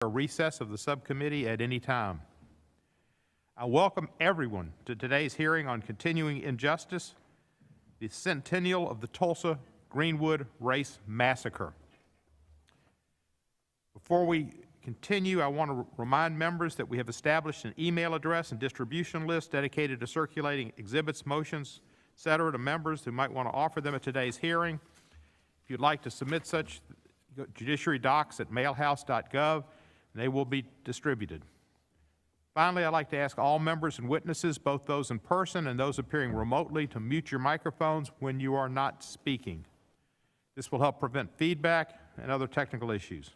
a recess of the subcommittee at any time. I welcome everyone to today's hearing on continuing injustice, the Centennial of the Tulsa-Greenwood Race Massacre. Before we continue, I want to remind members that we have established an email address and distribution list dedicated to circulating exhibits, motions, etc. to members who might want to offer them at today's hearing. If you'd like to submit such, judiciary docs at mailhouse.gov, and they will be distributed. Finally, I'd like to ask all members and witnesses, both those in person and those appearing remotely, to mute your microphones when you are not speaking. This will help prevent feedback and other technical issues.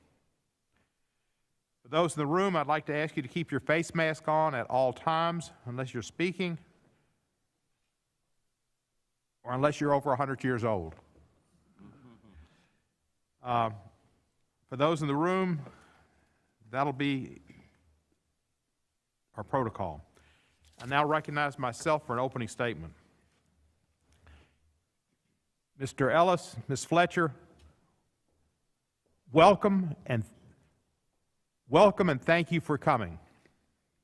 For those in the room, I'd like to ask you to keep your face mask on at all times unless you're speaking or unless you're over 100 years old. For those in the room, that'll be our protocol. I now recognize myself for an opening statement. Mr. Ellis, Ms. Fletcher, welcome and thank you for coming.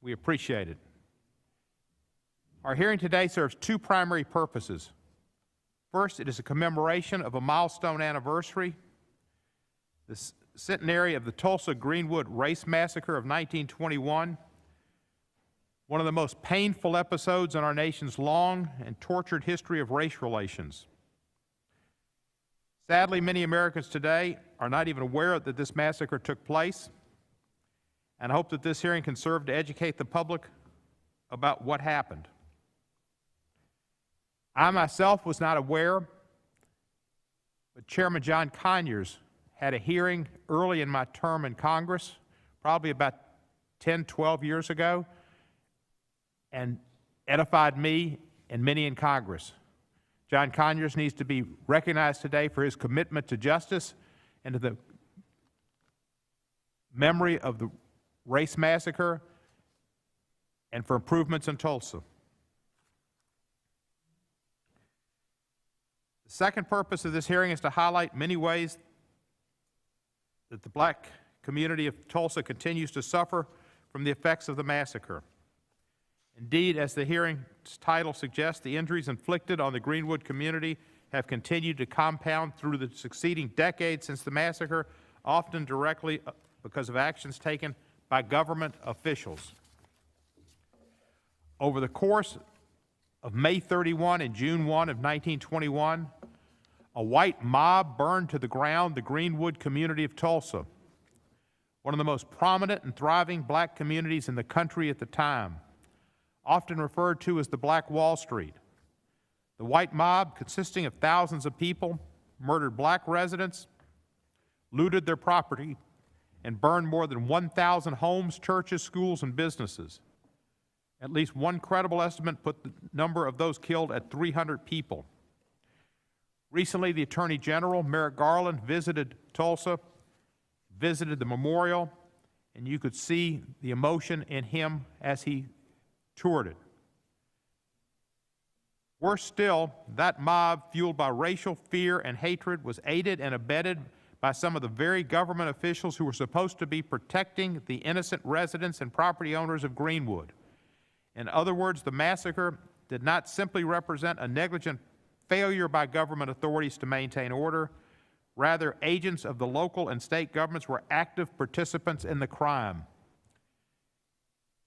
We appreciate it. Our hearing today serves two primary purposes. First, it is a commemoration of a milestone anniversary, the centenary of the Tulsa-Greenwood Race Massacre of 1921, one of the most painful episodes in our nation's long and tortured history of race relations. Sadly, many Americans today are not even aware that this massacre took place, and I hope that this hearing can serve to educate the public about what happened. I myself was not aware, but Chairman John Conyers had a hearing early in my term in Congress, probably about 10, 12 years ago, and edified me and many in Congress. John Conyers needs to be recognized today for his commitment to justice and to the memory of the race massacre and for improvements in Tulsa. The second purpose of this hearing is to highlight many ways that the black community of Tulsa continues to suffer from the effects of the massacre. Indeed, as the hearing's title suggests, the injuries inflicted on the Greenwood community have continued to compound through the succeeding decades since the massacre, often directly because of actions taken by government officials. Over the course of May 31 and June 1 of 1921, a white mob burned to the ground the Greenwood community of Tulsa, one of the most prominent and thriving black communities in the country at the time, often referred to as the Black Wall Street. The white mob, consisting of thousands of people, murdered black residents, looted their property, and burned more than 1,000 homes, churches, schools, and businesses. At least one credible estimate put the number of those killed at 300 people. Recently, the Attorney General, Merrick Garland, visited Tulsa, visited the memorial, and you could see the emotion in him as he toured it. Worse still, that mob, fueled by racial fear and hatred, was aided and abetted by some of the very government officials who were supposed to be protecting the innocent residents and property owners of Greenwood. In other words, the massacre did not simply represent a negligent failure by government authorities to maintain order. Rather, agents of the local and state governments were active participants in the crime.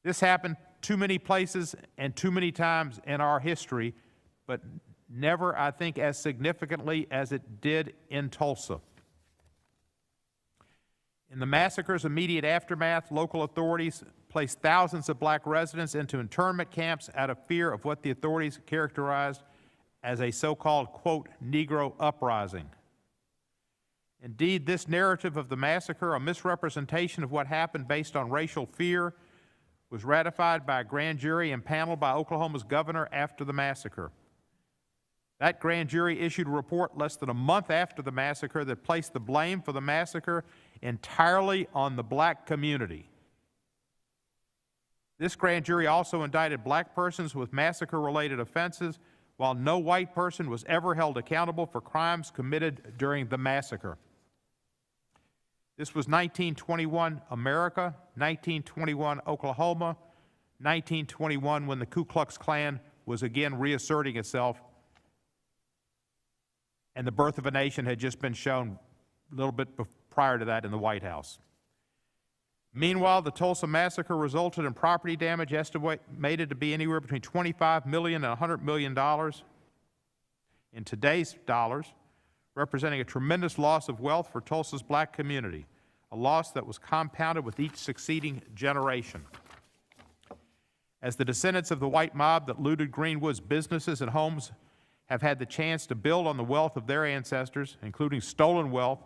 This happened too many places and too many times in our history, but never, I think, as significantly as it did in Tulsa. In the massacre's immediate aftermath, local authorities placed thousands of black residents into internment camps out of fear of what the authorities characterized as a so-called, quote, Negro uprising. Indeed, this narrative of the massacre, a misrepresentation of what happened based on racial fear, was ratified by a grand jury impaneled by Oklahoma's governor after the massacre. That grand jury issued a report less than a month after the massacre that placed the blame for the massacre entirely on the black community. This grand jury also indicted black persons with massacre-related offenses, while no white person was ever held accountable for crimes committed during the massacre. This was 1921 America, 1921 Oklahoma, 1921 when the Ku Klux Klan was again reasserting itself, and the birth of a nation had just been shown a little bit prior to that in the White House. Meanwhile, the Tulsa Massacre resulted in property damage estimated to be anywhere between $25 million and $100 million in today's dollars, representing a tremendous loss of wealth for Tulsa's black community, a loss that was compounded with each succeeding generation. As the descendants of the white mob that looted Greenwood's businesses and homes have had the chance to build on the wealth of their ancestors, including stolen wealth,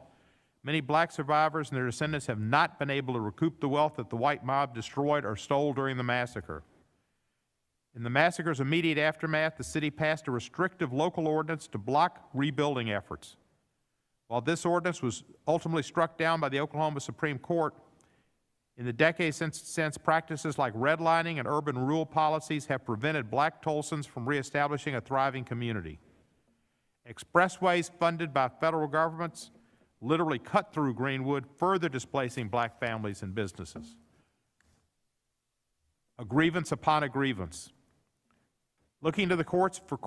many black survivors and their descendants have not been able to recoup the wealth that the white mob destroyed or stole during the massacre. In the massacre's immediate aftermath, the city passed a restrictive local ordinance to block rebuilding efforts. While this ordinance was ultimately struck down by the Oklahoma Supreme Court, in the decades since practices like redlining and urban rural policies have prevented black Tulsans from reestablishing a thriving community. Expressways funded by federal governments literally cut through Greenwood, further displacing black families and businesses. A grievance upon a grievance. Looking to the courts for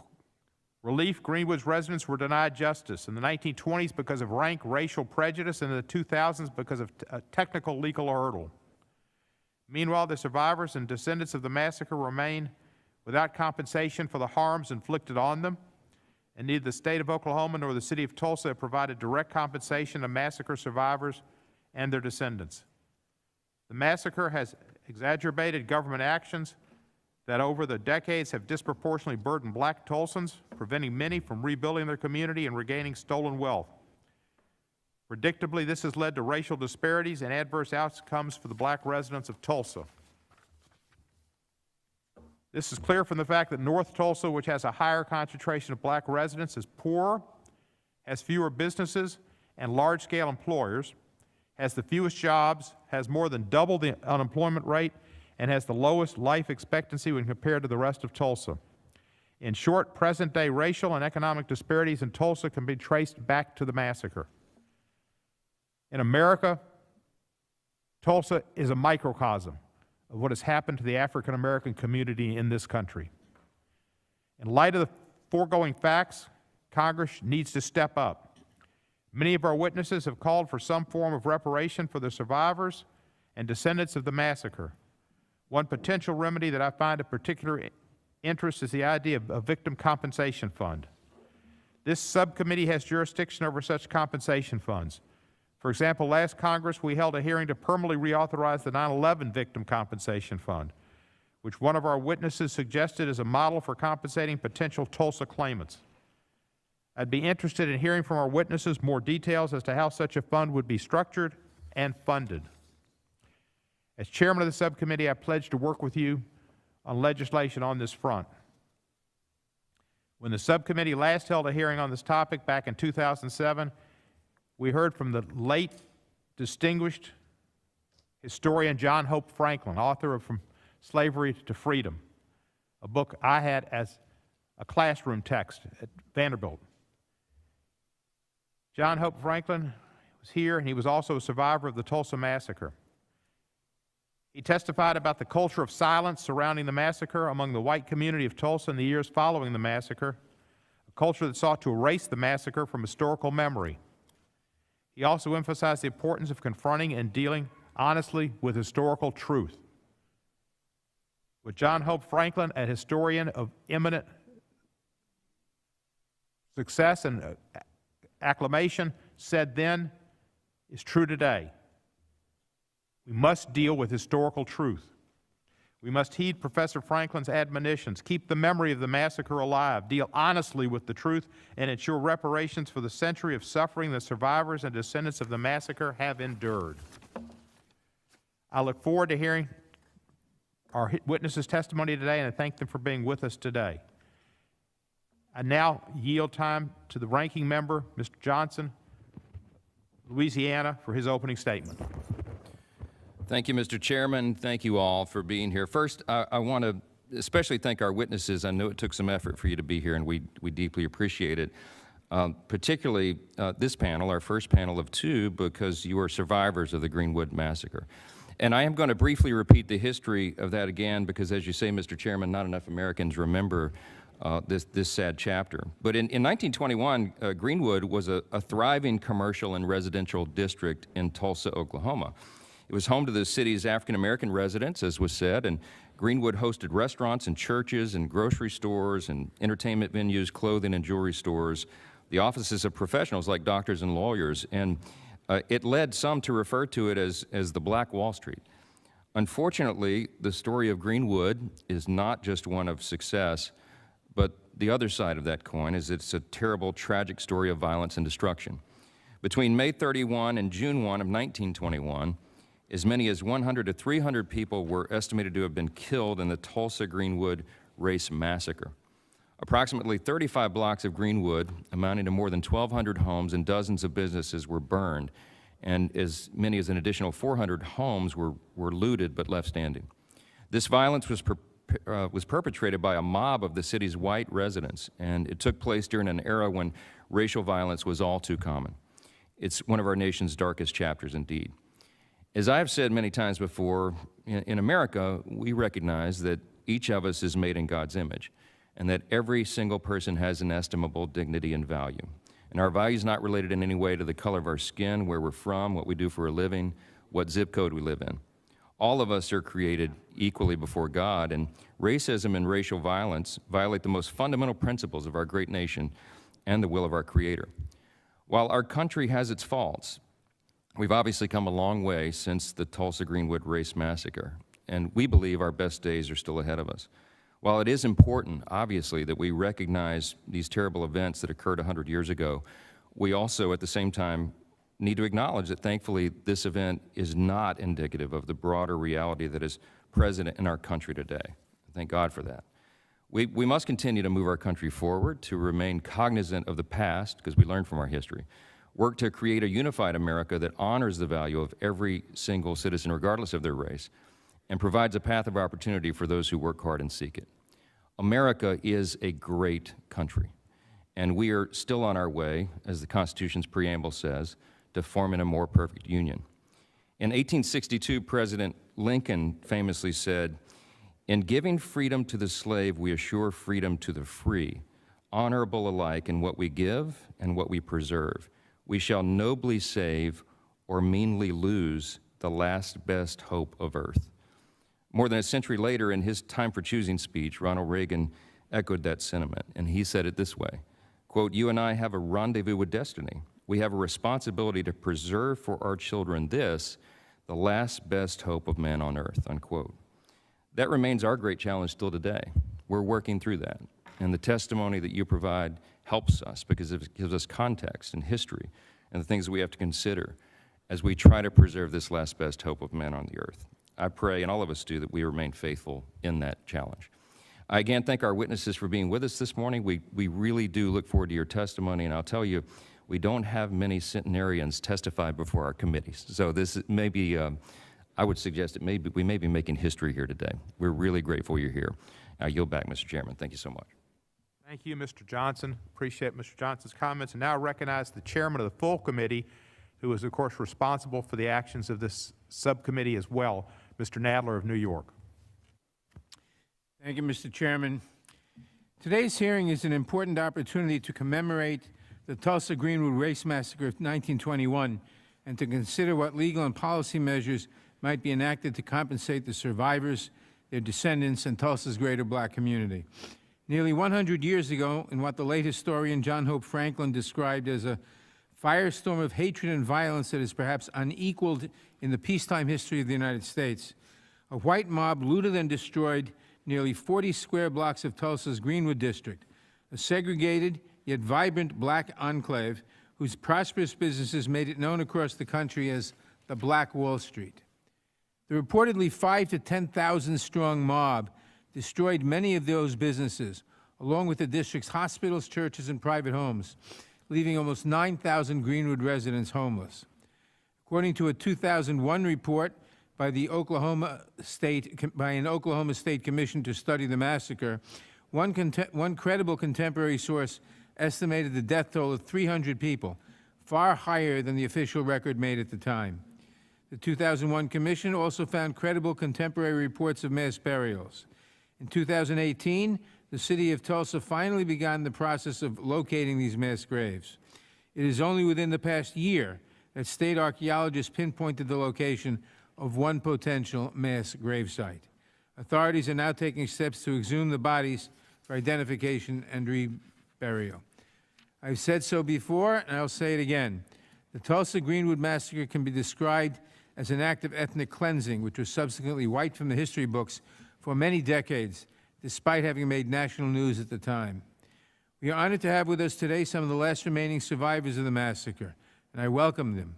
relief, Greenwood's residents were denied justice in the 1920s because of rank racial prejudice, and in the 2000s because of a technical legal hurdle. Meanwhile, the survivors and descendants of the massacre remain without compensation for the harms inflicted on them, and neither the state of Oklahoma nor the city of Tulsa have provided direct compensation to massacre survivors and their descendants. The massacre has exacerbated government actions that over the decades have disproportionately burdened black Tulsans, preventing many from rebuilding their community and regaining stolen wealth. Predictably, this has led to racial disparities and adverse outcomes for the black residents of Tulsa. This is clear from the fact that North Tulsa, which has a higher concentration of black residents, is poorer, has fewer businesses and large-scale employers, has the fewest jobs, has more than double the unemployment rate, and has the lowest life expectancy when compared to the rest of Tulsa. In short, present-day racial and economic disparities in Tulsa can be traced back to the massacre. In America, Tulsa is a microcosm of what has happened to the African American community in this country. In light of the foregoing facts, Congress needs to step up. Many of our witnesses have called for some form of reparation for the survivors and descendants of the massacre. One potential remedy that I find of particular interest is the idea of a victim compensation fund. This subcommittee has jurisdiction over such compensation funds. For example, last Congress, we held a hearing to permanently reauthorize the 9/11 Victim Compensation Fund, which one of our witnesses suggested as a model for compensating potential Tulsa claimants. I'd be interested in hearing from our witnesses more details as to how such a fund would be structured and funded. As chairman of the subcommittee, I pledge to work with you on legislation on this front. When the subcommittee last held a hearing on this topic back in 2007, we heard from the late distinguished historian John Hope Franklin, author of From Slavery to Freedom, a book I had as a classroom text at Vanderbilt. John Hope Franklin was here, and he was also a survivor of the Tulsa Massacre. He testified about the culture of silence surrounding the massacre among the white community of Tulsa in the years following the massacre, a culture that sought to erase the massacre from historical memory. He also emphasized the importance of confronting and dealing honestly with historical truth. What John Hope Franklin, a historian of eminent success and acclamation, said then is true today. We must deal with historical truth. We must heed Professor Franklin's admonitions, keep the memory of the massacre alive, deal honestly with the truth, and ensure reparations for the century of suffering the survivors and descendants of the massacre have endured. I look forward to hearing our witnesses' testimony today, and I thank them for being with us today. I now yield time to the ranking member, Mr. Johnson, Louisiana, for his opening statement. Thank you, Mr. Chairman. Thank you all for being here. First, I want to especially thank our witnesses. I know it took some effort for you to be here, and we deeply appreciate it. particularly this panel, our first panel of two, because you are survivors of the Greenwood Massacre. And I am going to briefly repeat the history of that again, because as you say, Mr. Chairman, not enough Americans remember this sad chapter. But in 1921, Greenwood was a thriving commercial and residential district in Tulsa, Oklahoma. It was home to the city's African-American residents, as was said, and Greenwood hosted restaurants and churches and grocery stores and entertainment venues, clothing and jewelry stores, the offices of professionals like doctors and lawyers, and it led some to refer to it as the Black Wall Street. Unfortunately, the story of Greenwood is not just one of success, but the other side of that coin is it's a terrible, tragic story of violence and destruction. Between May 31 and June 1 of 1921, as many as 100 to 300 people were estimated to have been killed in the Tulsa-Greenwood race massacre. Approximately 35 blocks of Greenwood, amounting to more than 1,200 homes and dozens of businesses, were burned, and as many as an additional 400 homes were looted but left standing. This violence was perpetrated by a mob of the city's white residents, and it took place during an era when racial violence was all too common. It's one of our nation's darkest chapters indeed. As I have said many times before, in America, we recognize that each of us is made in God's image, and that every single person has inestimable dignity and value. And our value is not related in any way to the color of our skin, where we're from, what we do for a living, what zip code we live in. All of us are created equally before God, and racism and racial violence violate the most fundamental principles of our great nation and the will of our Creator. While our country has its faults, we've obviously come a long way since the Tulsa-Greenwood race massacre, and we believe our best days are still ahead of us. While it is important, obviously, that we recognize these terrible events that occurred 100 years ago, we also, at the same time, need to acknowledge that, thankfully, this event is not indicative of the broader reality that is present in our country today. Thank God for that. We must continue to move our country forward, to remain cognizant of the past, because we learn from our history, work to create a unified America that honors the value of every single citizen, regardless of their race, and provides a path of opportunity for those who work hard and seek it. America is a great country, and we are still on our way, as the Constitution's preamble says, to forming a more perfect union. In 1862, President Lincoln famously said, "In giving freedom to the slave, we assure freedom to the free, honorable alike in what we give and what we preserve. We shall nobly save or meanly lose the last best hope of earth." More than a century later, in his Time for Choosing speech, Ronald Reagan echoed that sentiment, and he said it this way, quote, "You and I have a rendezvous with destiny. We have a responsibility to preserve for our children this, the last best hope of man on earth," unquote. That remains our great challenge still today. We're working through that, and the testimony that you provide helps us because it gives us context and history and the things that we have to consider as we try to preserve this last best hope of man on the earth. I pray, and all of us do, that we remain faithful in that challenge. I again thank our witnesses for being with us this morning. We really do look forward to your testimony, and I'll tell you, we don't have many centenarians testify before our committees. So this may be, I would suggest we may be making history here today. We're really grateful you're here. I yield back, Mr. Chairman. Thank you so much. Thank you, Mr. Johnson. Appreciate Mr. Johnson's comments. And now I recognize the chairman of the full committee, who is, of course, responsible for the actions of this subcommittee as well, Mr. Nadler of New York. Thank you, Mr. Chairman. Today's hearing is an important opportunity to commemorate the Tulsa-Greenwood race massacre of 1921 and to consider what legal and policy measures might be enacted to compensate the survivors, their descendants, and Tulsa's greater black community. Nearly 100 years ago, in what the late historian John Hope Franklin described as a firestorm of hatred and violence that is perhaps unequaled in the peacetime history of the United States, a white mob looted and destroyed nearly 40 square blocks of Tulsa's Greenwood district, a segregated yet vibrant black enclave whose prosperous businesses made it known across the country as the Black Wall Street. The reportedly 5,000 to 10,000 strong mob destroyed many of those businesses, along with the district's hospitals, churches, and private homes, leaving almost 9,000 Greenwood residents homeless. According to a 2001 report by an Oklahoma State Commission to study the massacre, one credible contemporary source estimated the death toll of 300 people, far higher than the official record made at the time. The 2001 Commission also found credible contemporary reports of mass burials. In 2018, the city of Tulsa finally began the process of locating these mass graves. It is only within the past year that state archaeologists pinpointed the location of one potential mass gravesite. Authorities are now taking steps to exhume the bodies for identification and reburial. I've said so before, and I'll say it again. The Tulsa-Greenwood massacre can be described as an act of ethnic cleansing, which was subsequently wiped from the history books for many decades, despite having made national news at the time. We are honored to have with us today some of the last remaining survivors of the massacre, and I welcome them.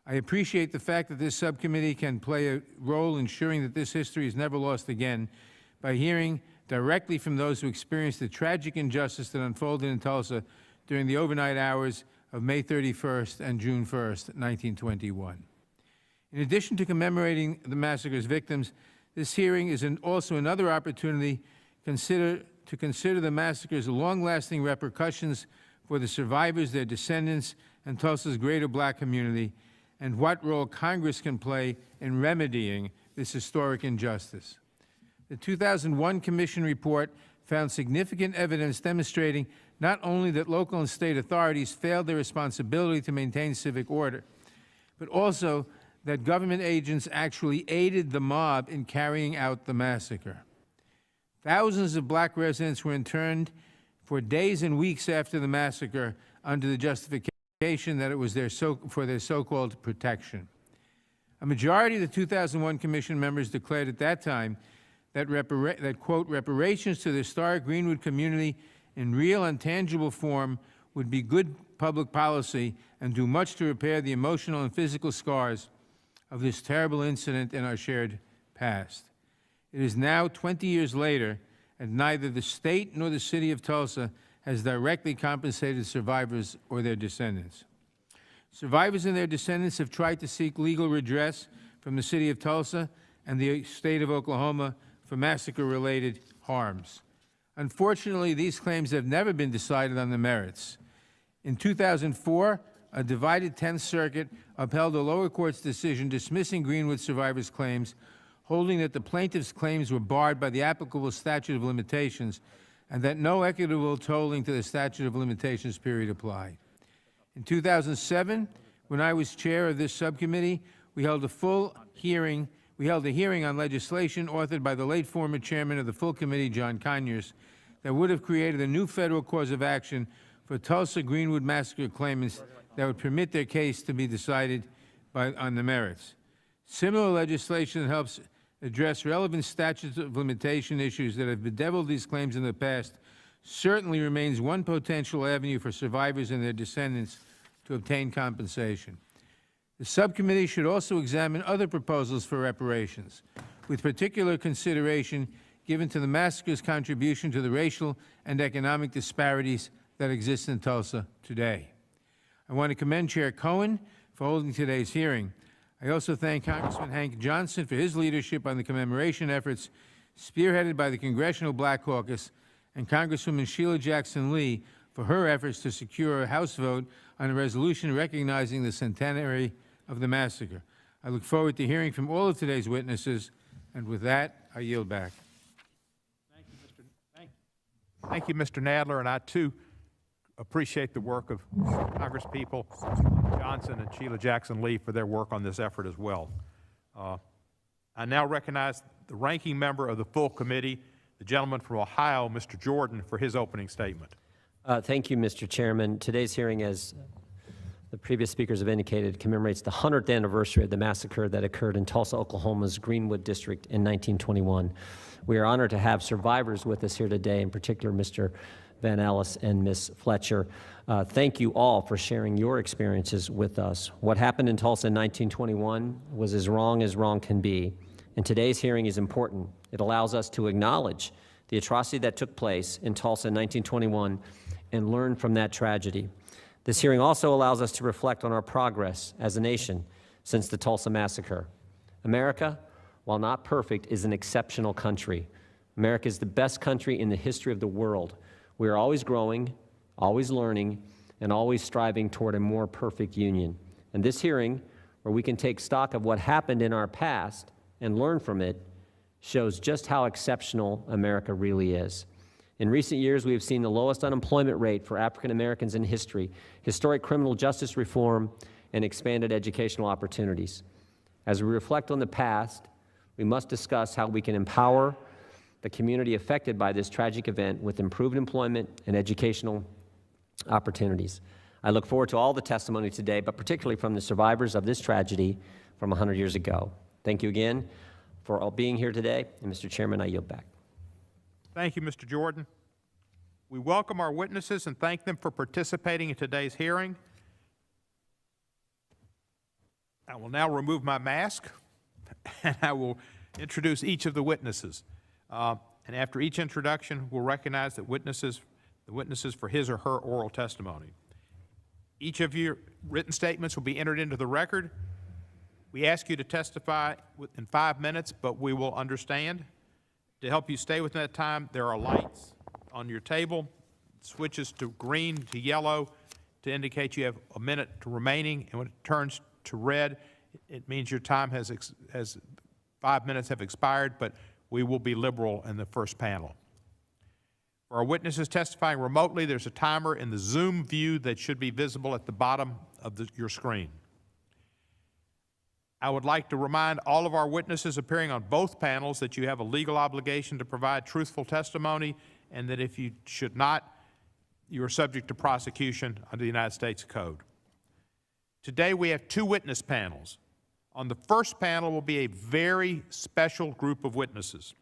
I appreciate the fact that this subcommittee can play a role ensuring that this history is never lost again by hearing directly from those who experienced the tragic injustice that unfolded in Tulsa during the overnight hours of May 31st and June 1st, 1921. In addition to commemorating the massacre's victims, this hearing is also another opportunity to consider the massacre's long-lasting repercussions for the survivors, their descendants, and Tulsa's greater black community, and what role Congress can play in remedying this historic injustice. The 2001 Commission report found significant evidence demonstrating not only that local and state authorities failed their responsibility to maintain civic order, but also that government agents actually aided the mob in carrying out the massacre. Thousands of black residents were interned for days and weeks after the massacre under the justification that it was for their so-called protection. A majority of the 2001 Commission members declared at that time that, quote, reparations to the historic Greenwood community in real and tangible form would be good public policy and do much to repair the emotional and physical scars of this terrible incident in our shared past. It is now 20 years later, and neither the state nor the city of Tulsa has directly compensated survivors or their descendants. Survivors and their descendants have tried to seek legal redress from the city of Tulsa and the state of Oklahoma for massacre-related harms. Unfortunately, these claims have never been decided on the merits. In 2004, a divided 10th Circuit upheld a lower court's decision dismissing Greenwood survivors' claims, holding that the plaintiffs' claims were barred by the applicable statute of limitations and that no equitable tolling to the statute of limitations period applied. In 2007, when I was chair of this subcommittee, we held a hearing on legislation authored by the late former chairman of the full committee, John Conyers, that would have created a new federal cause of action for Tulsa-Greenwood massacre claimants that would permit their case to be decided on the merits. Similar legislation that helps address relevant statutes of limitation issues that have bedeviled these claims in the past certainly remains one potential avenue for survivors and their descendants to obtain compensation. The subcommittee should also examine other proposals for reparations, with particular consideration given to the massacre's contribution to the racial and economic disparities that exist in Tulsa today. I want to commend Chair Cohen for holding today's hearing. I also thank Congressman Hank Johnson for his leadership on the commemoration efforts spearheaded by the Congressional Black Caucus, and Congresswoman Sheila Jackson Lee for her efforts to secure a House vote on a resolution recognizing the centenary of the massacre. I look forward to hearing from all of today's witnesses, and with that, I yield back. Thank you, Mr. Nadler, and I too appreciate the work of Congresspeople Johnson and Sheila Jackson Lee for their work on this effort as well. I now recognize the ranking member of the full committee, the gentleman from Ohio, Mr. Jordan, for his opening statement. Thank you, Mr. Chairman. Today's hearing, as the previous speakers have indicated, commemorates the 100th anniversary of the massacre that occurred in Tulsa, Oklahoma's Greenwood District in 1921. We are honored to have survivors with us here today, in particular Mr. Van Ellis and Ms. Fletcher. Thank you all for sharing your experiences with us. What happened in Tulsa in 1921 was as wrong can be, and today's hearing is important. It allows us to acknowledge the atrocity that took place in Tulsa in 1921 and learn from that tragedy. This hearing also allows us to reflect on our progress as a nation since the Tulsa massacre. America, while not perfect, is an exceptional country. America is the best country in the history of the world. We are always growing, always learning, and always striving toward a more perfect union. And this hearing, where we can take stock of what happened in our past and learn from it, shows just how exceptional America really is. In recent years, we have seen the lowest unemployment rate for African Americans in history, historic criminal justice reform, and expanded educational opportunities. As we reflect on the past, we must discuss how we can empower the community affected by this tragic event with improved employment and educational opportunities. I look forward to all the testimony today, but particularly from the survivors of this tragedy from 100 years ago. Thank you again for all being here today, and Mr. Chairman, I yield back. Thank you, Mr. Jordan. We welcome our witnesses and thank them for participating in today's hearing. I will now remove my mask, and I will introduce each of the witnesses. And after each introduction, we'll recognize the witnesses for his or her oral testimony. Each of your written statements will be entered into the record. We ask you to testify within 5 minutes, but we will understand. To help you stay within that time, there are lights on your table, switches to green to yellow to indicate you have a minute remaining, and when it turns to red, it means your time has 5 minutes have expired, but we will be liberal in the first panel. For our witnesses testifying remotely, there's a timer in the Zoom view that should be visible at the bottom of your screen. I would like to remind all of our witnesses appearing on both panels that you have a legal obligation to provide truthful testimony, and that if you should not, you are subject to prosecution under the United States Code. Today we have 2 witness panels. On the first panel will be a very special group of witnesses,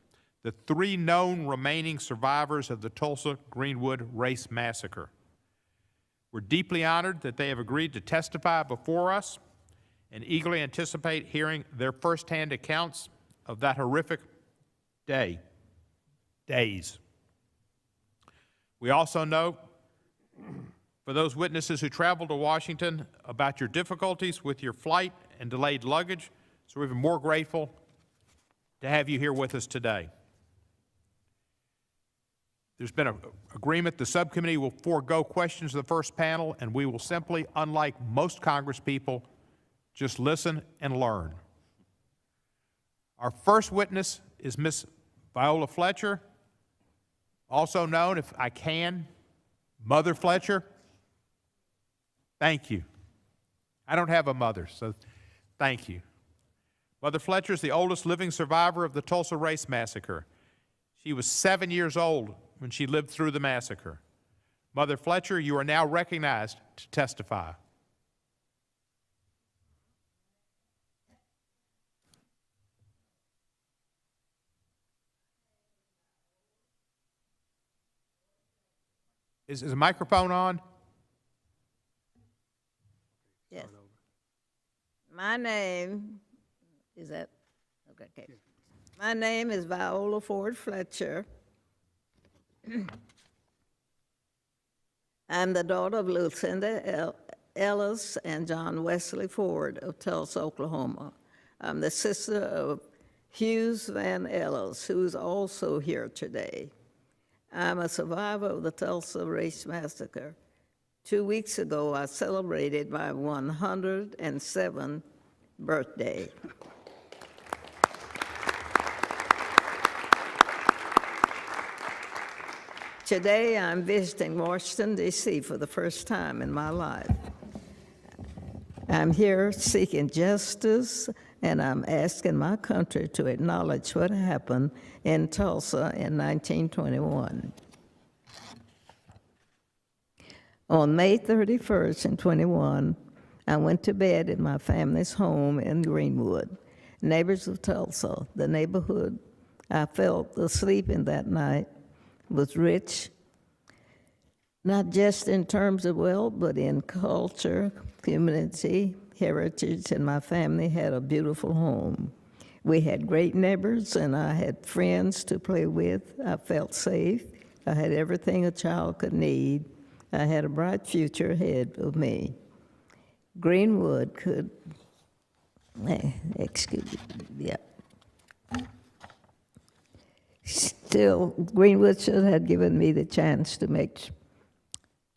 the 3 known remaining survivors of the Tulsa-Greenwood race massacre. We're deeply honored that they have agreed to testify before us and eagerly anticipate hearing their firsthand accounts of that horrific days. We also know, for those witnesses who traveled to Washington, about your difficulties with your flight and delayed luggage, so we're even more grateful to have you here with us today. There's been an agreement the subcommittee will forego questions of the first panel, and we will simply, unlike most Congresspeople, just listen and learn. Our first witness is Miss Viola Fletcher, also known, if I can, Mother Fletcher. Thank you. I don't have a mother, so thank you. Mother Fletcher is the oldest living survivor of the Tulsa race massacre. She was 7 years old when she lived through the massacre. Mother Fletcher, you are now recognized to testify. Is the microphone on? Yes. My name is that okay. My name is Viola Ford Fletcher. I'm the daughter of Lucinda Ellis and John Wesley Ford of Tulsa, Oklahoma. I'm the sister of Hughes Van Ellis, who is also here today. I'm a survivor of the Tulsa race massacre. 2 weeks ago, I celebrated my 107th birthday. Today, I'm visiting Washington, D.C. for the first time in my life. I'm here seeking justice, and I'm asking my country to acknowledge what happened in Tulsa in 1921. On May 31st in 21, I went to bed in my family's home in Greenwood. Neighbors of Tulsa, the neighborhood I felt asleep in that night, was rich, not just in terms of wealth, but in culture, community, heritage, and my family had a beautiful home. We had great neighbors, and I had friends to play with. I felt safe. I had everything a child could need. I had a bright future ahead of me. Greenwood could, Still, Greenwood should have given me the chance to make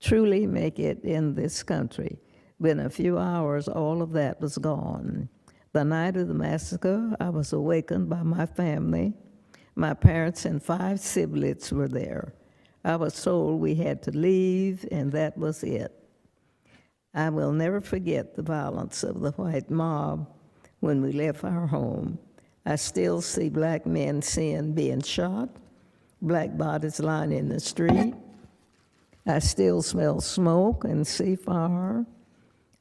truly make it in this country. Within a few hours, all of that was gone. The night of the massacre, I was awakened by my family. My parents and 5 siblings were there. I was told we had to leave, and that was it. I will never forget the violence of the white mob when we left our home. I still see black men being shot, black bodies lying in the street. I still smell smoke and see fire.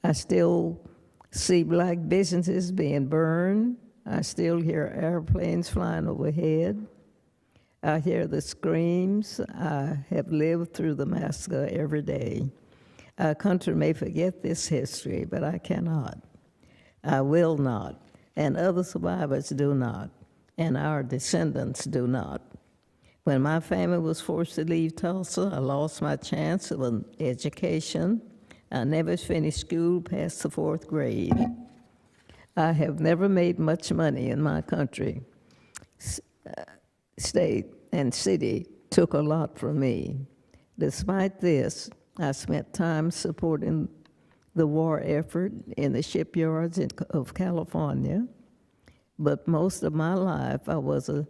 I still see black businesses being burned. I still hear airplanes flying overhead. I hear the screams. I have lived through the massacre every day. Our country may forget this history, but I cannot. I will not, and other survivors do not, and our descendants do not. When my family was forced to leave Tulsa, I lost my chance of an education. I never finished school past the 4th grade. I have never made much money in my country. State and city took a lot from me. Despite this, I spent time supporting the war effort in the shipyards of California, but most of my life I was a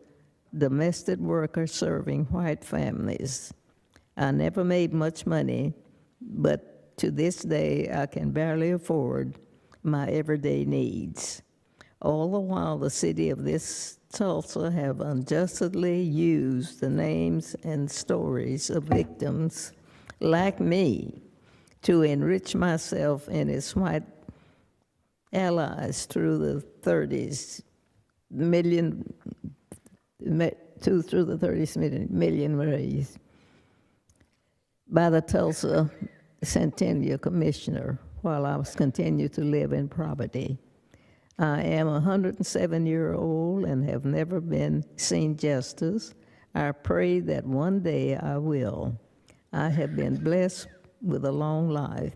domestic worker serving white families. I never made much money, but to this day I can barely afford my everyday needs. All the while the city of this Tulsa have unjustly used the names and stories of victims like me to enrich myself and its white allies through the 30s million raised by the Tulsa Centennial Commissioner while I was continued to live in poverty. I am a 107-year-old and have never seen justice. I pray that one day I will. I have been blessed with a long life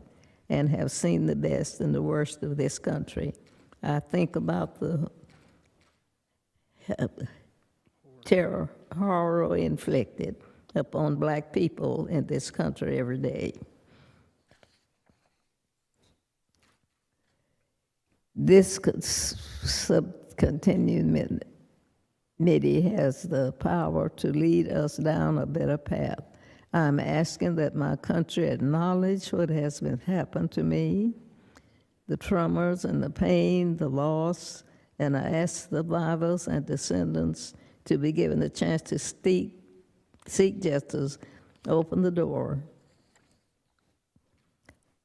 and have seen the best and the worst of this country. I think about the terror, horror inflicted upon black people in this country every day. This subcommittee has the power to lead us down a better path. I'm asking that my country acknowledge what has been happened to me, the traumas and the pain, the loss, and I ask survivors and descendants to be given the chance to seek justice, open the door.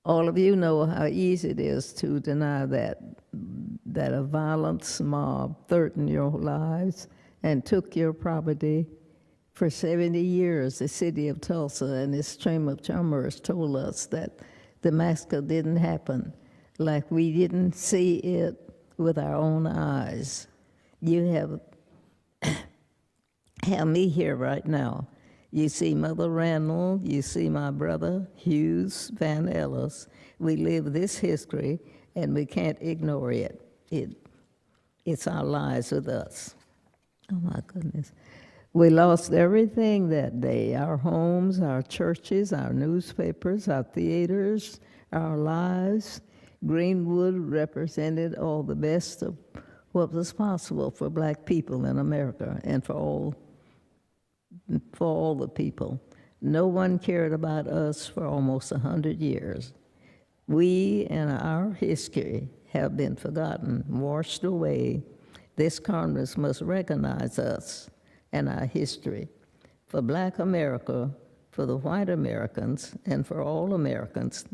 All of you know how easy it is to deny that a violent mob threatened your lives and took your property. For 70 years, the city of Tulsa and its Chamber of Commerce told us that the massacre didn't happen, like we didn't see it with our own eyes. You have me here right now. You see Mother Randall, you see my brother, Hughes Van Ellis. We live this history, and we can't ignore it. It's our lives with us. Oh, my goodness. We lost everything that day, our homes, our churches, our newspapers, our theaters, our lives. Greenwood represented all the best of what was possible for black people in America and for all the people. No one cared about us for almost 100 years. We and our history have been forgotten, washed away. This Congress must recognize us and our history. For black America, for the white Americans, and for all Americans,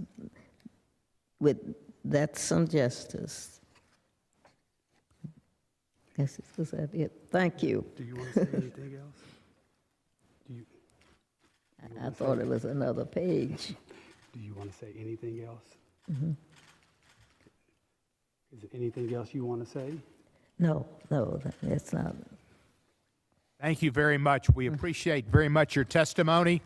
that's some justice. Guess is that it. Thank you. Do you want to say anything else? I thought it was another page. Do you want to say anything else? Mm-hmm. Is there anything else you want to say? No, it's not. Thank you very much. We appreciate very much your testimony.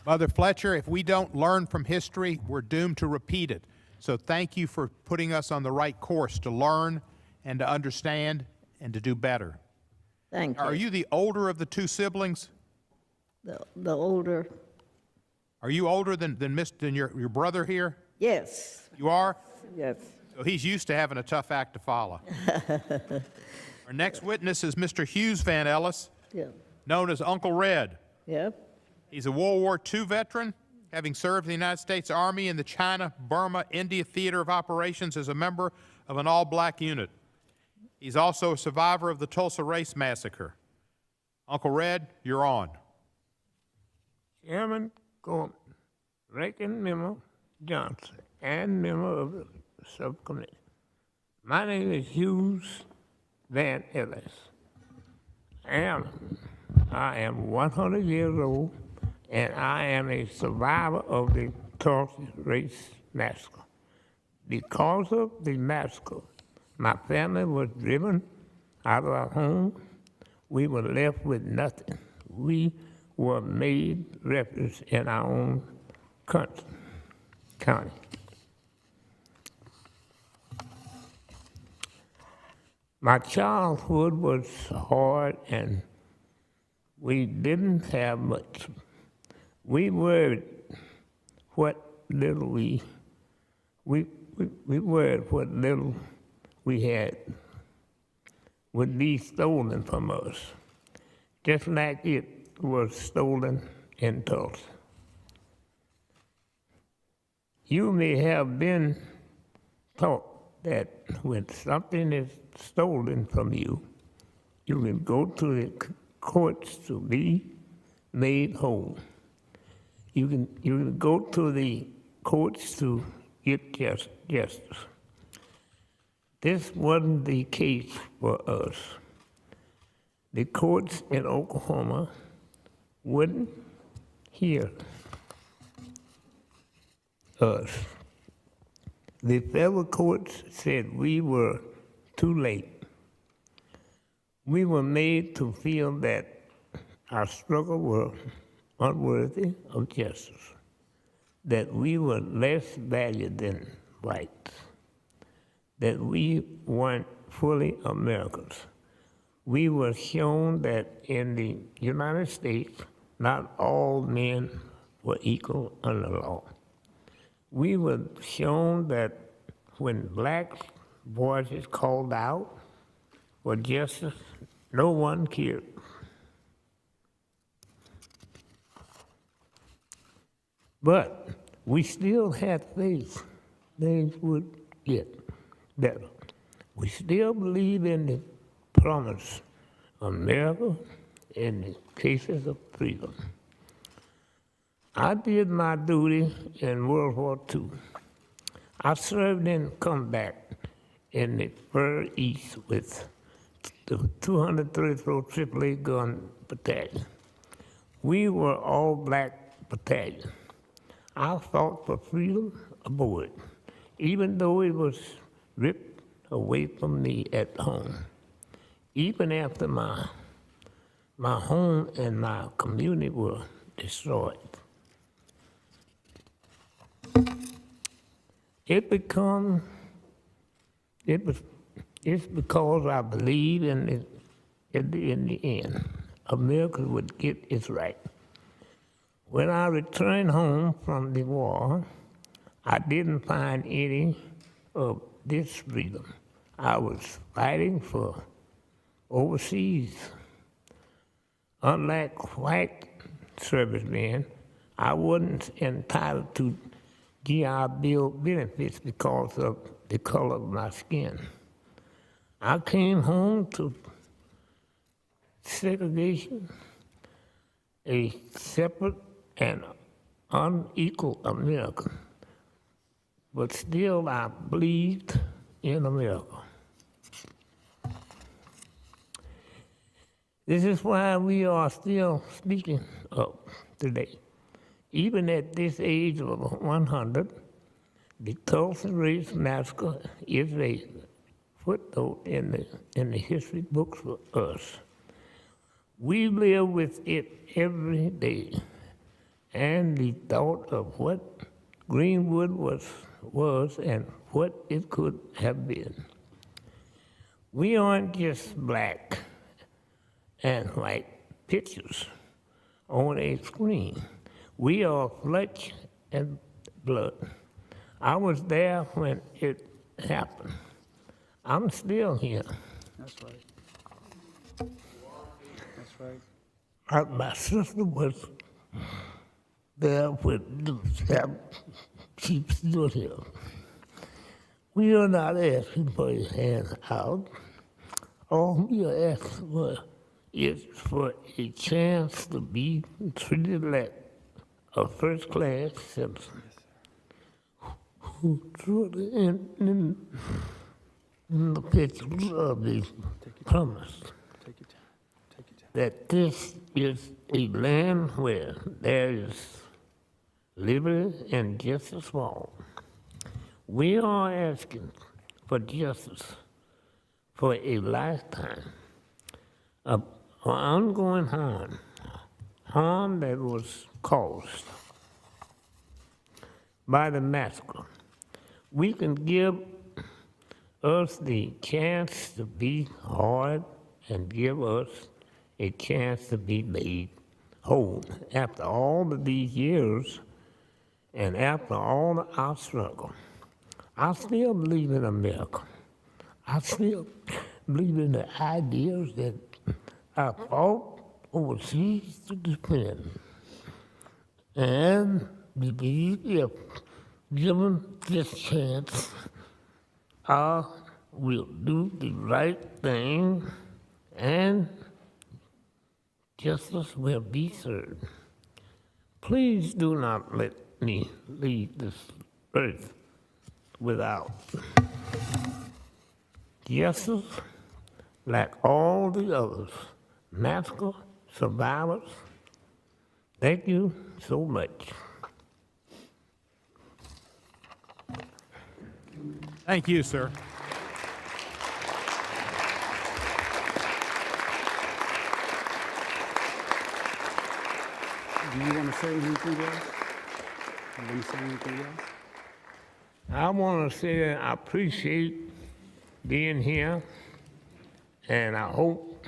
Mother Fletcher, if we don't learn from history, we're doomed to repeat it. So thank you for putting us on the right course to learn and to understand and to do better. Thank you. Are you the older of the two siblings? The older, Are you older than your brother here? yes, You are? yes. So he's used to having a tough act to follow. Our next witness is Mr. Hughes Van Ellis, Yep, known as Uncle Red. yep. He's a World War II veteran, having served in the United States Army in the China-Burma-India Theater of Operations as a member of an all-black unit. He's also a survivor of the Tulsa Race Massacre. Uncle Red, you're on. Chairman Gorman, Ranking Member Johnson, and member of the subcommittee. My name is Hughes Van Ellis. I am 100 years old, and I am a survivor of the Tulsa Race Massacre. Because of the massacre, my family was driven out of our home. We were left with nothing. We were made refugees in our own county. My childhood was hard, and we didn't have much. We worried what little we worried what little we had would be stolen from us, just like it was stolen in Tulsa. You may have been taught that when something is stolen from you, you can go to the courts to be made whole. You can go to the courts to get justice. This wasn't the case for us. The courts in Oklahoma wouldn't hear us. The federal courts said we were too late. We were made to feel that our struggle was unworthy of justice, that we were less valued than whites, that we weren't fully Americans. We were shown that in the United States, not all men were equal under law. We were shown that when black voices called out for justice, no one cared. But we still had faith things would get better. We still believe in the promise of America in the cases of freedom. I did my duty in World War II. I served in combat in the Far East with the 234th AAA Gun Battalion. We were all black battalion. I fought for freedom aboard, even though it was ripped away from me at home. Even after my home and my community were destroyed. It's because I believe in the end, America would get its right. When I returned home from the war, I didn't find any of this freedom. I was fighting for overseas. Unlike white servicemen, I wasn't entitled to GI Bill benefits because of the color of my skin. I came home to segregation, a separate and unequal America, but still I believed in America. This is why we are still speaking up today. Even at this age of 100, the Tulsa Race Massacre is a footnote in the history books for us. We live with it every day, and the thought of what Greenwood was and what it could have been. We aren't just black and white pictures on a screen. We are flesh and blood. I was there when it happened. I'm still here. That's right. That's right. My sister was there with the she's still here. We are not asking for his hand out. All we are asking for is for a chance to be treated like a first-class citizen. Who truly in the pictures of the promise Take your time. Take your time. that this is a land where there is liberty and justice for all. We are asking for justice for a lifetime of ongoing harm that was caused by the massacre. We can give us the chance to be hard and give us a chance to be made whole. After all of these years and after all of our struggle, I still believe in America. I still believe in the ideas that I fought overseas to defend. And believe if given this chance, I will do the right thing and justice will be served. Please do not let me leave this earth without justice like all the others, massacre survivors. Thank you so much. Thank you, sir. Do you want to say anything else? You want to say anything else? I want to say that I appreciate being here, and I hope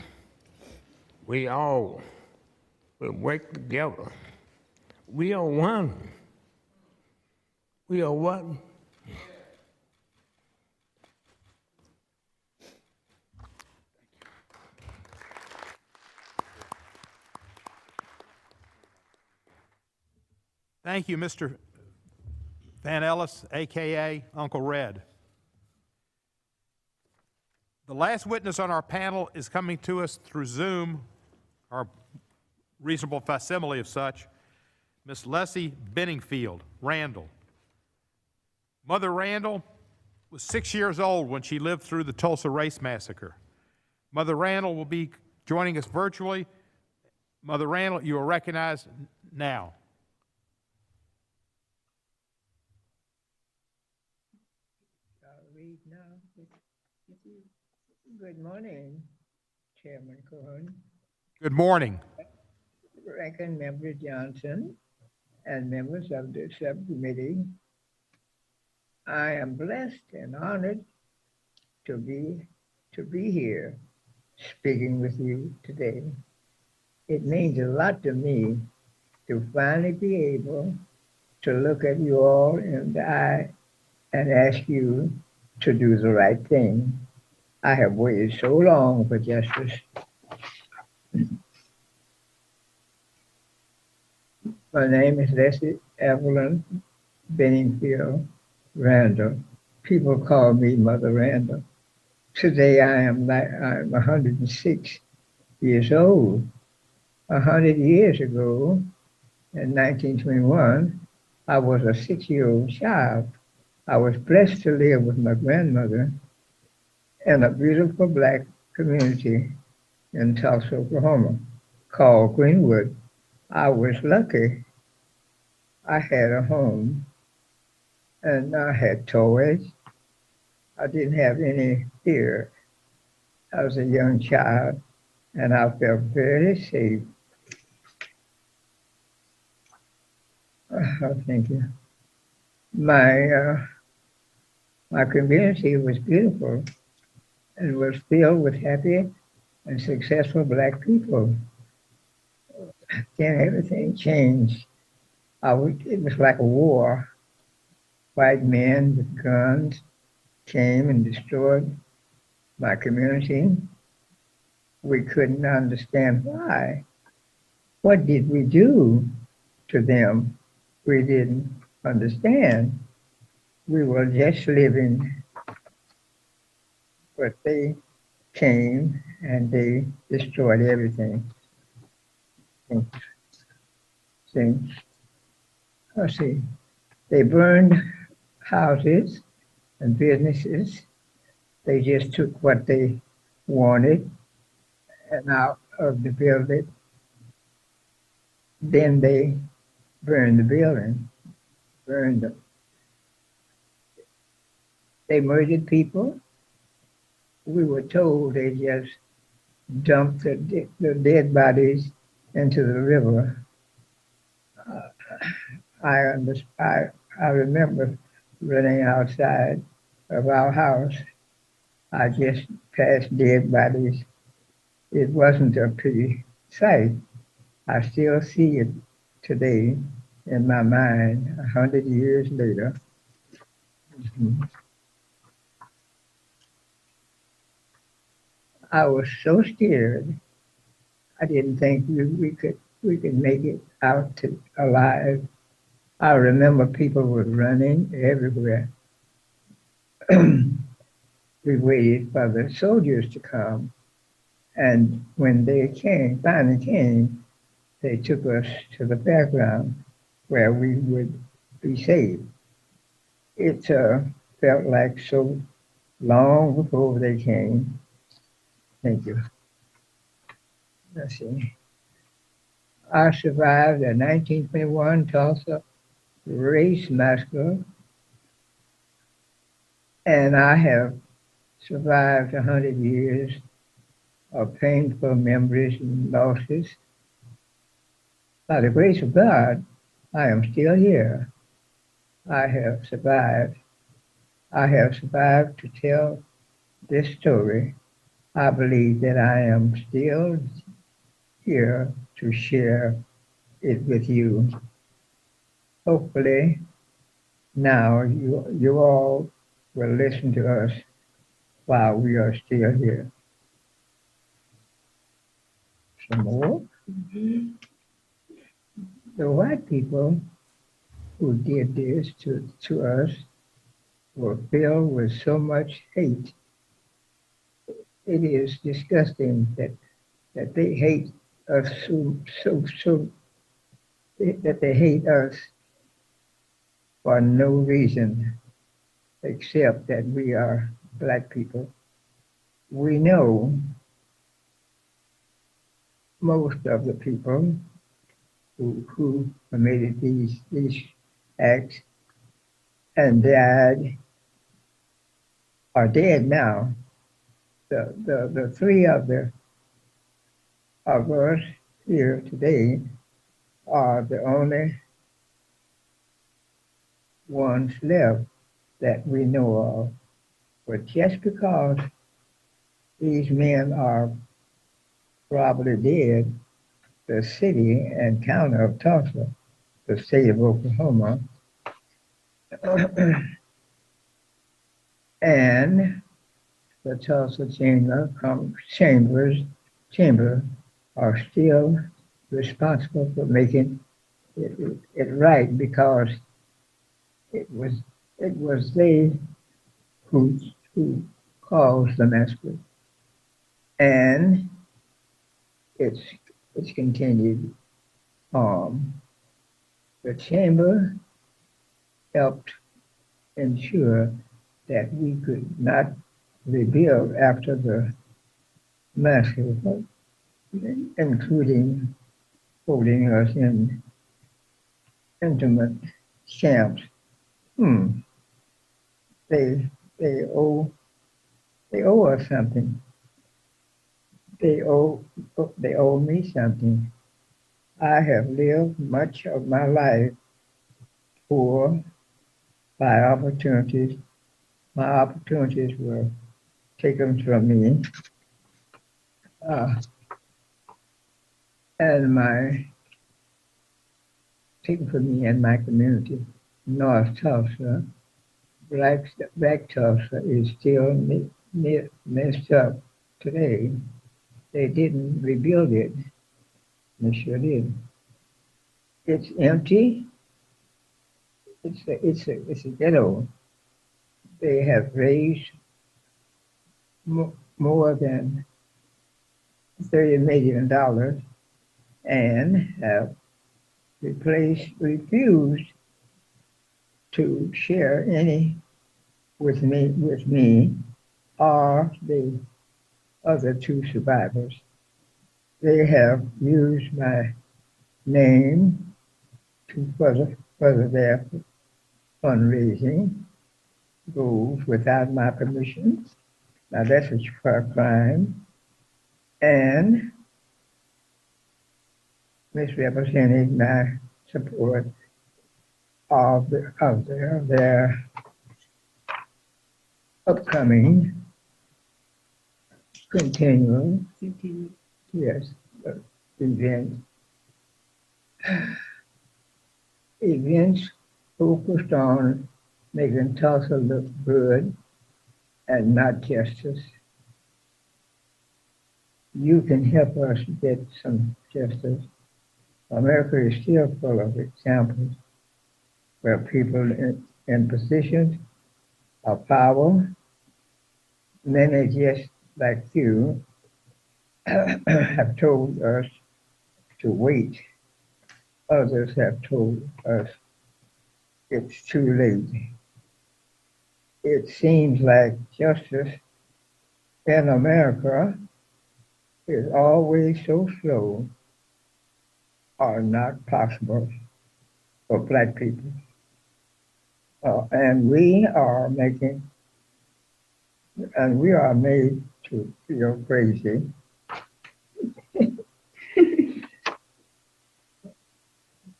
we all will work together. We are one. We are one. Thank you, Mr. Van Ellis, AKA Uncle Red. The last witness on our panel is coming to us through Zoom, our reasonable facsimile of such, Miss Leslie Benningfield, Randall. Mother Randall was 6 years old when she lived through the Tulsa Race Massacre. Mother Randall will be joining us virtually. Mother Randall, you are recognized now. Read now. Good morning, Chairman Cohen, Good morning. Ranking Member Johnson, and members of the subcommittee. I am blessed and honored to be here speaking with you today. It means a lot to me to finally be able to look at you all in the eye and ask you to do the right thing. I have waited so long for justice. My name is Leslie Evelyn Benningfield Randall. People call me Mother Randall. Today I'm 106 years old. 100 years ago, in 1921, I was a 6-year-old child. I was blessed to live with my grandmother in a beautiful black community in Tulsa, Oklahoma, called Greenwood. I was lucky. I had a home and I had toys. I didn't have any fear. I was a young child and I felt very safe. Thank you. My community was beautiful and was filled with happy and successful Black people. Then everything changed. It was like a war. White men with guns came and destroyed my community. We couldn't understand why. What did we do to them? We didn't understand. We were just living, but they came and they destroyed everything. Let's see. They burned houses and businesses. They just took what they wanted and out of the building. Then they burned the building, burned them. They murdered people. We were told they just dumped the dead bodies into the river. I remember running outside of our house. I just passed dead bodies. It wasn't a pretty sight. I still see it today in my mind 100 years later. I was so scared. I didn't think we could make it out alive. I remember people were running everywhere. We waited for the soldiers to come, and when they finally came, they took us to the background where we would be safe. It felt like so long before they came. Thank you. Let's see. I survived the 1921 Tulsa race massacre, and I have survived 100 years of painful memories and losses. By the grace of God, I am still here. I have survived. I have survived to tell this story. I believe that I am still here to share it with you. Hopefully, now you all will listen to us while we are still here. Some more. The white people who did this to us were filled with so much hate. It is disgusting that they hate us that they hate us for no reason except that we are Black people. We know most of the people who committed these acts and died are dead now. The three of us here today are the only ones left that we know of. But just because these men are probably dead, the city and county of Tulsa, the state of Oklahoma, and the Tulsa Chamber are still responsible for making it right, because it was they who caused the massacre, and it's continued. The chamber helped ensure that we could not rebuild after the massacre, including holding us in intimate camps. They owe us something. They owe me something. I have lived much of my life poor by opportunities. My opportunities were taken from me, uh, and taken from me and my community. North Tulsa, Black Tulsa is still messed up today. They didn't rebuild it. They sure did. It's empty. It's a ghetto. They have raised more than $30 million and have refused to share any with me or the other two survivors. They have used my name to further their fundraising goals without my permission. Now that's a crime and misrepresenting my support of their upcoming continual yes events focused on making Tulsa look good and not justice. You can help us get some justice. America is still full of examples where people in positions of power, many just like you, have told us to wait. Others have told us it's too late. It seems like justice in America is always so slow or not possible for Black people. And we are made to feel crazy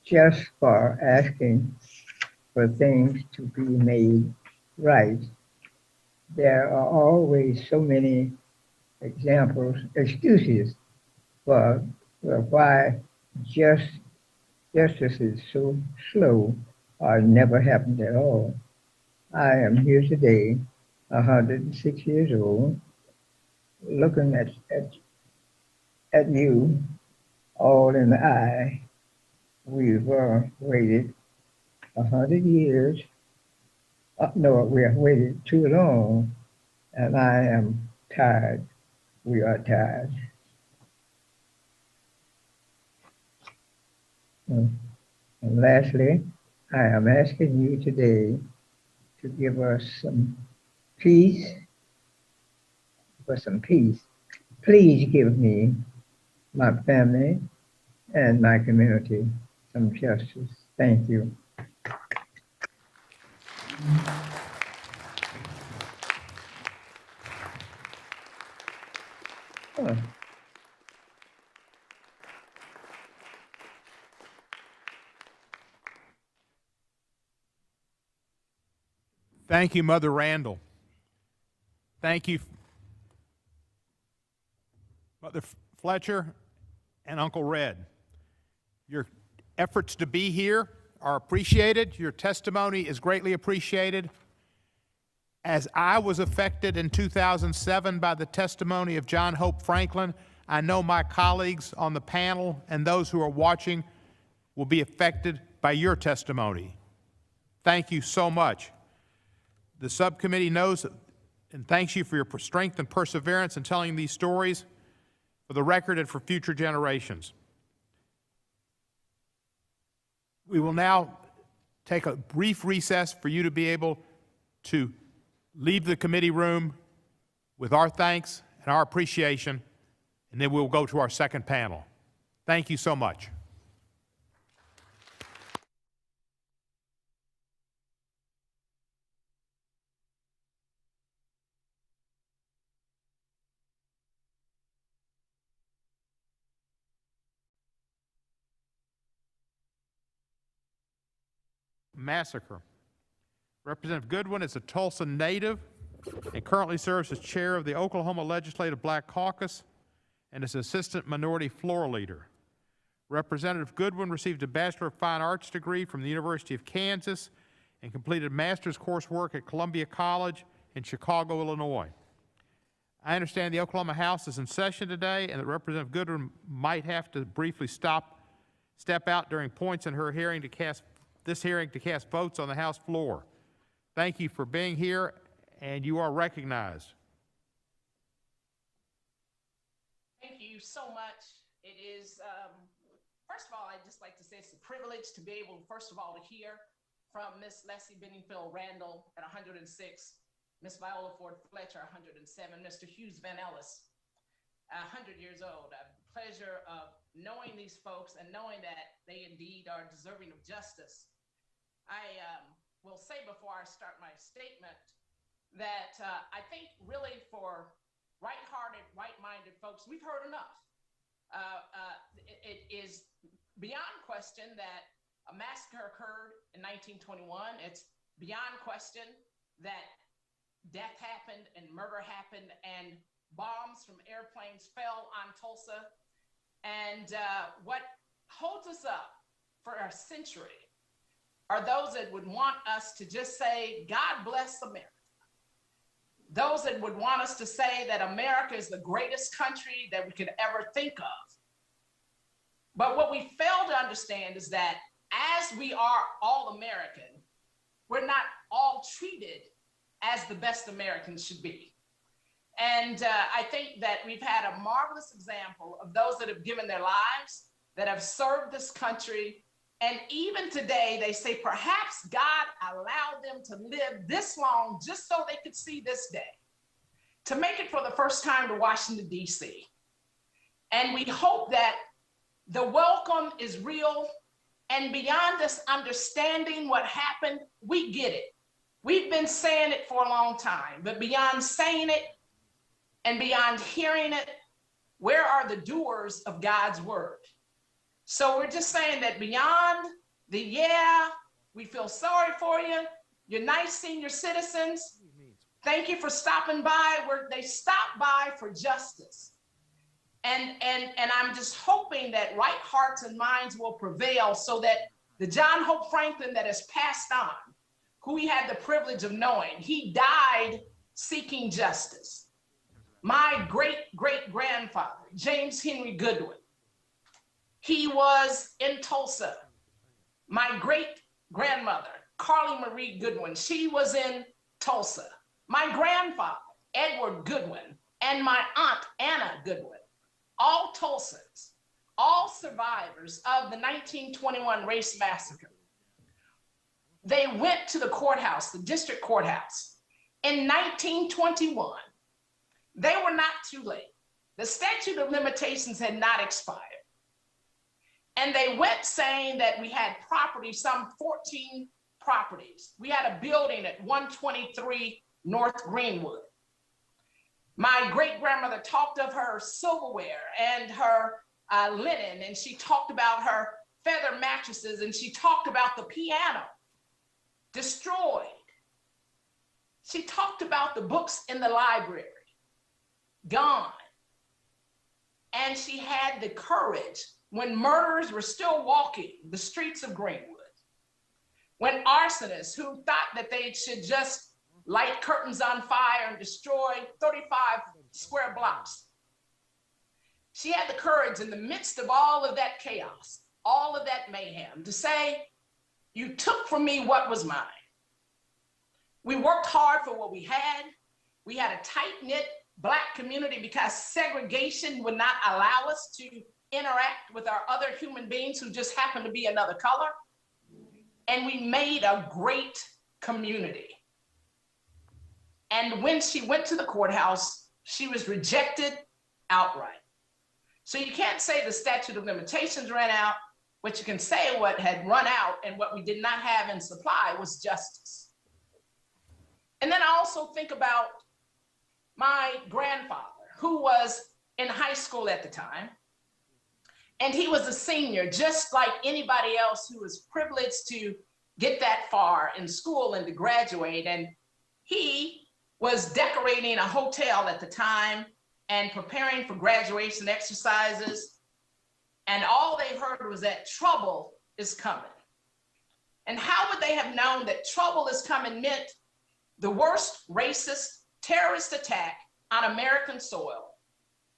just for asking for things to be made right. There are always so many excuses for why justice is so slow or never happened at all. I am here today, 106 years old, looking at you all in the eye. We've waited 100 years. No, we have waited too long, and I am tired. We are tired. And lastly, I am asking you today to give us some peace. Please give me, my family, and my community some justice. Thank you. Oh. Thank you, Mother Randall. Thank you, Mother Fletcher and Uncle Red. Your efforts to be here are appreciated. Your testimony is greatly appreciated. As I was affected in 2007 by the testimony of John Hope Franklin, I know my colleagues on the panel and those who are watching will be affected by your testimony. Thank you so much. The subcommittee knows and thanks you for your strength and perseverance in telling these stories for the record and for future generations. We will now take a brief recess for you to be able to leave the committee room with our thanks and our appreciation, and then we'll go to our second panel. Thank you so much. Massacre. Representative Goodwin is a Tulsa native and currently serves as chair of the Oklahoma Legislative Black Caucus and is assistant minority floor leader. Representative Goodwin received a Bachelor of Fine Arts degree from the University of Kansas and completed master's coursework at Columbia College in Chicago, Illinois. I understand the Oklahoma House is in session today and that Representative Goodwin might have to briefly step out during points in her hearing to cast votes on the House floor. Thank you for being here, and you are recognized. Thank you so much. It is, first of all, I'd just like to say it's a privilege to be able, first of all, to hear from Miss Leslie Benningfield Randall at 106, Miss Viola Fletcher, 107, Mr. Hughes Van Ellis, 100 years old. I have the pleasure of knowing these folks and knowing that they indeed are deserving of justice. I will say before I start my statement that I think really for right-hearted, right-minded folks, we've heard enough. It is beyond question that a massacre occurred in 1921. It's beyond question that death happened and murder happened and bombs from airplanes fell on Tulsa. And what holds us up for a century are those that would want us to just say, God bless America. Those that would want us to say that America is the greatest country that we could ever think of. But what we fail to understand is that as we are all American, we're not all treated as the best Americans should be. And I think that we've had a marvelous example of those that have given their lives, that have served this country. And even today, they say perhaps God allowed them to live this long just so they could see this day, to make it for the first time to Washington, D.C. And we hope that the welcome is real, and beyond us understanding what happened, we get it. We've been saying it for a long time, but beyond saying it and beyond hearing it, where are the doers of God's word? So we're just saying that beyond the, yeah, we feel sorry for you, you're nice senior citizens, thank you for stopping by, where they stopped by for justice. And I'm just hoping that right hearts and minds will prevail so that the John Hope Franklin that has passed on, who we had the privilege of knowing, he died seeking justice. My great-great-grandfather, James Henry Goodwin, he was in Tulsa. My great-grandmother, Carly Marie Goodwin, she was in Tulsa. My grandfather, Edward Goodwin, and my aunt, Anna Goodwin, all Tulsans, all survivors of the 1921 race massacre. They went to the courthouse, the district courthouse, in 1921. They were not too late. The statute of limitations had not expired. And they went saying that we had property, some 14 properties. We had a building at 123 North Greenwood. My great-grandmother talked of her silverware and her linen, and she talked about her feather mattresses, and she talked about the piano destroyed. She talked about the books in the library gone. And she had the courage when murderers were still walking the streets of Greenwood, when arsonists who thought that they should just light curtains on fire and destroy 35 square blocks. She had the courage in the midst of all of that chaos, all of that mayhem, to say, you took from me what was mine. We worked hard for what we had. We had a tight-knit Black community because segregation would not allow us to interact with our other human beings who just happened to be another color. And we made a great community. And when she went to the courthouse, she was rejected outright. So you can't say the statute of limitations ran out, but you can say what had run out and what we did not have in supply was justice. And then I also think about my grandfather, who was in high school at the time, and he was a senior, just like anybody else who was privileged to get that far in school and to graduate. And he was decorating a hotel at the time and preparing for graduation exercises. And all they heard was that trouble is coming. And how would they have known that trouble is coming meant the worst racist terrorist attack on American soil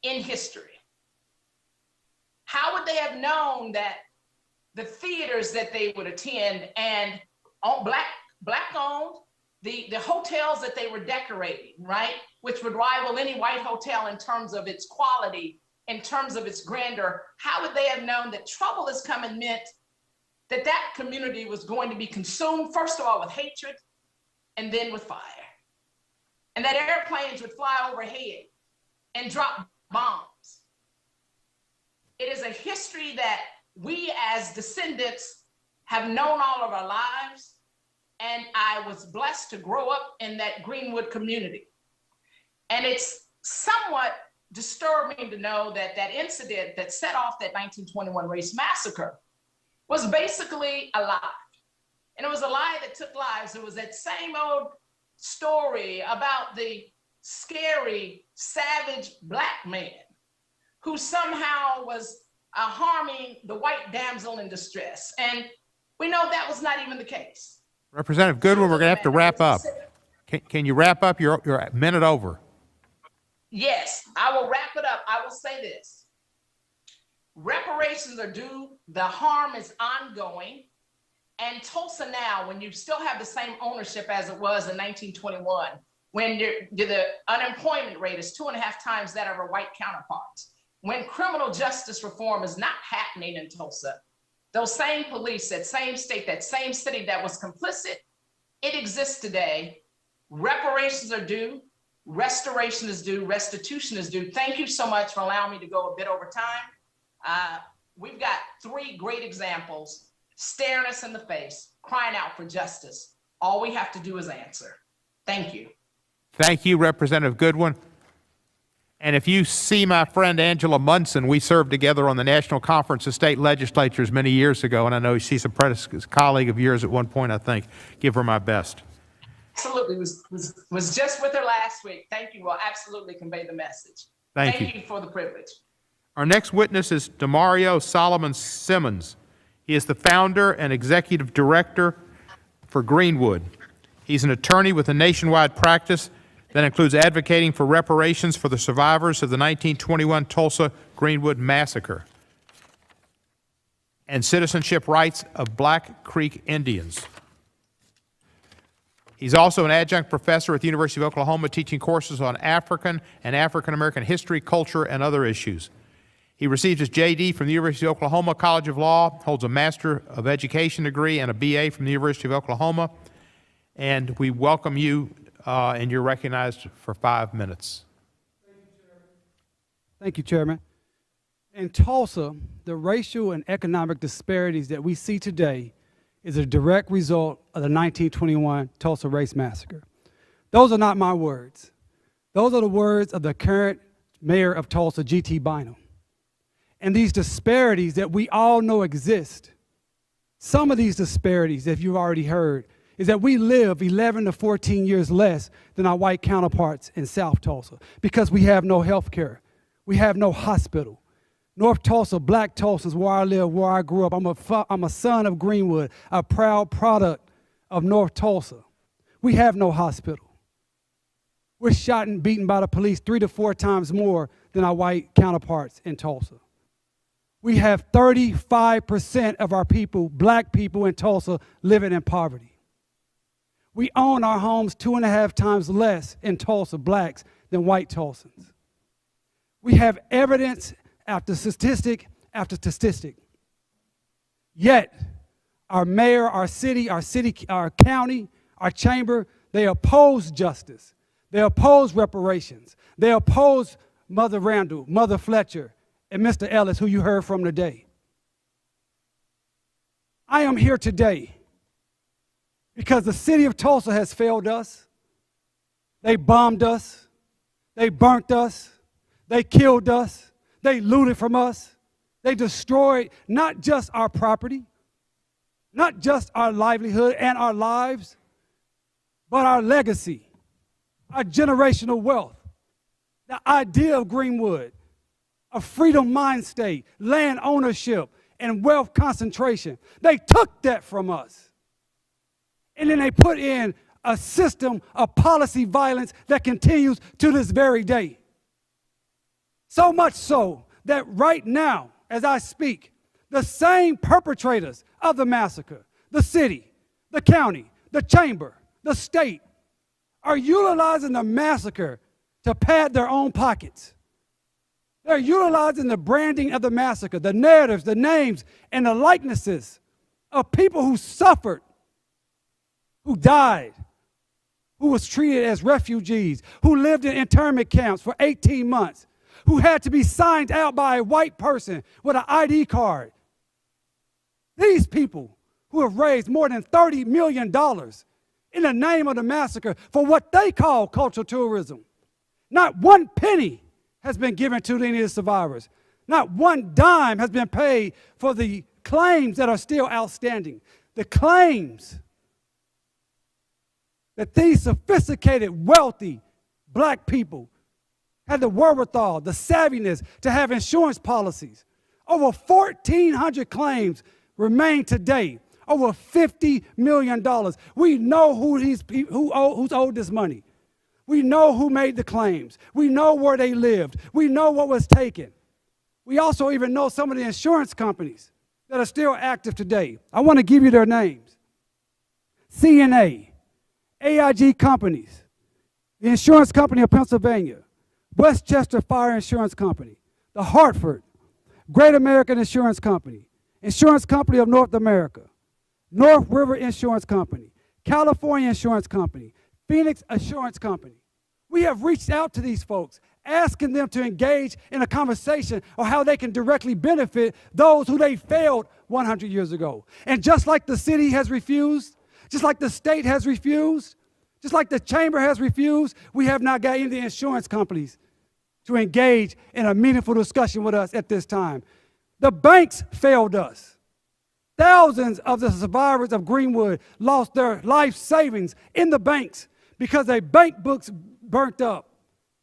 in history? How would they have known that the theaters that they would attend and black owned, the hotels that they were decorating, right, which would rival any white hotel in terms of its quality, in terms of its grandeur, how would they have known that trouble is coming meant that that community was going to be consumed, first of all, with hatred and then with fire? And that airplanes would fly overhead and drop bombs. It is a history that we as descendants have known all of our lives. And I was blessed to grow up in that Greenwood community. And it's somewhat disturbing to know that that incident that set off that 1921 race massacre was basically a lie. And it was a lie that took lives. It was that same old story about the scary, savage black man who somehow was harming the white damsel in distress. And we know that was not even the case. Representative Goodwin, we're going to have to wrap up. Can you wrap up? You're a minute over. Yes, I will wrap it up. I will say this. Reparations are due. The harm is ongoing. And Tulsa now, when you still have the same ownership as it was in 1921, when the unemployment rate is 2.5 times that of our white counterparts, when criminal justice reform is not happening in Tulsa, those same police, that same state, that same city that was complicit, it exists today. Reparations are due. Restoration is due. Restitution is due. Thank you so much for allowing me to go a bit over time. We've got 3 great examples staring us in the face, crying out for justice. All we have to do is answer. Thank you. Thank you, Representative Goodwin. And if you see my friend Angela Munson, we served together on the National Conference of State Legislatures many years ago, and I know she's a colleague of yours at one point, I think. Give her my best. Absolutely. Was just with her last week. Thank you. Will absolutely convey the message. Thank you. Thank you for the privilege. Our next witness is Demario Solomon-Simmons. He is the founder and executive director for Greenwood. He's an attorney with a nationwide practice that includes advocating for reparations for the survivors of the 1921 Tulsa-Greenwood Massacre and citizenship rights of Black Creek Indians. He's also an adjunct professor at the University of Oklahoma, teaching courses on African and African-American history, culture, and other issues. He received his JD from the University of Oklahoma College of Law, holds a Master of Education degree and a BA from the University of Oklahoma. And we welcome you, and you're recognized for 5 minutes. Thank you, Chairman. In Tulsa, the racial and economic disparities that we see today is a direct result of the 1921 Tulsa Race Massacre. Those are not my words. Those are the words of the current mayor of Tulsa, G.T. Bynum. And these disparities that we all know exist, some of these disparities, if you've already heard, is that we live 11 to 14 years less than our white counterparts in South Tulsa because we have no health care. We have no hospital. North Tulsa, Black Tulsa is where I live, where I grew up. I'm a son of Greenwood, a proud product of North Tulsa. We have no hospital. We're shot and beaten by the police 3 to 4 times more than our white counterparts in Tulsa. We have 35% of our people, Black people in Tulsa, living in poverty. We own our homes 2.5 times less in Tulsa, Blacks, than white Tulsans. We have evidence after statistic after statistic. Yet, our mayor, our city, our county, our chamber, they oppose justice. They oppose reparations. They oppose Mother Randall, Mother Fletcher, and Mr. Ellis, who you heard from today. I am here today because the city of Tulsa has failed us. They bombed us. They burnt us. They killed us. They looted from us. They destroyed not just our property, not just our livelihood and our lives, but our legacy, our generational wealth, the idea of Greenwood, a freedom mind state, land ownership, and wealth concentration. They took that from us. And then they put in a system of policy violence that continues to this very day. So much so that right now, as I speak, the same perpetrators of the massacre, the city, the county, the chamber, the state, are utilizing the massacre to pad their own pockets. They're utilizing the branding of the massacre, the narratives, the names, and the likenesses of people who suffered, who died, who was treated as refugees, who lived in internment camps for 18 months, who had to be signed out by a white person with an ID card. These people who have raised more than $30 million in the name of the massacre for what they call cultural tourism. Not one penny has been given to any of the survivors. Not one dime has been paid for the claims that are still outstanding. The claims that these sophisticated, wealthy black people had the wherewithal, the savviness to have insurance policies. Over 1,400 claims remain today, over $50 million. We know who's owed this money. We know who made the claims. We know where they lived. We know what was taken. We also even know some of the insurance companies that are still active today. I want to give you their names. CNA, AIG Companies, the Insurance Company of Pennsylvania, Westchester Fire Insurance Company, the Hartford, Great American Insurance Company, Insurance Company of North America, North River Insurance Company, California Insurance Company, Phoenix Assurance Company. We have reached out to these folks, asking them to engage in a conversation on how they can directly benefit those who they failed 100 years ago. And just like the city has refused, just like the state has refused, just like the chamber has refused, we have not got any of the insurance companies to engage in a meaningful discussion with us at this time. The banks failed us. Thousands of the survivors of Greenwood lost their life savings in the banks because their bank books burnt up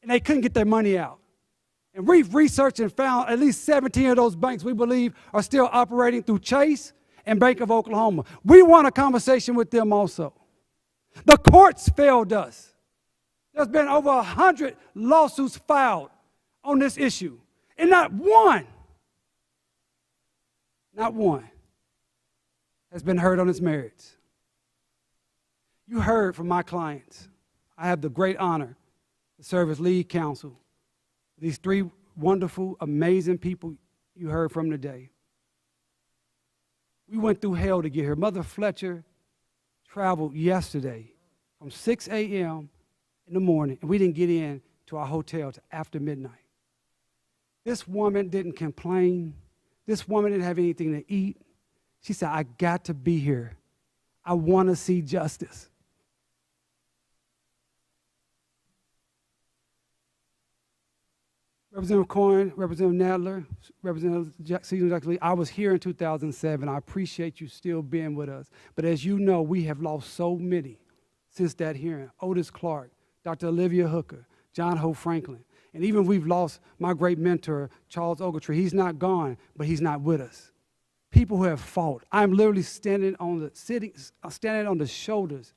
and they couldn't get their money out. And we've researched and found at least 17 of those banks we believe are still operating through Chase and Bank of Oklahoma. We want a conversation with them also. The courts failed us. There's been over 100 lawsuits filed on this issue, and not one has been heard on its merits. You heard from my clients. I have the great honor to serve as lead counsel. These three wonderful, amazing people you heard from today. We went through hell to get here. Mother Fletcher traveled yesterday from 6 a.m. in the morning, and we didn't get in to our hotel till after midnight. This woman didn't complain. This woman didn't have anything to eat. She said, I got to be here. I want to see justice. Representative Coyne, Representative Nadler, Representative Jackson Lee, I was here in 2007. I appreciate you still being with us. But as you know, we have lost so many since that hearing. Otis Clark, Dr. Olivia Hooker, John Hope Franklin. And even we've lost my great mentor, Charles Ogletree. He's not gone, but he's not with us. People who have fought. I'm literally standing on the shoulders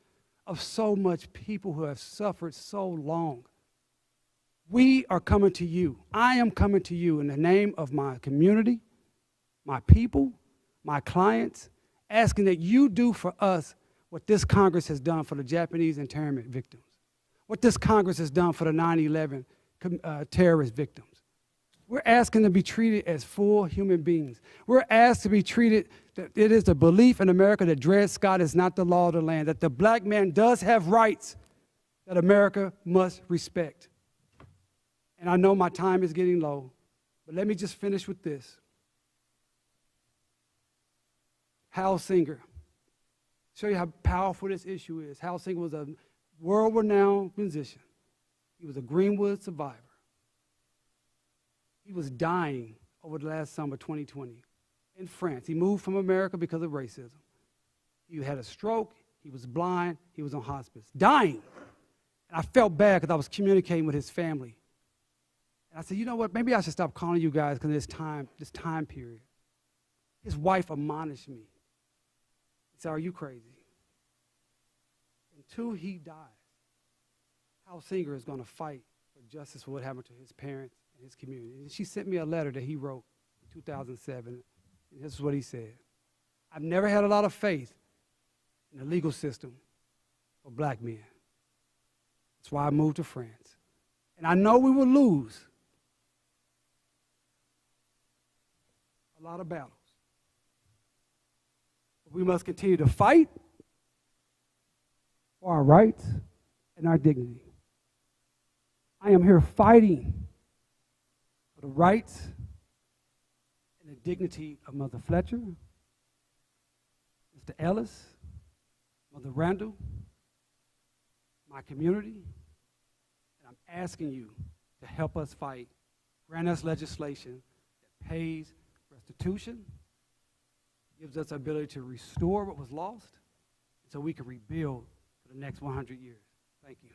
of so much people who have suffered so long. We are coming to you. I am coming to you in the name of my community, my people, my clients, asking that you do for us what this Congress has done for the Japanese internment victims, what this Congress has done for the 9/11 terrorist victims. We're asking to be treated as full human beings. We're asked to be treated that it is the belief in America that Dred Scott is not the law of the land, that the black man does have rights that America must respect. And I know my time is getting low, but let me just finish with this. Hal Singer. Show you how powerful this issue is. Hal Singer was a world-renowned musician. He was a Greenwood survivor. He was dying over the last summer, 2020, in France. He moved from America because of racism. He had a stroke, he was blind, he was on hospice, dying. And I felt bad because I was communicating with his family. And I said, you know what, maybe I should stop calling you guys because this time period. His wife admonished me. He said, are you crazy? Until he dies, Hal Singer is going to fight for justice for what happened to his parents and his community. And she sent me a letter that he wrote in 2007. And this is what he said. I've never had a lot of faith in the legal system for black men. That's why I moved to France. And I know we will lose a lot of battles. But we must continue to fight for our rights and our dignity. I am here fighting for the rights and the dignity of Mother Fletcher, Mr. Ellis, Mother Randall, my community, and I'm asking you to help us fight, grant us legislation that pays restitution, gives us the ability to restore what was lost, so we can rebuild for the next 100 years. Thank you.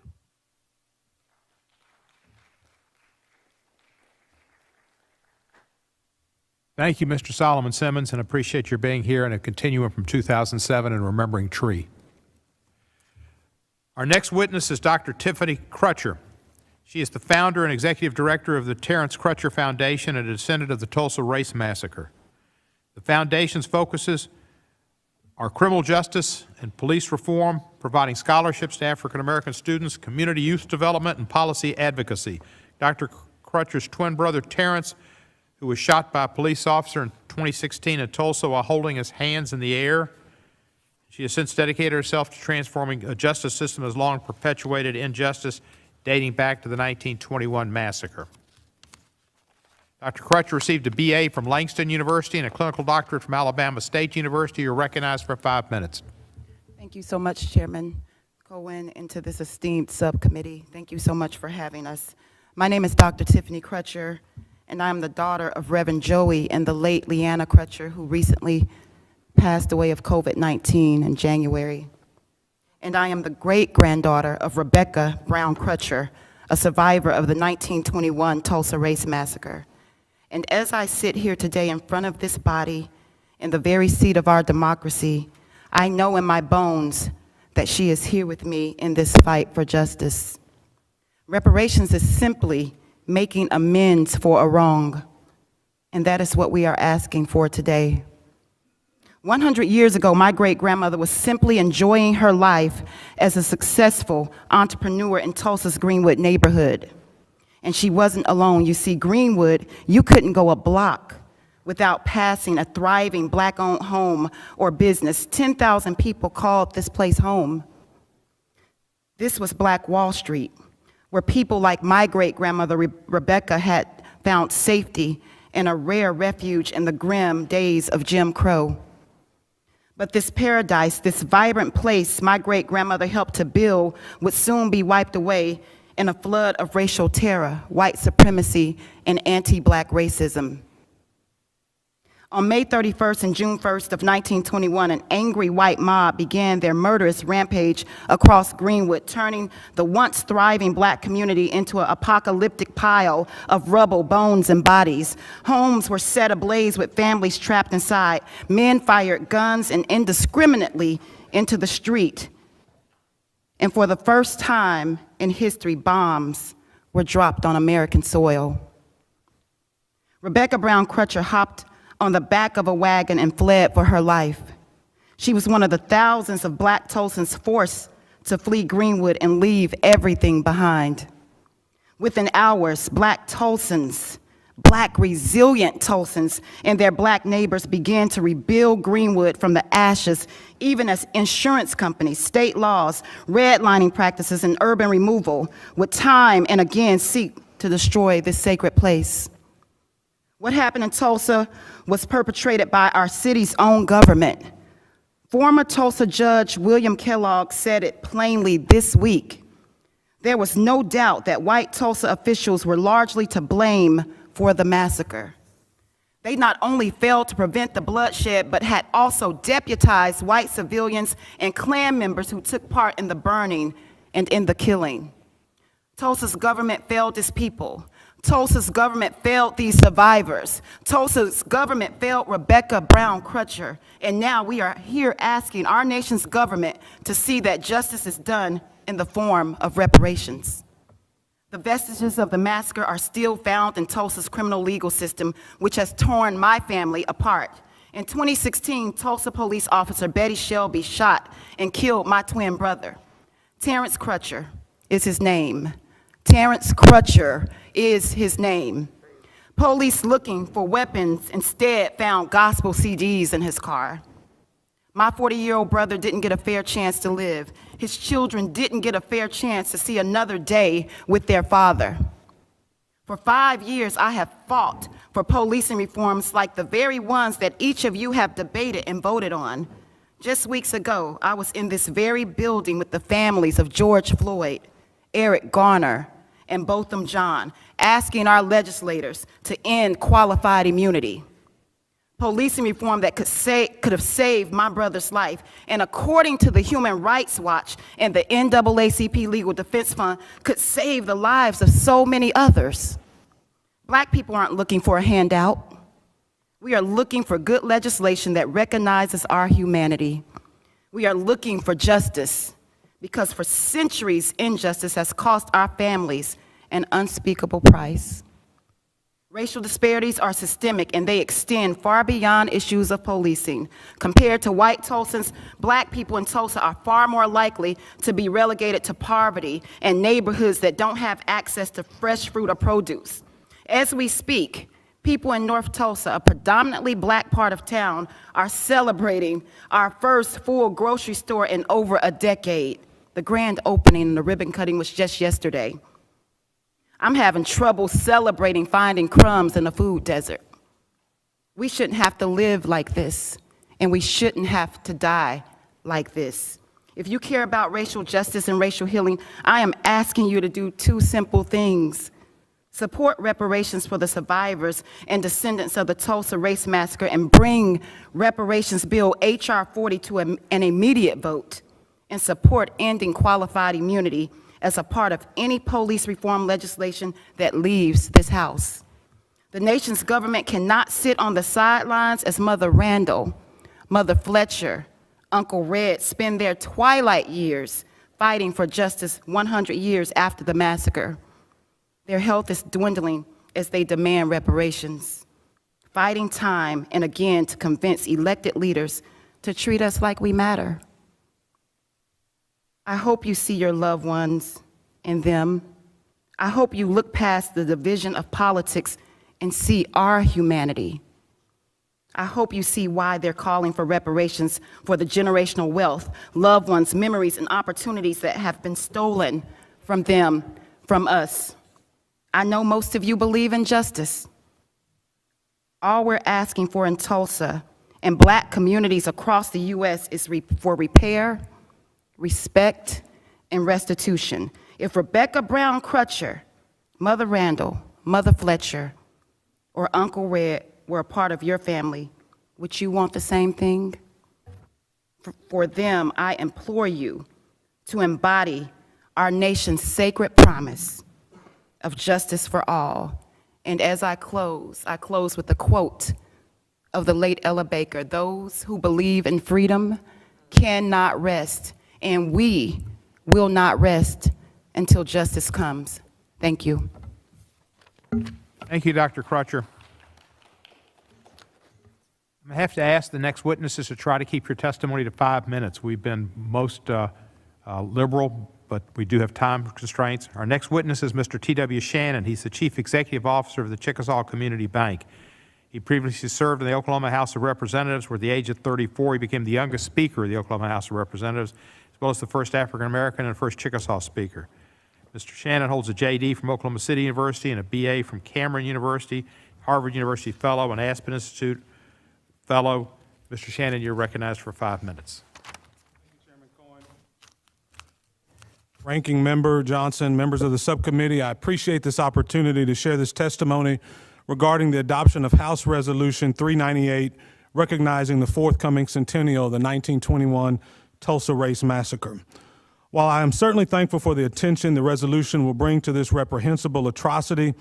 Thank you, Mr. Solomon-Simmons, and appreciate your being here and a continuum from 2007 and remembering Tree. Our next witness is Dr. Tiffany Crutcher. She is the founder and executive director of the Clarence Crutcher Foundation and a descendant of the Tulsa Race Massacre. The foundation's focuses are criminal justice and police reform, providing scholarships to African American students, community youth development, and policy advocacy. Dr. Crutcher's twin brother, Terrence, who was shot by a police officer in 2016 in Tulsa while holding his hands in the air. She has since dedicated herself to transforming a justice system that has long perpetuated injustice dating back to the 1921 massacre. Dr. Crutcher received a BA from Langston University and a clinical doctorate from Alabama State University. You're recognized for 5 minutes. Thank you so much, Chairman Cohen, and to this esteemed subcommittee. Thank you so much for having us. My name is Dr. Tiffany Crutcher, and I'm the daughter of Reverend Joey and the late Leanna Crutcher, who recently passed away of COVID-19 in January. And I am the great-granddaughter of Rebecca Brown Crutcher, a survivor of the 1921 Tulsa Race Massacre. And as I sit here today in front of this body, in the very seat of our democracy, I know in my bones that she is here with me in this fight for justice. Reparations is simply making amends for a wrong, and that is what we are asking for today. 100 years ago, my great-grandmother was simply enjoying her life as a successful entrepreneur in Tulsa's Greenwood neighborhood. And she wasn't alone. You see, Greenwood, you couldn't go a block without passing a thriving black-owned home or business. 10,000 people called this place home. This was Black Wall Street, where people like my great-grandmother Rebecca had found safety and a rare refuge in the grim days of Jim Crow. But this paradise, this vibrant place my great-grandmother helped to build would soon be wiped away in a flood of racial terror, white supremacy, and anti-black racism. On May 31st and June 1st of 1921, an angry white mob began their murderous rampage across Greenwood, turning the once thriving black community into an apocalyptic pile of rubble, bones, and bodies. Homes were set ablaze with families trapped inside. Men fired guns and indiscriminately into the street. And for the first time in history, bombs were dropped on American soil. Rebecca Brown Crutcher hopped on the back of a wagon and fled for her life. She was one of the thousands of black Tulsans forced to flee Greenwood and leave everything behind. Within hours, black Tulsans, black resilient Tulsans, and their black neighbors began to rebuild Greenwood from the ashes, even as insurance companies, state laws, redlining practices, and urban removal would time and again seek to destroy this sacred place. What happened in Tulsa was perpetrated by our city's own government. Former Tulsa Judge William Kellogg said it plainly this week. There was no doubt that white Tulsa officials were largely to blame for the massacre. They not only failed to prevent the bloodshed, but had also deputized white civilians and Klan members who took part in the burning and in the killing. Tulsa's government failed its people. Tulsa's government failed these survivors. Tulsa's government failed Rebecca Brown Crutcher. And now we are here asking our nation's government to see that justice is done in the form of reparations. The vestiges of the massacre are still found in Tulsa's criminal legal system, which has torn my family apart. In 2016, Tulsa police officer Betty Shelby shot and killed my twin brother. Terrence Crutcher is his name. Terrence Crutcher is his name. Police looking for weapons instead found gospel CDs in his car. My 40-year-old brother didn't get a fair chance to live. His children didn't get a fair chance to see another day with their father. For 5 years, I have fought for policing reforms like the very ones that each of you have debated and voted on. Just weeks ago, I was in this very building with the families of George Floyd, Eric Garner, and Botham Jean, asking our legislators to end qualified immunity. Policing reform that could have saved my brother's life, and according to the Human Rights Watch and the NAACP Legal Defense Fund, could save the lives of so many others. Black people aren't looking for a handout. We are looking for good legislation that recognizes our humanity. We are looking for justice, because for centuries, injustice has cost our families an unspeakable price. Racial disparities are systemic, and they extend far beyond issues of policing. Compared to white Tulsans, black people in Tulsa are far more likely to be relegated to poverty and neighborhoods that don't have access to fresh fruit or produce. As we speak, people in North Tulsa, a predominantly black part of town, are celebrating our first full grocery store in over a decade. The grand opening and the ribbon cutting was just yesterday. I'm having trouble celebrating finding crumbs in the food desert. We shouldn't have to live like this, and we shouldn't have to die like this. If you care about racial justice and racial healing, I am asking you to do two simple things. Support reparations for the survivors and descendants of the Tulsa Race Massacre, and bring reparations bill HR 40 to an immediate vote, and support ending qualified immunity as a part of any police reform legislation that leaves this House. The nation's government cannot sit on the sidelines as Mother Randall, Mother Fletcher, Uncle Red spend their twilight years fighting for justice 100 years after the massacre. Their health is dwindling as they demand reparations, fighting time and again to convince elected leaders to treat us like we matter. I hope you see your loved ones in them. I hope you look past the division of politics and see our humanity. I hope you see why they're calling for reparations for the generational wealth, loved ones, memories, and opportunities that have been stolen from them, from us. I know most of you believe in justice. All we're asking for in Tulsa and black communities across the U.S. is for repair, respect, and restitution. If Rebecca Brown Crutcher, Mother Randall, Mother Fletcher, or Uncle Red were a part of your family, would you want the same thing? For them, I implore you to embody our nation's sacred promise of justice for all. And as I close with a quote of the late Ella Baker: "Those who believe in freedom cannot rest, and we will not rest until justice comes." Thank you. Thank you, Dr. Crutcher. I'm going to have to ask the next witnesses to try to keep your testimony to 5 minutes. We've been most liberal, but we do have time constraints. Our next witness is Mr. T.W. Shannon. He's the Chief Executive Officer of the Chickasaw Community Bank. He previously served in the Oklahoma House of Representatives, where at the age of 34, he became the youngest Speaker of the Oklahoma House of Representatives, as well as the first African-American and first Chickasaw Speaker. Mr. Shannon holds a J.D. from Oklahoma City University and a B.A. from Cameron University, Harvard University Fellow, and Aspen Institute Fellow. Mr. Shannon, you're recognized for 5 minutes. Ranking Member Johnson, members of the subcommittee, I appreciate this opportunity to share this testimony regarding the adoption of House Resolution 398, recognizing the forthcoming centennial of the 1921 Tulsa Race Massacre. While I am certainly thankful for the attention the resolution will bring to this reprehensible atrocity,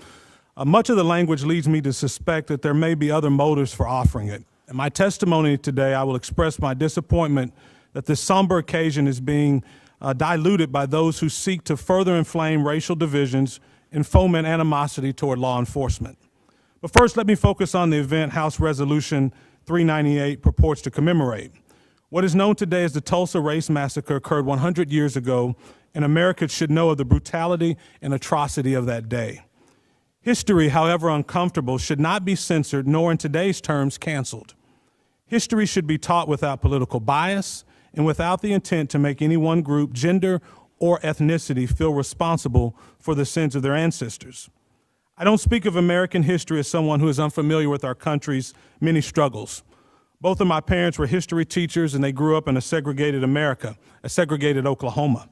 much of the language leads me to suspect that there may be other motives for offering it. In my testimony today, I will express my disappointment that this somber occasion is being diluted by those who seek to further inflame racial divisions and foment animosity toward law enforcement. But first, let me focus on the event House Resolution 398 purports to commemorate. What is known today as the Tulsa Race Massacre occurred 100 years ago, and America should know of the brutality and atrocity of that day. History, however uncomfortable, should not be censored, nor in today's terms canceled. History should be taught without political bias and without the intent to make any one group, gender, or ethnicity feel responsible for the sins of their ancestors. I don't speak of American history as someone who is unfamiliar with our country's many struggles. Both of my parents were history teachers, and they grew up in a segregated America, a segregated Oklahoma.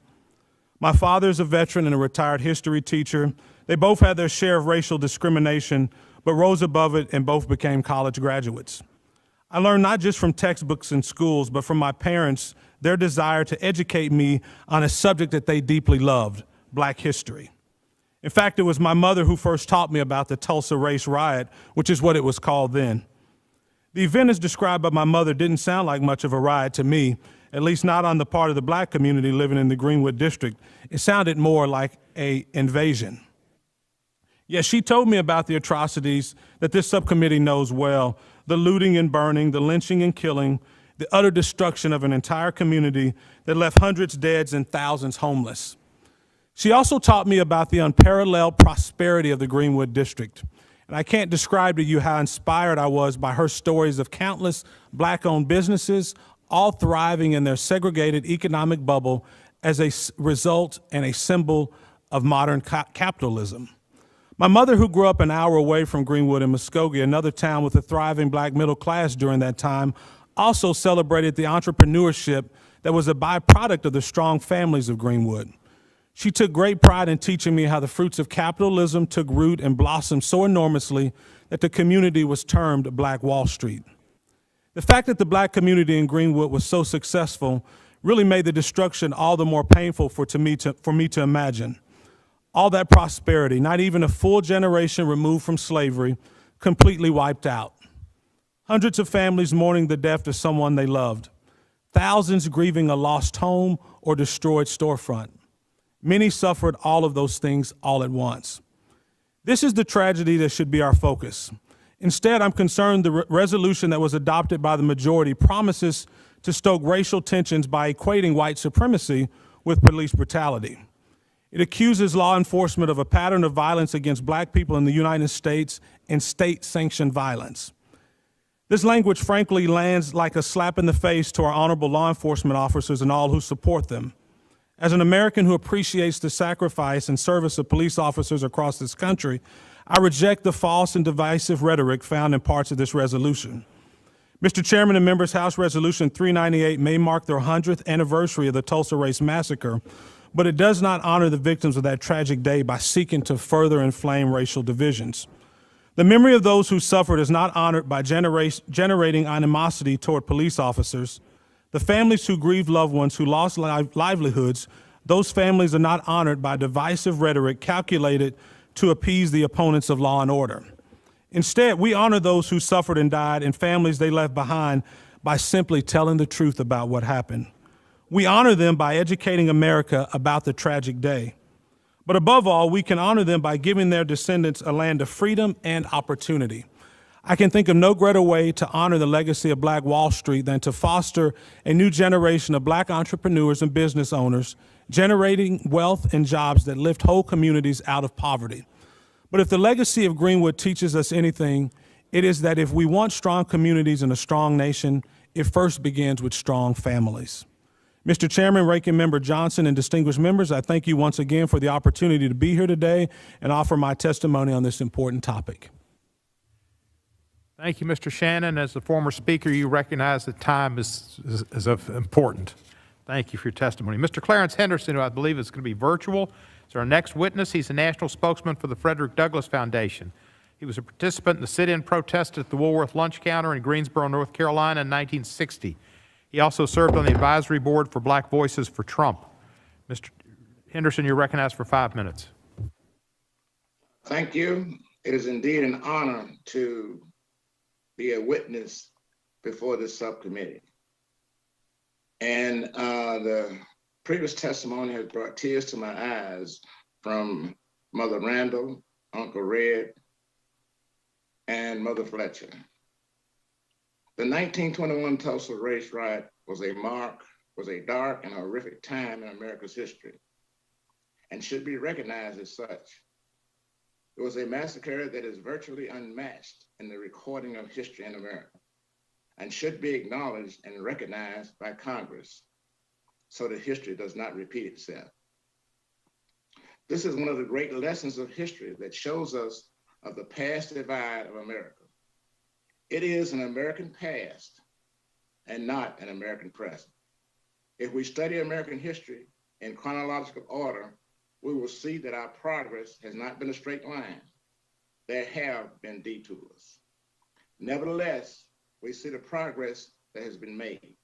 My father is a veteran and a retired history teacher. They both had their share of racial discrimination, but rose above it and both became college graduates. I learned not just from textbooks in schools, but from my parents, their desire to educate me on a subject that they deeply loved, Black history. In fact, it was my mother who first taught me about the Tulsa Race Riot, which is what it was called then. The event as described by my mother didn't sound like much of a riot to me, at least not on the part of the Black community living in the Greenwood district. It sounded more like an invasion. Yes, she told me about the atrocities that this subcommittee knows well, the looting and burning, the lynching and killing, the utter destruction of an entire community that left hundreds dead and thousands homeless. She also taught me about the unparalleled prosperity of the Greenwood district. And I can't describe to you how inspired I was by her stories of countless Black-owned businesses, all thriving in their segregated economic bubble as a result and a symbol of modern capitalism. My mother, who grew up an hour away from Greenwood in Muskogee, another town with a thriving Black middle class during that time, also celebrated the entrepreneurship that was a byproduct of the strong families of Greenwood. She took great pride in teaching me how the fruits of capitalism took root and blossomed so enormously that the community was termed Black Wall Street. The fact that the Black community in Greenwood was so successful really made the destruction all the more painful for me to imagine. All that prosperity, not even a full generation removed from slavery, completely wiped out. Hundreds of families mourning the death of someone they loved. Thousands grieving a lost home or destroyed storefront. Many suffered all of those things all at once. This is the tragedy that should be our focus. Instead, I'm concerned the resolution that was adopted by the majority promises to stoke racial tensions by equating white supremacy with police brutality. It accuses law enforcement of a pattern of violence against Black people in the United States and state-sanctioned violence. This language, frankly, lands like a slap in the face to our honorable law enforcement officers and all who support them. As an American who appreciates the sacrifice and service of police officers across this country, I reject the false and divisive rhetoric found in parts of this resolution. Mr. Chairman and members, House Resolution 398 may mark the 100th anniversary of the Tulsa Race Massacre, but it does not honor the victims of that tragic day by seeking to further inflame racial divisions. The memory of those who suffered is not honored by generating animosity toward police officers. The families who grieved loved ones who lost livelihoods, those families are not honored by divisive rhetoric calculated to appease the opponents of law and order. Instead, we honor those who suffered and died and families they left behind by simply telling the truth about what happened. We honor them by educating America about the tragic day. But above all, we can honor them by giving their descendants a land of freedom and opportunity. I can think of no greater way to honor the legacy of Black Wall Street than to foster a new generation of Black entrepreneurs and business owners, generating wealth and jobs that lift whole communities out of poverty. But if the legacy of Greenwood teaches us anything, it is that if we want strong communities and a strong nation, it first begins with strong families. Mr. Chairman, Ranking Member Johnson, and distinguished members, I thank you once again for the opportunity to be here today and offer my testimony on this important topic. Thank you, Mr. Shannon. As the former speaker, you recognize that time is important. Thank you for your testimony. Mr. Clarence Henderson, who I believe is going to be virtual, is our next witness. He's a national spokesman for the Frederick Douglass Foundation. He was a participant in the sit-in protest at the Woolworth lunch counter in Greensboro, North Carolina in 1960. He also served on the advisory board for Black Voices for Trump. Mr. Henderson, you're recognized for 5 minutes. Thank you. It is indeed an honor to be a witness before this subcommittee. And the previous testimony has brought tears to my eyes from Mother Randall, Uncle Red, and Mother Fletcher. The 1921 Tulsa race riot was a dark and horrific time in America's history and should be recognized as such. It was a massacre that is virtually unmatched in the recording of history in America and should be acknowledged and recognized by Congress so that history does not repeat itself. This is one of the great lessons of history that shows us of the past divide of America. It is an American past and not an American present. If we study American history in chronological order, we will see that our progress has not been a straight line. There have been detours. Nevertheless, we see the progress that has been made.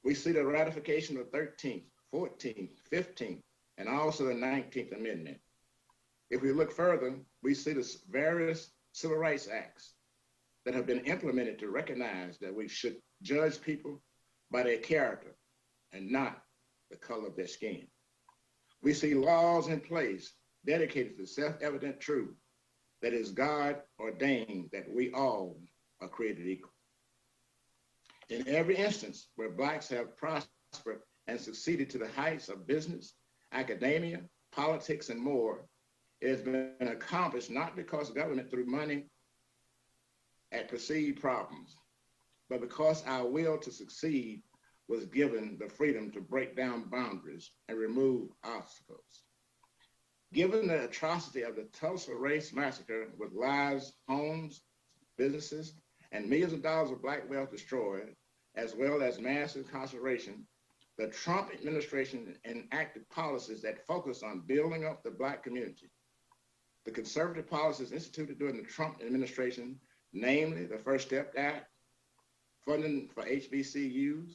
We see the ratification of the 13th, 14th, 15th, and also the 19th Amendment. If we look further, we see the various civil rights acts that have been implemented to recognize that we should judge people by their character and not the color of their skin. We see laws in place dedicated to the self-evident truth that is God ordained that we all are created equal. In every instance where Blacks have prospered and succeeded to the heights of business, academia, politics, and more, it has been accomplished not because government threw money at perceived problems, but because our will to succeed was given the freedom to break down boundaries and remove obstacles. Given the atrocity of the Tulsa Race Massacre with lives, homes, businesses, and millions of dollars of Black wealth destroyed, as well as mass incarceration, the Trump administration enacted policies that focus on building up the Black community. The conservative policies instituted during the Trump administration, namely the First Step Act, funding for HBCUs,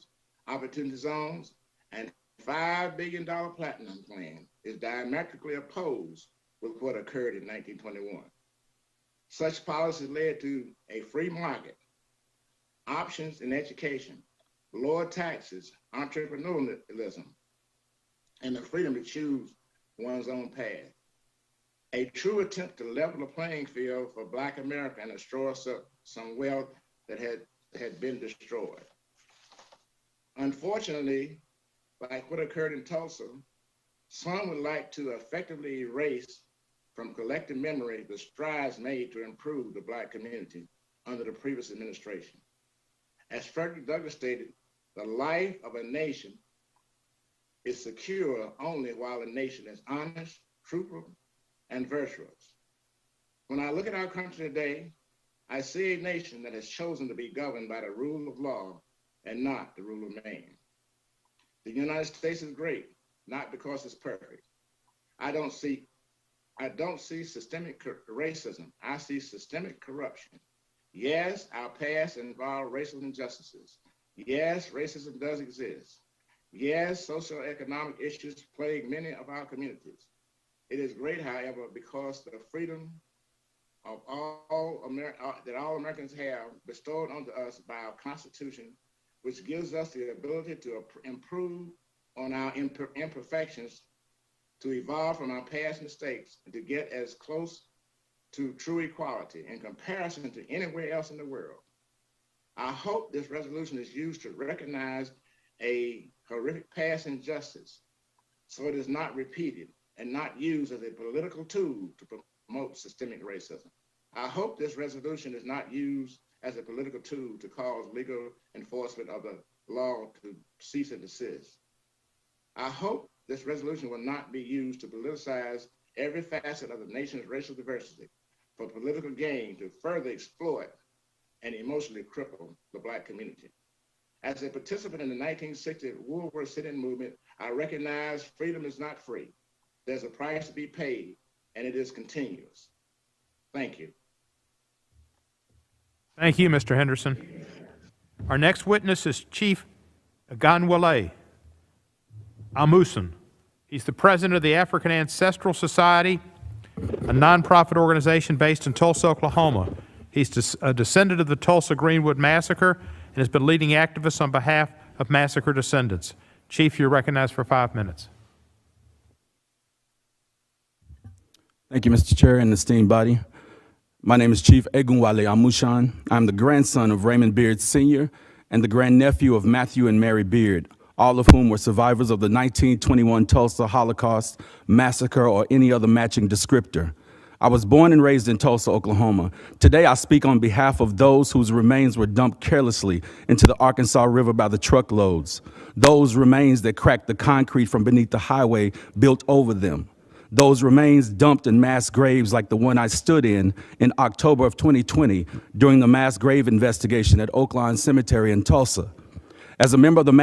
opportunity zones, and $5 billion platinum plan is diametrically opposed with what occurred in 1921. Such policies led to a free market, options in education, lower taxes, entrepreneurialism, and the freedom to choose one's own path. A true attempt to level the playing field for Black America and restore some wealth that had been destroyed. Unfortunately, like what occurred in Tulsa, some would like to effectively erase from collective memory the strides made to improve the Black community under the previous administration. As Frederick Douglass stated, the life of a nation is secure only while a nation is honest, truthful, and virtuous. When I look at our country today, I see a nation that has chosen to be governed by the rule of law and not the rule of man. The United States is great, not because it's perfect. I don't see systemic racism. I see systemic corruption. Yes, our past involved racial injustices. Yes, racism does exist. Yes, socioeconomic issues plague many of our communities. It is great, however, because the freedom of that all Americans have bestowed onto us by our Constitution, which gives us the ability to improve on our imperfections, to evolve from our past mistakes, and to get as close to true equality in comparison to anywhere else in the world. I hope this resolution is used to recognize a horrific past injustice so it is not repeated and not used as a political tool to promote systemic racism. I hope this resolution is not used as a political tool to cause legal enforcement of the law to cease and desist. I hope this resolution will not be used to politicize every facet of the nation's racial diversity for political gain to further exploit and emotionally cripple the Black community. As a participant in the 1960 Woolworth sit-in movement, I recognize freedom is not free. There's a price to be paid, and it is continuous. Thank you. Thank you, Mr. Henderson. Our next witness is Chief Egunwali Amushan. He's the president of the African Ancestral Society, a nonprofit organization based in Tulsa, Oklahoma. He's a descendant of the Tulsa-Greenwood Massacre and has been leading activists on behalf of massacre descendants. Chief, you're recognized for 5 minutes. Thank you, Mr. Chair and esteemed body. My name is Chief Egunwali Amushan. I'm the grandson of Raymond Beard Sr. and the grandnephew of Matthew and Mary Beard, all of whom were survivors of the 1921 Tulsa Holocaust massacre or any other matching descriptor. I was born and raised in Tulsa, Oklahoma. Today, I speak on behalf of those whose remains were dumped carelessly into the Arkansas River by the truckloads, those remains that cracked the concrete from beneath the highway built over them, those remains dumped in mass graves like the one I stood in October of 2020 during the mass grave investigation at Oaklawn Cemetery in Tulsa. As a member of the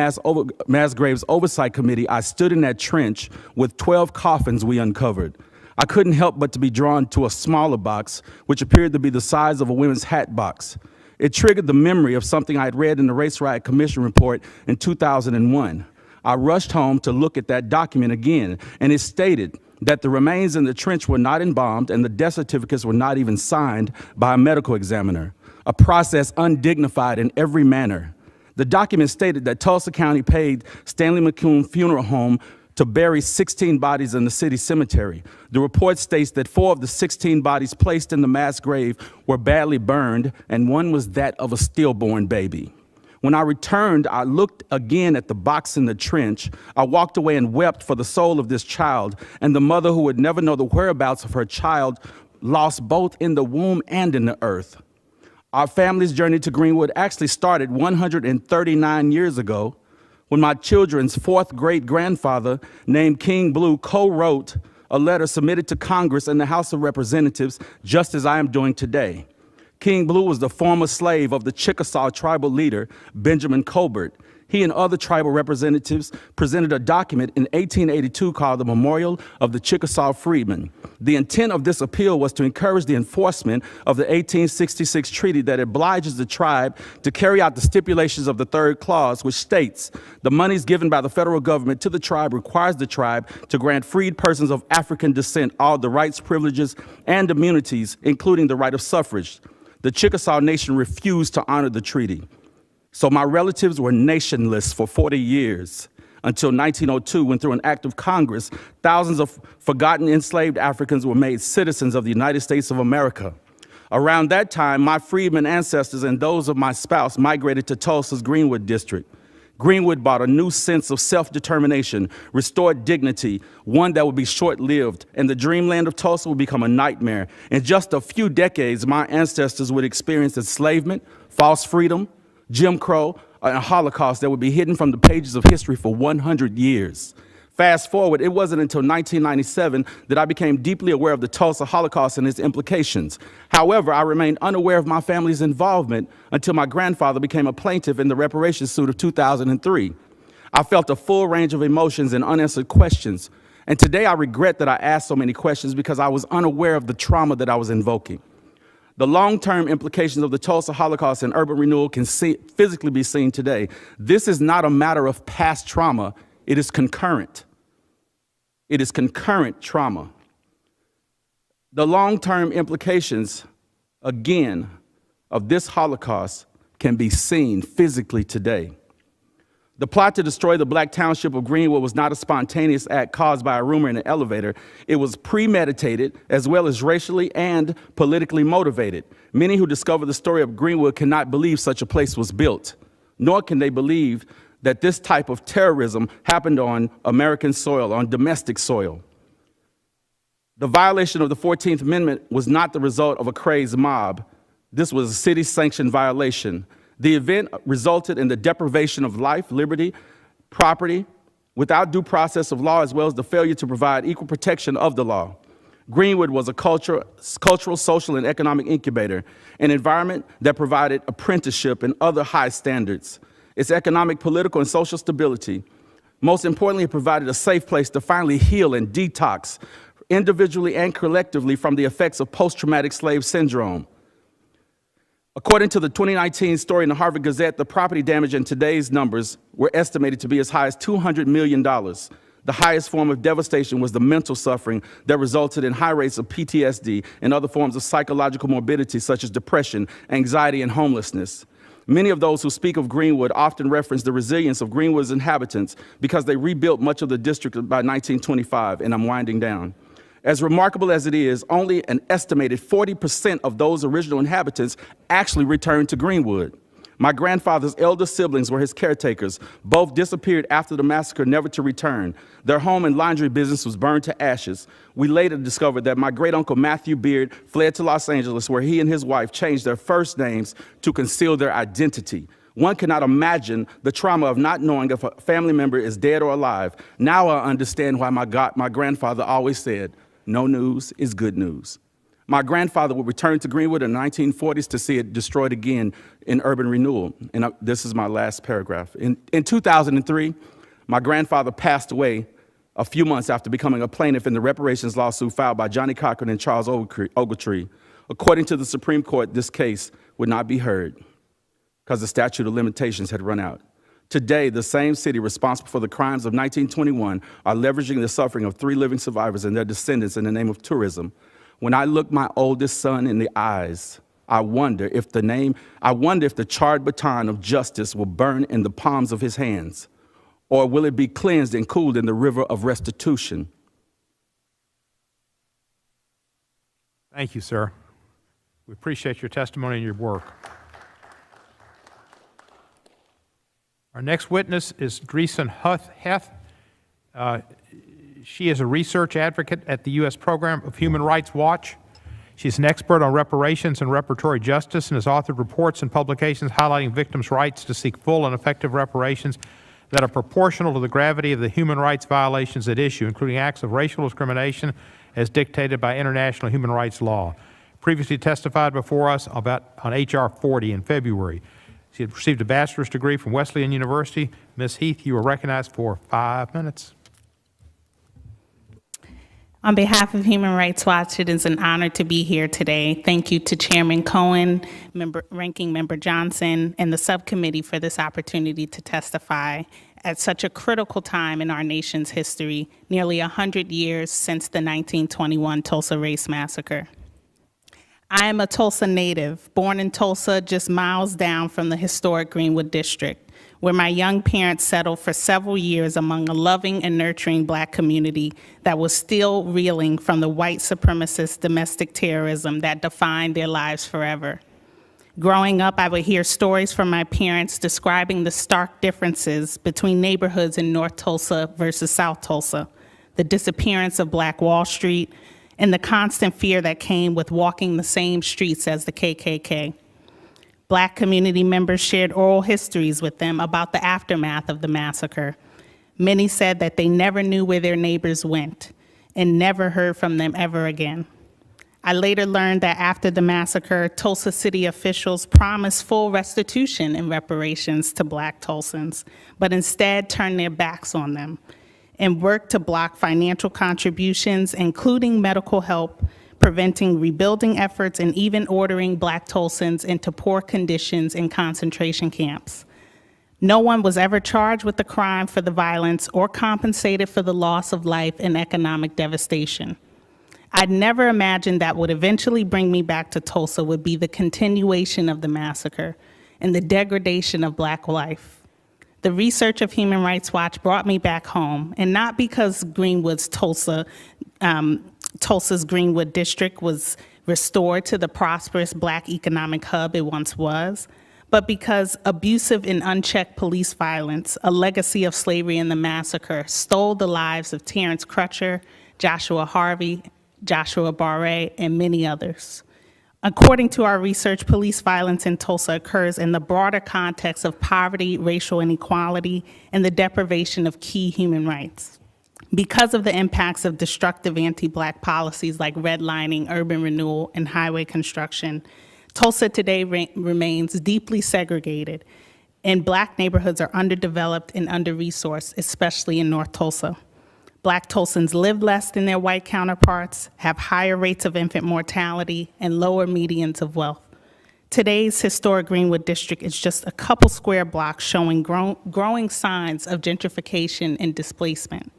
Mass Graves Oversight Committee, I stood in that trench with 12 coffins we uncovered. I couldn't help but to be drawn to a smaller box, which appeared to be the size of a women's hat box. It triggered the memory of something I had read in the Race Riot Commission report in 2001. I rushed home to look at that document again, and it stated that the remains in the trench were not embalmed and the death certificates were not even signed by a medical examiner, a process undignified in every manner. The document stated that Tulsa County paid Stanley McCune Funeral Home to bury 16 bodies in the city cemetery. The report states that 4 of the 16 bodies placed in the mass grave were badly burned, and one was that of a stillborn baby. When I returned, I looked again at the box in the trench. I walked away and wept for the soul of this child and the mother who would never know the whereabouts of her child, lost both in the womb and in the earth. Our family's journey to Greenwood actually started 139 years ago when my children's 4th great-grandfather named King Blue co-wrote a letter submitted to Congress and the House of Representatives just as I am doing today. King Blue was the former slave of the Chickasaw tribal leader, Benjamin Colbert. He and other tribal representatives presented a document in 1882 called the Memorial of the Chickasaw Freedmen. The intent of this appeal was to encourage the enforcement of the 1866 treaty that obliges the tribe to carry out the stipulations of the 3rd clause, which states, the monies given by the federal government to the tribe requires the tribe to grant freed persons of African descent all the rights, privileges, and immunities, including the right of suffrage. The Chickasaw Nation refused to honor the treaty. So my relatives were nationless for 40 years until 1902, when through an act of Congress, thousands of forgotten enslaved Africans were made citizens of the United States of America. Around that time, my freedmen ancestors and those of my spouse migrated to Tulsa's Greenwood district. Greenwood brought a new sense of self-determination, restored dignity, one that would be short-lived, and the dreamland of Tulsa would become a nightmare. In just a few decades, my ancestors would experience enslavement, false freedom, Jim Crow, and a Holocaust that would be hidden from the pages of history for 100 years. Fast forward, it wasn't until 1997 that I became deeply aware of the Tulsa Holocaust and its implications. However, I remained unaware of my family's involvement until my grandfather became a plaintiff in the reparations suit of 2003. I felt a full range of emotions and unanswered questions. And today I regret that I asked so many questions because I was unaware of the trauma that I was invoking. The long-term implications of the Tulsa Holocaust and urban renewal can physically be seen today. This is not a matter of past trauma, it is concurrent. It is concurrent trauma. The long-term implications, again, of this Holocaust can be seen physically today. The plot to destroy the black township of Greenwood was not a spontaneous act caused by a rumor in an elevator. It was premeditated as well as racially and politically motivated. Many who discover the story of Greenwood cannot believe such a place was built, nor can they believe that this type of terrorism happened on American soil, on domestic soil. The violation of the 14th Amendment was not the result of a crazed mob. This was a city-sanctioned violation. The event resulted in the deprivation of life, liberty, property, without due process of law, as well as the failure to provide equal protection of the law. Greenwood was a cultural, social, and economic incubator, an environment that provided apprenticeship and other high standards. Its economic, political, and social stability. Most importantly, it provided a safe place to finally heal and detox individually and collectively, from the effects of post-traumatic slave syndrome. According to the 2019 story in the Harvard Gazette, the property damage in today's numbers were estimated to be as high as $200 million. The highest form of devastation was the mental suffering that resulted in high rates of PTSD and other forms of psychological morbidity such as depression, anxiety, and homelessness. Many of those who speak of Greenwood often reference the resilience of Greenwood's inhabitants because they rebuilt much of the district by 1925, and I'm winding down. As remarkable as it is, only an estimated 40% of those original inhabitants actually returned to Greenwood. My grandfather's elder siblings were his caretakers. Both disappeared after the massacre, never to return. Their home and laundry business was burned to ashes. We later discovered that my great-uncle Matthew Beard fled to Los Angeles, where he and his wife changed their first names to conceal their identity. One cannot imagine the trauma of not knowing if a family member is dead or alive. Now I understand why my grandfather always said, "No news is good news." My grandfather would return to Greenwood in the 1940s to see it destroyed again in urban renewal. And this is my last paragraph. In 2003, my grandfather passed away a few months after becoming a plaintiff in the reparations lawsuit filed by Johnny Cochran and Charles Ogletree. According to the Supreme Court, this case would not be heard because the statute of limitations had run out. Today, the same city responsible for the crimes of 1921 are leveraging the suffering of 3 living survivors and their descendants in the name of tourism. When I look my oldest son in the eyes, I wonder if the charred baton of justice will burn in the palms of his hands, or will it be cleansed and cooled in the river of restitution? Thank you, sir. We appreciate your testimony and your work. Our next witness is Griesen Heth. She is a research advocate at the U.S. Program of Human Rights Watch. She's an expert on reparations and reparatory justice and has authored reports and publications highlighting victims' rights to seek full and effective reparations that are proportional to the gravity of the human rights violations at issue, including acts of racial discrimination as dictated by international human rights law. Previously testified before us on H.R. 40 in February. She had received a bachelor's degree from Wesleyan University. Ms. Heath, you are recognized for 5 minutes. On behalf of Human Rights Watch, it is an honor to be here today. Thank you to Chairman Cohen, Ranking Member Johnson, and the subcommittee for this opportunity to testify at such a critical time in our nation's history, nearly 100 years since the 1921 Tulsa Race Massacre. I am a Tulsa native, born in Tulsa, just miles down from the historic Greenwood district, where my young parents settled for several years among a loving and nurturing Black community that was still reeling from the white supremacist domestic terrorism that defined their lives forever. Growing up, I would hear stories from my parents describing the stark differences between neighborhoods in North Tulsa versus South Tulsa, the disappearance of Black Wall Street, and the constant fear that came with walking the same streets as the KKK. Black community members shared oral histories with them about the aftermath of the massacre. Many said that they never knew where their neighbors went and never heard from them ever again. I later learned that after the massacre, Tulsa city officials promised full restitution and reparations to Black Tulsans, but instead turned their backs on them and worked to block financial contributions, including medical help, preventing rebuilding efforts, and even ordering Black Tulsans into poor conditions in concentration camps. No one was ever charged with the crime for the violence or compensated for the loss of life and economic devastation. I'd never imagined that would eventually bring me back to Tulsa would be the continuation of the massacre and the degradation of Black life. The research of Human Rights Watch brought me back home, and not because Tulsa's Greenwood district was restored to the prosperous Black economic hub it once was, but because abusive and unchecked police violence, a legacy of slavery and the massacre, stole the lives of Terrence Crutcher, Joshua Harvey, Joshua Barre, and many others. According to our research, police violence in Tulsa occurs in the broader context of poverty, racial inequality, and the deprivation of key human rights. Because of the impacts of destructive anti-Black policies like redlining, urban renewal, and highway construction, Tulsa today remains deeply segregated, and Black neighborhoods are underdeveloped and under-resourced, especially in North Tulsa. Black Tulsans live less than their white counterparts, have higher rates of infant mortality, and lower medians of wealth. Today's historic Greenwood district is just a couple square blocks showing growing signs of gentrification and displacement.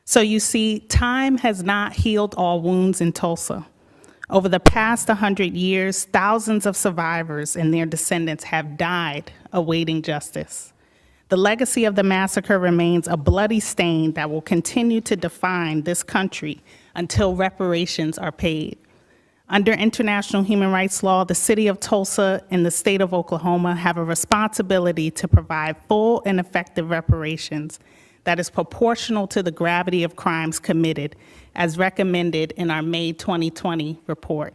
So you see, time has not healed all wounds in Tulsa. Over the past 100 years, thousands of survivors and their descendants have died awaiting justice. The legacy of the massacre remains a bloody stain that will continue to define this country until reparations are paid. Under international human rights law, the city of Tulsa and the state of Oklahoma have a responsibility to provide full and effective reparations that is proportional to the gravity of crimes committed, as recommended in our May 2020 report.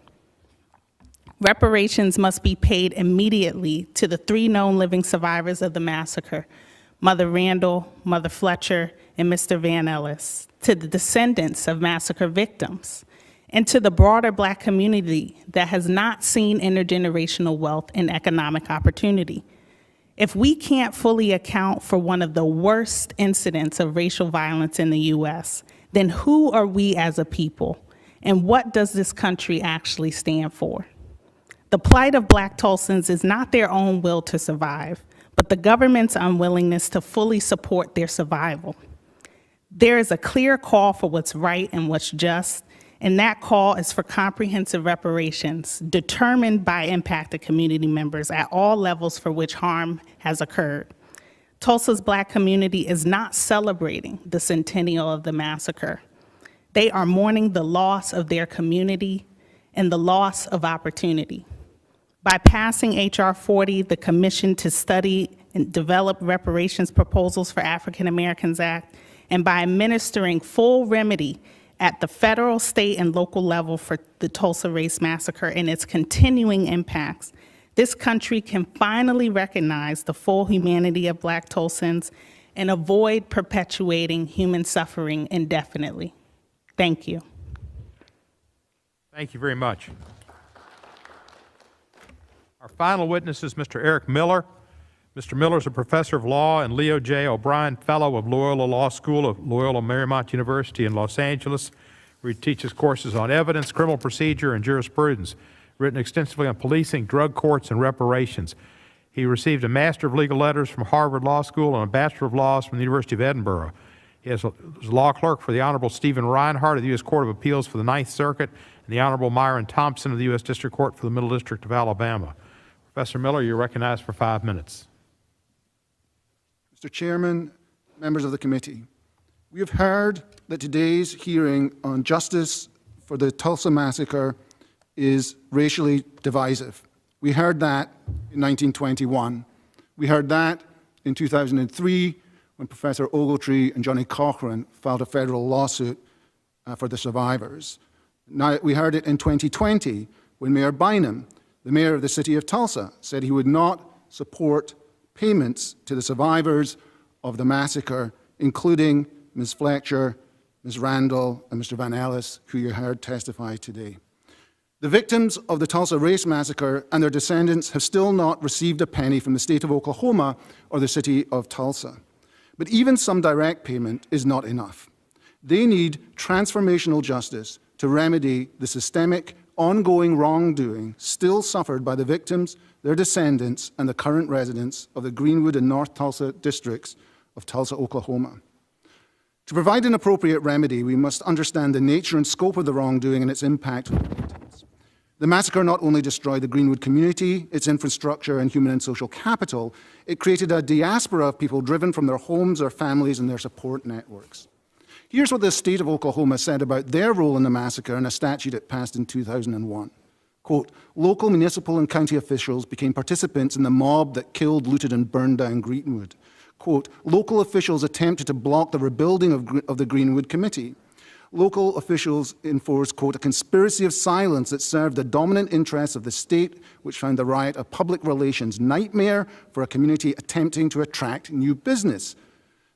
Reparations must be paid immediately to the 3 known living survivors of the massacre, Mother Randall, Mother Fletcher, and Mr. Van Ellis, to the descendants of massacre victims, and to the broader Black community that has not seen intergenerational wealth and economic opportunity. If we can't fully account for one of the worst incidents of racial violence in the U.S., then who are we as a people, and what does this country actually stand for? The plight of Black Tulsans is not their own will to survive, but the government's unwillingness to fully support their survival. There is a clear call for what's right and what's just, and that call is for comprehensive reparations determined by impacted community members at all levels for which harm has occurred. Tulsa's Black community is not celebrating the centennial of the massacre. They are mourning the loss of their community and the loss of opportunity. By passing H.R. 40, the Commission to Study and Develop Reparations Proposals for African Americans Act, and by administering full remedy at the federal, state, and local level for the Tulsa Race Massacre and its continuing impacts, this country can finally recognize the full humanity of Black Tulsans and avoid perpetuating human suffering indefinitely. Thank you. Thank you very much. Our final witness is Mr. Eric Miller. Mr. Miller is a professor of law and Leo J. O'Brien Fellow of Loyola Law School of Loyola Marymount University in Los Angeles, where he teaches courses on evidence, criminal procedure, and jurisprudence, written extensively on policing, drug courts, and reparations. He received a Master of Legal Letters from Harvard Law School and a Bachelor of Laws from the University of Edinburgh. He was a law clerk for the Honorable Stephen Reinhardt of the U.S. Court of Appeals for the Ninth Circuit and the Honorable Myron Thompson of the U.S. District Court for the Middle District of Alabama. Professor Miller, you're recognized for 5 minutes. Mr. Chairman, members of the committee, we have heard that today's hearing on justice for the Tulsa massacre is racially divisive. We heard that in 1921. We heard that in 2003 when Professor Ogletree and Johnny Cochran filed a federal lawsuit for the survivors. Now, we heard it in 2020 when Mayor Bynum, the mayor of the city of Tulsa, said he would not support payments to the survivors of the massacre, including Ms. Fletcher, Ms. Randall, and Mr. Van Ellis, who you heard testify today. The victims of the Tulsa Race Massacre and their descendants have still not received a penny from the state of Oklahoma or the city of Tulsa. But even some direct payment is not enough. They need transformational justice to remedy the systemic, ongoing wrongdoing still suffered by the victims, their descendants, and the current residents of the Greenwood and North Tulsa districts of Tulsa, Oklahoma. To provide an appropriate remedy, we must understand the nature and scope of the wrongdoing and its impact on the victims. The massacre not only destroyed the Greenwood community, its infrastructure, and human and social capital, it created a diaspora of people driven from their homes, their families, and their support networks. Here's what the state of Oklahoma said about their role in the massacre in a statute it passed in 2001. Quote, local, municipal, and county officials became participants in the mob that killed, looted, and burned down Greenwood. Quote, local officials attempted to block the rebuilding of the Greenwood Committee. Local officials enforced, quote, a conspiracy of silence that served the dominant interests of the state, which found the riot a public relations nightmare for a community attempting to attract new business.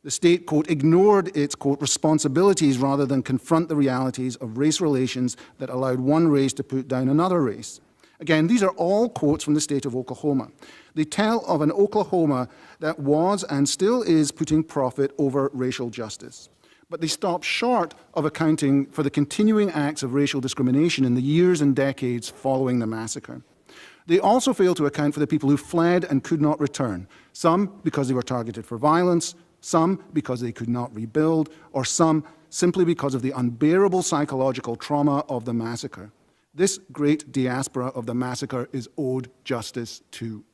The state, quote, ignored its, quote, responsibilities rather than confront the realities of race relations that allowed one race to put down another race. Again, these are all quotes from the state of Oklahoma. They tell of an Oklahoma that was and still is putting profit over racial justice. but they stop short of accounting for the continuing acts of racial discrimination in the years and decades following the massacre. They also fail to account for the people who fled and could not return, some because they were targeted for violence, some because they could not rebuild, or some simply because of the unbearable psychological trauma of the massacre. This great diaspora of the massacre is owed justice too.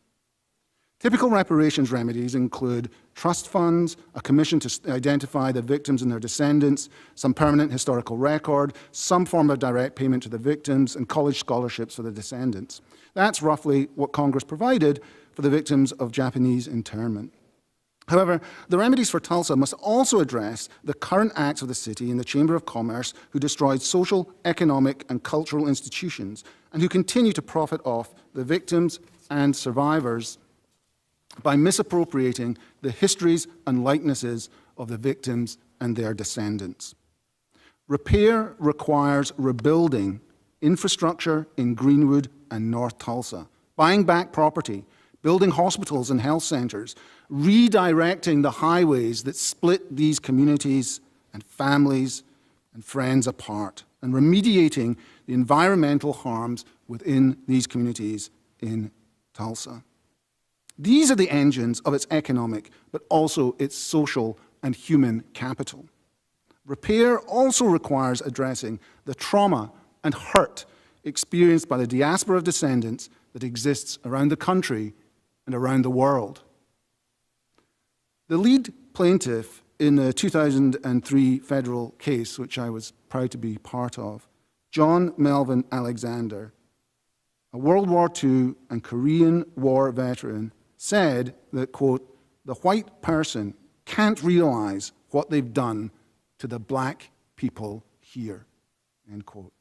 Typical reparations remedies include trust funds, a commission to identify the victims and their descendants, some permanent historical record, some form of direct payment to the victims, and college scholarships for the descendants. That's roughly what Congress provided for the victims of Japanese internment. However, the remedies for Tulsa must also address the current acts of the city and the Chamber of Commerce who destroyed social, economic, and cultural institutions and who continue to profit off the victims and survivors by misappropriating the histories and likenesses of the victims and their descendants. Repair requires rebuilding infrastructure in Greenwood and North Tulsa, buying back property, building hospitals and health centers, redirecting the highways that split these communities and families and friends apart, and remediating the environmental harms within these communities in Tulsa. These are the engines of its economic, but also its social and human capital. Repair also requires addressing the trauma and hurt experienced by the diaspora of descendants that exists around the country and around the world. The lead plaintiff in the 2003 federal case, which I was proud to be part of, John Melvin Alexander, a World War II and Korean War veteran, said that, quote, the white person can't realize what they've done to the black people here, end quote.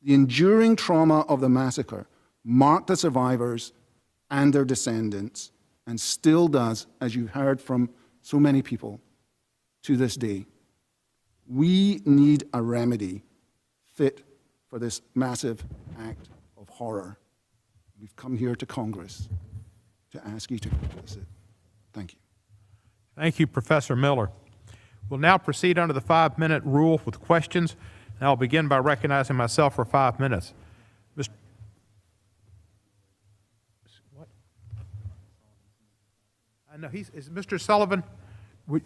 The enduring trauma of the massacre marked the survivors and their descendants, and still does, as you heard from so many people, to this day. We need a remedy fit for this massive act of horror. We've come here to Congress to ask you to address it. Thank you. Thank you, Professor Miller. We'll now proceed under the 5-minute rule with questions, and I'll begin by recognizing myself for 5 minutes. What? I know is Mr. Sullivan,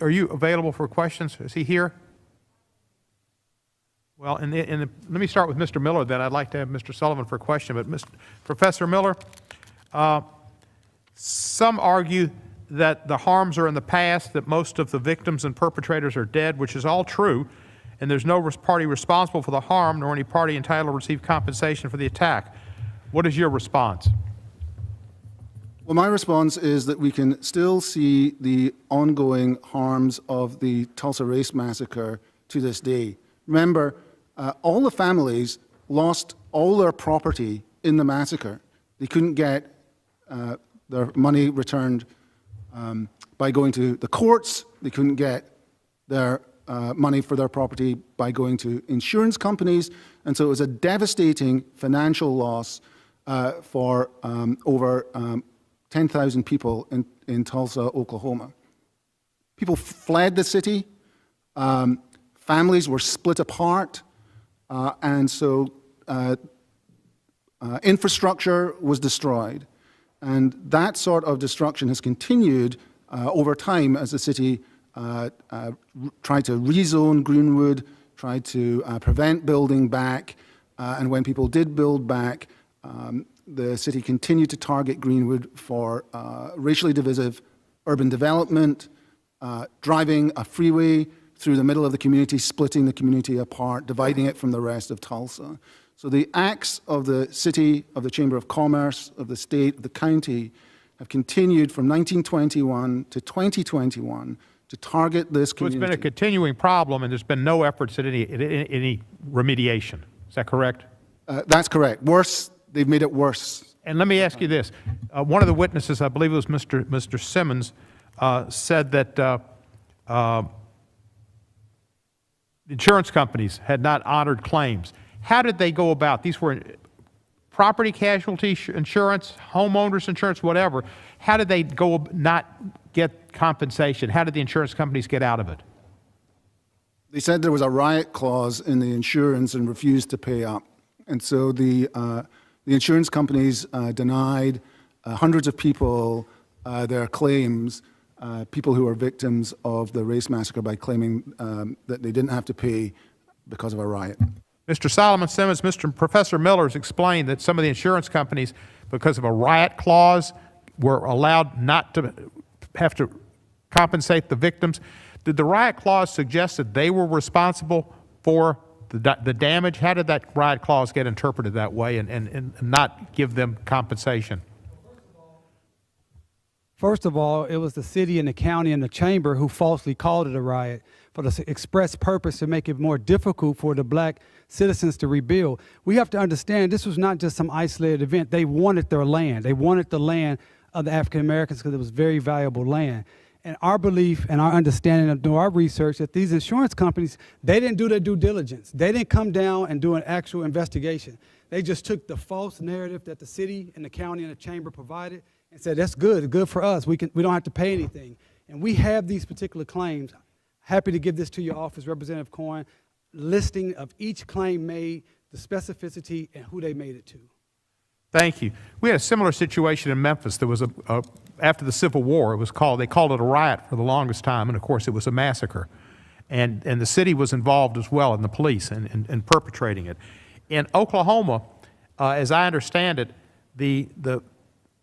are you available for questions? Is he here? Well, let me start with Mr. Miller then. I'd like to have Mr. Sullivan for a question, but Professor Miller, some argue that the harms are in the past, that most of the victims and perpetrators are dead, which is all true, and there's no party responsible for the harm, nor any party entitled to receive compensation for the attack. What is your response? Well, my response is that we can still see the ongoing harms of the Tulsa Race Massacre to this day. Remember, all the families lost all their property in the massacre. They couldn't get their money returned by going to the courts. They couldn't get their money for their property by going to insurance companies. And so it was a devastating financial loss for over 10,000 people in Tulsa, Oklahoma. People fled the city. Families were split apart. And so infrastructure was destroyed. And that sort of destruction has continued over time as the city tried to rezone Greenwood, tried to prevent building back. And when people did build back, the city continued to target Greenwood for racially divisive urban development, driving a freeway through the middle of the community, splitting the community apart, dividing it from the rest of Tulsa. So the acts of the city, of the Chamber of Commerce, of the state, of the county, have continued from 1921 to 2021 to target this community. So it's been a continuing problem, and there's been no efforts at any remediation. Is that correct? That's correct. Worse, they've made it worse. And let me ask you this. One of the witnesses, I believe it was Mr. Simmons, said that insurance companies had not honored claims. How did they go about? These were property casualty insurance, homeowners insurance, whatever. How did they go not get compensation? How did the insurance companies get out of it? They said there was a riot clause in the insurance and refused to pay up. And so the insurance companies denied hundreds of people their claims, people who are victims of the race massacre, by claiming that they didn't have to pay because of a riot. Mr. Solomon-Simmons, Professor Miller has explained that some of the insurance companies, because of a riot clause, were allowed not to have to compensate the victims. Did the riot clause suggest that they were responsible for the damage? How did that riot clause get interpreted that way and not give them compensation? First of all, it was the city and the county and the chamber who falsely called it a riot for the express purpose to make it more difficult for the black citizens to rebuild. We have to understand this was not just some isolated event. They wanted their land. They wanted the land of the African Americans because it was very valuable land. And our belief and our understanding of our research that these insurance companies, they didn't do their due diligence. They didn't come down and do an actual investigation. They just took the false narrative that the city and the county and the chamber provided and said, that's good for us. We don't have to pay anything. And we have these particular claims. Happy to give this to your office, Representative Cohen, listing of each claim made, the specificity, and who they made it to. Thank you. We had a similar situation in Memphis. There was after the Civil War, they called it a riot for the longest time, and of course it was a massacre. And the city was involved as well, in the police, in perpetrating it. In Oklahoma, as I understand it, the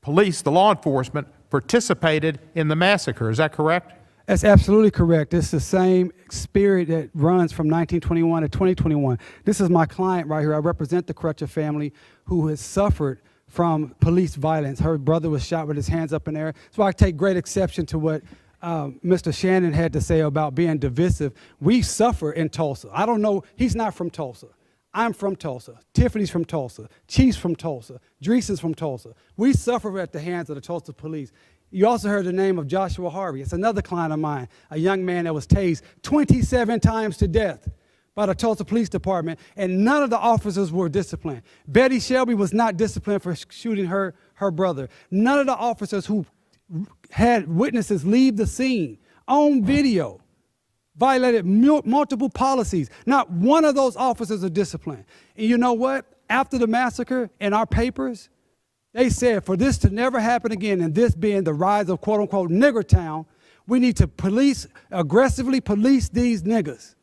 police, the law enforcement, participated in the massacre. Is that correct? That's absolutely correct. It's the same spirit that runs from 1921 to 2021. This is my client right here. I represent the Crutcher family who has suffered from police violence. Her brother was shot with his hands up in the air. So I take great exception to what Mr. Shannon had to say about being divisive. We suffer in Tulsa. I don't know. He's not from Tulsa. I'm from Tulsa. Tiffany's from Tulsa. Chief's from Tulsa. Griesen's from Tulsa. We suffer at the hands of the Tulsa police. You also heard the name of Joshua Harvey. It's another client of mine, a young man that was tased 27 times to death by the Tulsa Police Department, and none of the officers were disciplined. Betty Shelby was not disciplined for shooting her brother. None of the officers who had witnesses leave the scene on video violated multiple policies. Not one of those officers are disciplined. And you know what? After the massacre, in our papers, they said for this to never happen again, and this being the rise of quote-unquote nigger town, we need to aggressively police these niggers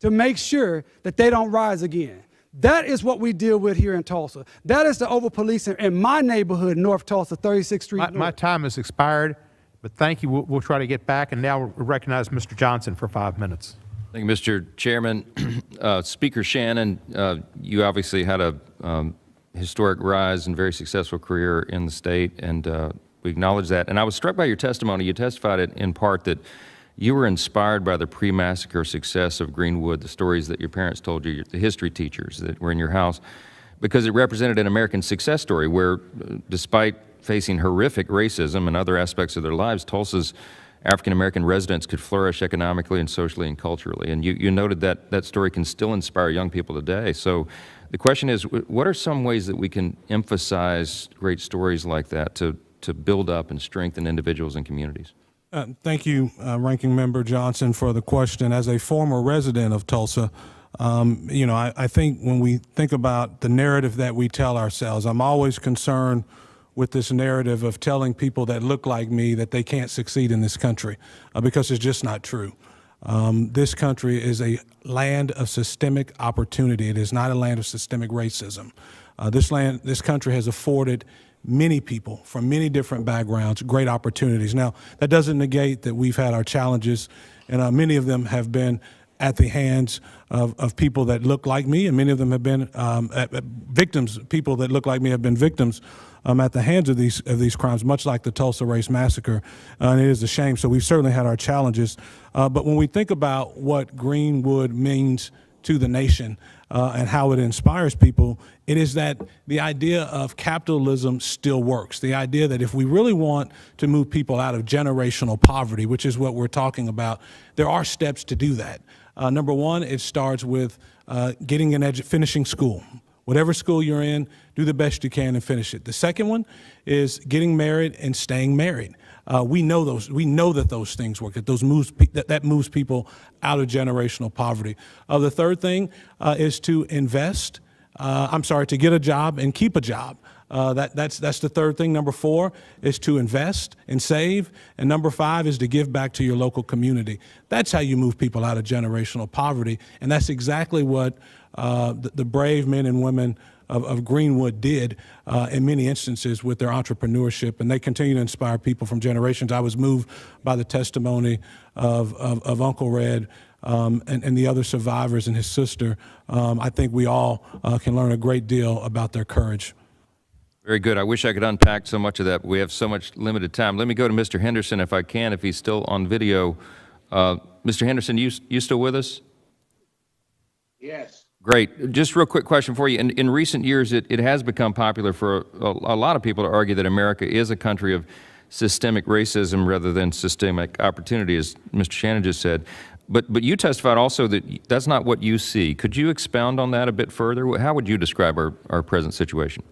to make sure that they don't rise again. That is what we deal with here in Tulsa. That is the over-policing in my neighborhood, North Tulsa, 36th Street North. My time has expired, but thank you. We'll try to get back, and now we'll recognize Mr. Johnson for 5 minutes. Thank you, Mr. Chairman. Speaker Shannon, you obviously had a historic rise and very successful career in the state, and we acknowledge that. And I was struck by your testimony. You testified in part that you were inspired by the pre-massacre success of Greenwood, the stories that your parents told you, the history teachers that were in your house, because it represented an American success story where, despite facing horrific racism and other aspects of their lives, Tulsa's African-American residents could flourish economically and socially and culturally. And you noted that that story can still inspire young people today. So the question is, what are some ways that we can emphasize great stories like that to build up and strengthen individuals and communities? Thank you, Ranking Member Johnson, for the question. As a former resident of Tulsa, I think when we think about the narrative that we tell ourselves, I'm always concerned with this narrative of telling people that look like me that they can't succeed in this country, because it's just not true. This country is a land of systemic opportunity. It is not a land of systemic racism. This country has afforded many people from many different backgrounds great opportunities. Now, that doesn't negate that we've had our challenges, and many of them have been at the hands of people that look like me, and many of them have been victims. People that look like me have been victims at the hands of these crimes, much like the Tulsa Race Massacre, and it is a shame. So we've certainly had our challenges. But when we think about what Greenwood means to the nation and how it inspires people, it is that the idea of capitalism still works. The idea that if we really want to move people out of generational poverty, which is what we're talking about, there are steps to do that. Number one, it starts with finishing school. Whatever school you're in, do the best you can and finish it. The second one is getting married and staying married. We know that those things work. That moves people out of generational poverty. The third thing is to invest. To get a job and keep a job. That's the third thing. Number 4 is to invest and save. And number 5 is to give back to your local community. That's how you move people out of generational poverty. And that's exactly what the brave men and women of Greenwood did in many instances with their entrepreneurship. And they continue to inspire people from generations. I was moved by the testimony of Uncle Red and the other survivors and his sister. I think we all can learn a great deal about their courage. Very good. I wish I could unpack so much of that, but we have so much limited time. Let me go to Mr. Henderson if I can, if he's still on video. Mr. Henderson, you still with us? Yes. Great. Just real quick question for you. In recent years, it has become popular for a lot of people to argue that America is a country of systemic racism rather than systemic opportunity, as Mr. Shannon just said. But you testified also that that's not what you see. Could you expound on that a bit further? How would you describe our present situation?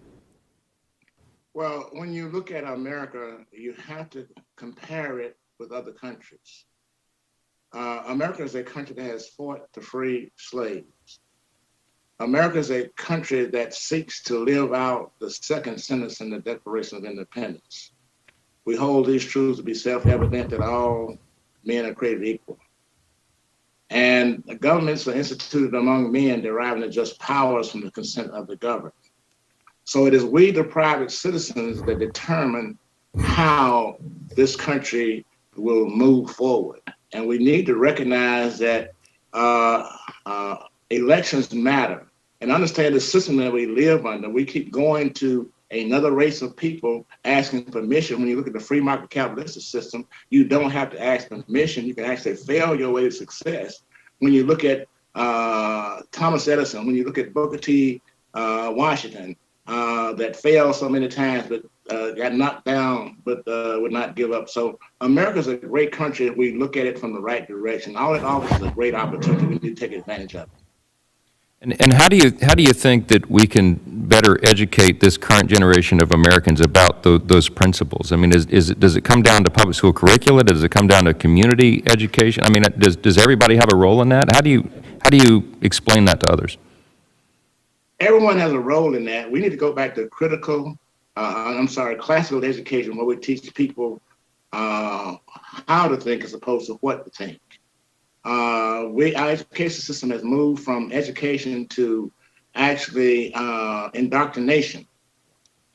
Well, when you look at America, you have to compare it with other countries. America is a country that has fought to free slaves. America is a country that seeks to live out the second sentence in the Declaration of Independence. We hold these truths to be self-evident that all men are created equal. And the governments are instituted among men deriving the just powers from the consent of the governed. So it is we, the private citizens, that determine how this country will move forward. And we need to recognize that elections matter and understand the system that we live under. We keep going to another race of people asking permission. When you look at the free market capitalistic system, you don't have to ask permission. You can actually fail your way to success. When you look at Thomas Edison, when you look at Booker T. Washington, that failed so many times, but got knocked down, but would not give up. So America's a great country if we look at it from the right direction. All it offers is a great opportunity. We need to take advantage of it. And how do you think that we can better educate this current generation of Americans about those principles? I mean, does it come down to public school curricula? Does it come down to community education? I mean, does everybody have a role in that? How do you explain that to others? Everyone has a role in that. We need to go back to classical education, where we teach people how to think as opposed to what to think. Our education system has moved from education to actually indoctrination.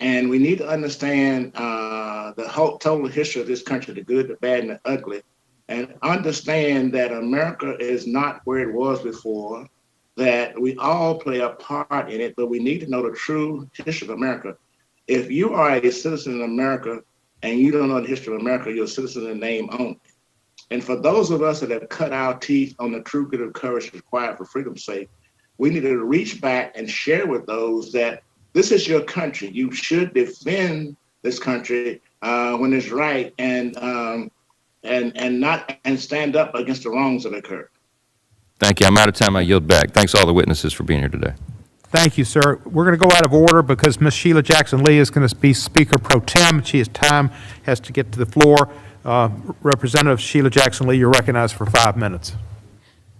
And we need to understand the whole total history of this country, the good, the bad, and the ugly, and understand that America is not where it was before, that we all play a part in it, but we need to know the true history of America. If you are a citizen in America and you don't know the history of America, you're a citizen in name only. And for those of us that have cut our teeth on the true grit of courage required for freedom's sake, we need to reach back and share with those that this is your country. You should defend this country when it's right, and stand up against the wrongs that occur. Thank you. I'm out of time. I yield back. Thanks all the witnesses for being here today. Thank you, sir. We're going to go out of order because Ms. Sheila Jackson Lee is going to be Speaker Pro Tem. She has to get to the floor. Representative Sheila Jackson Lee, you're recognized for 5 minutes.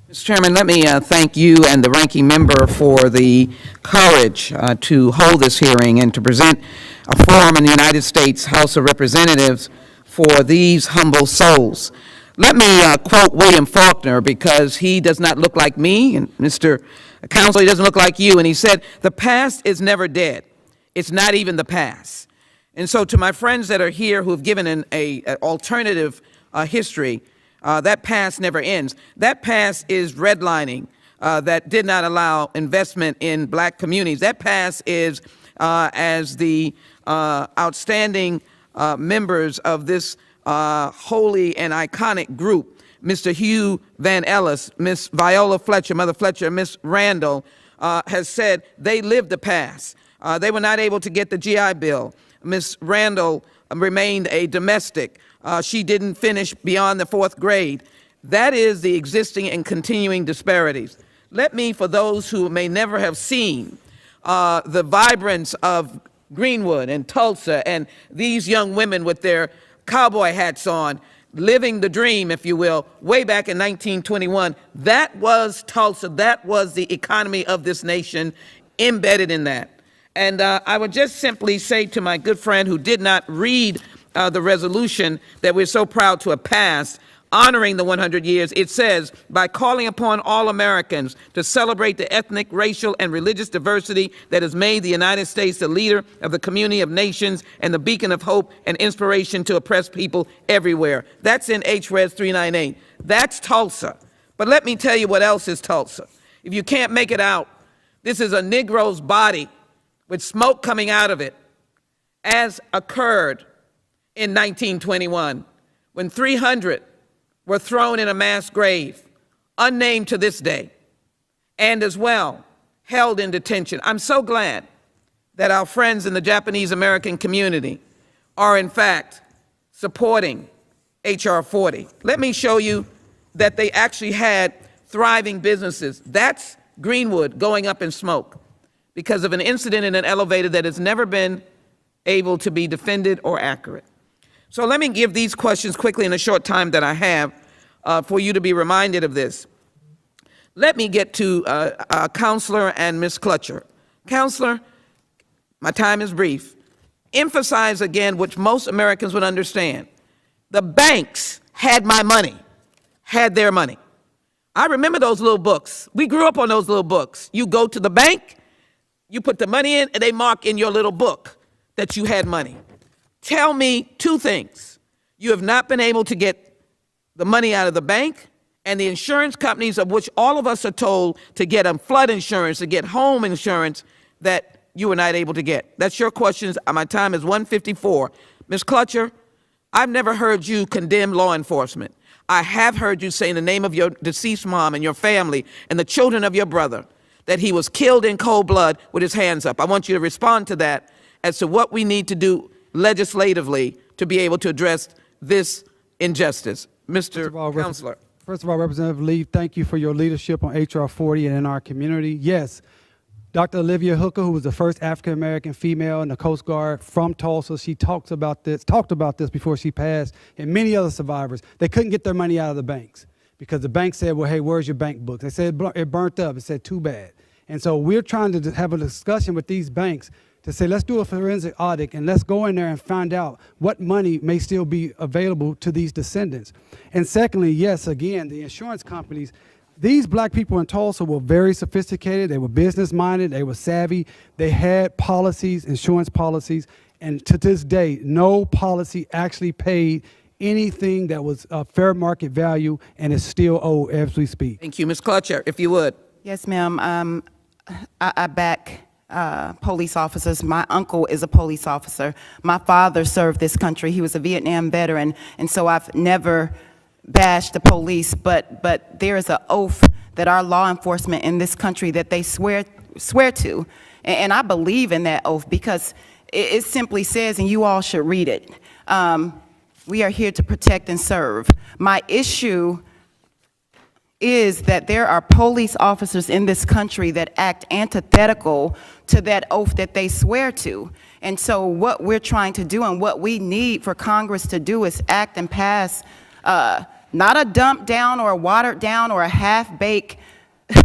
Mr. Chairman, let me thank you and the ranking member for the courage to hold this hearing and to present a forum in the United States House of Representatives for these humble souls. Let me quote William Faulkner, because he does not look like me, and Mr. Counsel, he doesn't look like you, and he said, "The past is never dead. It's not even the past." And so to my friends that are here who have given an alternative history, that past never ends. That past is redlining that did not allow investment in black communities. That past is, as the outstanding members of this holy and iconic group, Mr. Hughes Van Ellis, Miss Viola Fletcher, Mother Fletcher, Miss Randall, has said they lived the past. They were not able to get the GI Bill. Miss Randall remained a domestic. She didn't finish beyond the 4th grade. That is the existing and continuing disparities. Let me, for those who may never have seen the vibrance of Greenwood and Tulsa and these young women with their cowboy hats on, living the dream, if you will, way back in 1921. That was Tulsa. That was the economy of this nation embedded in that. And I would just simply say to my good friend who did not read the resolution that we're so proud to have passed, honoring the 100 years, it says, by calling upon all Americans to celebrate the ethnic, racial, and religious diversity that has made the United States the leader of the community of nations and the beacon of hope and inspiration to oppressed people everywhere. That's in HRES 398. That's Tulsa. But let me tell you what else is Tulsa. If you can't make it out, this is a Negro's body with smoke coming out of it, as occurred in 1921, when 300 were thrown in a mass grave, unnamed to this day, and as well held in detention. I'm so glad that our friends in the Japanese American community are in fact supporting H.R. 40. Let me show you that they actually had thriving businesses. That's Greenwood going up in smoke because of an incident in an elevator that has never been able to be defended or accurate. So let me give these questions quickly in the short time that I have for you to be reminded of this. Let me get to Counselor and Ms. Crutcher. Counselor, my time is brief. Emphasize again, which most Americans would understand. The banks had my money, had their money. I remember those little books. We grew up on those little books. You go to the bank, you put the money in, and they mark in your little book that you had money. Tell me two things. You have not been able to get the money out of the bank, and the insurance companies, of which all of us are told to get flood insurance, to get home insurance, that you were not able to get. That's your questions. My time is 1:54. Ms. Crutcher, I've never heard you condemn law enforcement. I have heard you say in the name of your deceased mom and your family and the children of your brother that he was killed in cold blood with his hands up. I want you to respond to that as to what we need to do legislatively to be able to address this injustice. Mr. Counselor. First of all, Representative Lee, thank you for your leadership on H.R. 40 and in our community. Yes, Dr. Olivia Hooker, who was the first African-American female in the Coast Guard from Tulsa, she talked about this before she passed, and many other survivors. They couldn't get their money out of the banks because the bank said, well, hey, where's your bank book? They said it burnt up. It said, too bad. And so we're trying to have a discussion with these banks to say, let's do a forensic audit and let's go in there and find out what money may still be available to these descendants. And secondly, yes, again, the insurance companies, these black people in Tulsa were very sophisticated. They were business-minded. They were savvy. They had policies, insurance policies, and to this day, no policy actually paid anything that was fair market value and is still owed as we speak. Thank you. Ms. Crutcher, if you would. Yes, ma'am. I back police officers. My uncle is a police officer. My father served this country. He was a Vietnam veteran, and so I've never bashed the police, but there is an oath that our law enforcement in this country that they swear to, and I believe in that oath because it simply says, and you all should read it, we are here to protect and serve. My issue is that there are police officers in this country that act antithetical to that oath that they swear to. And so what we're trying to do and what we need for Congress to do is act and pass not a dumped down or a watered down or a half-baked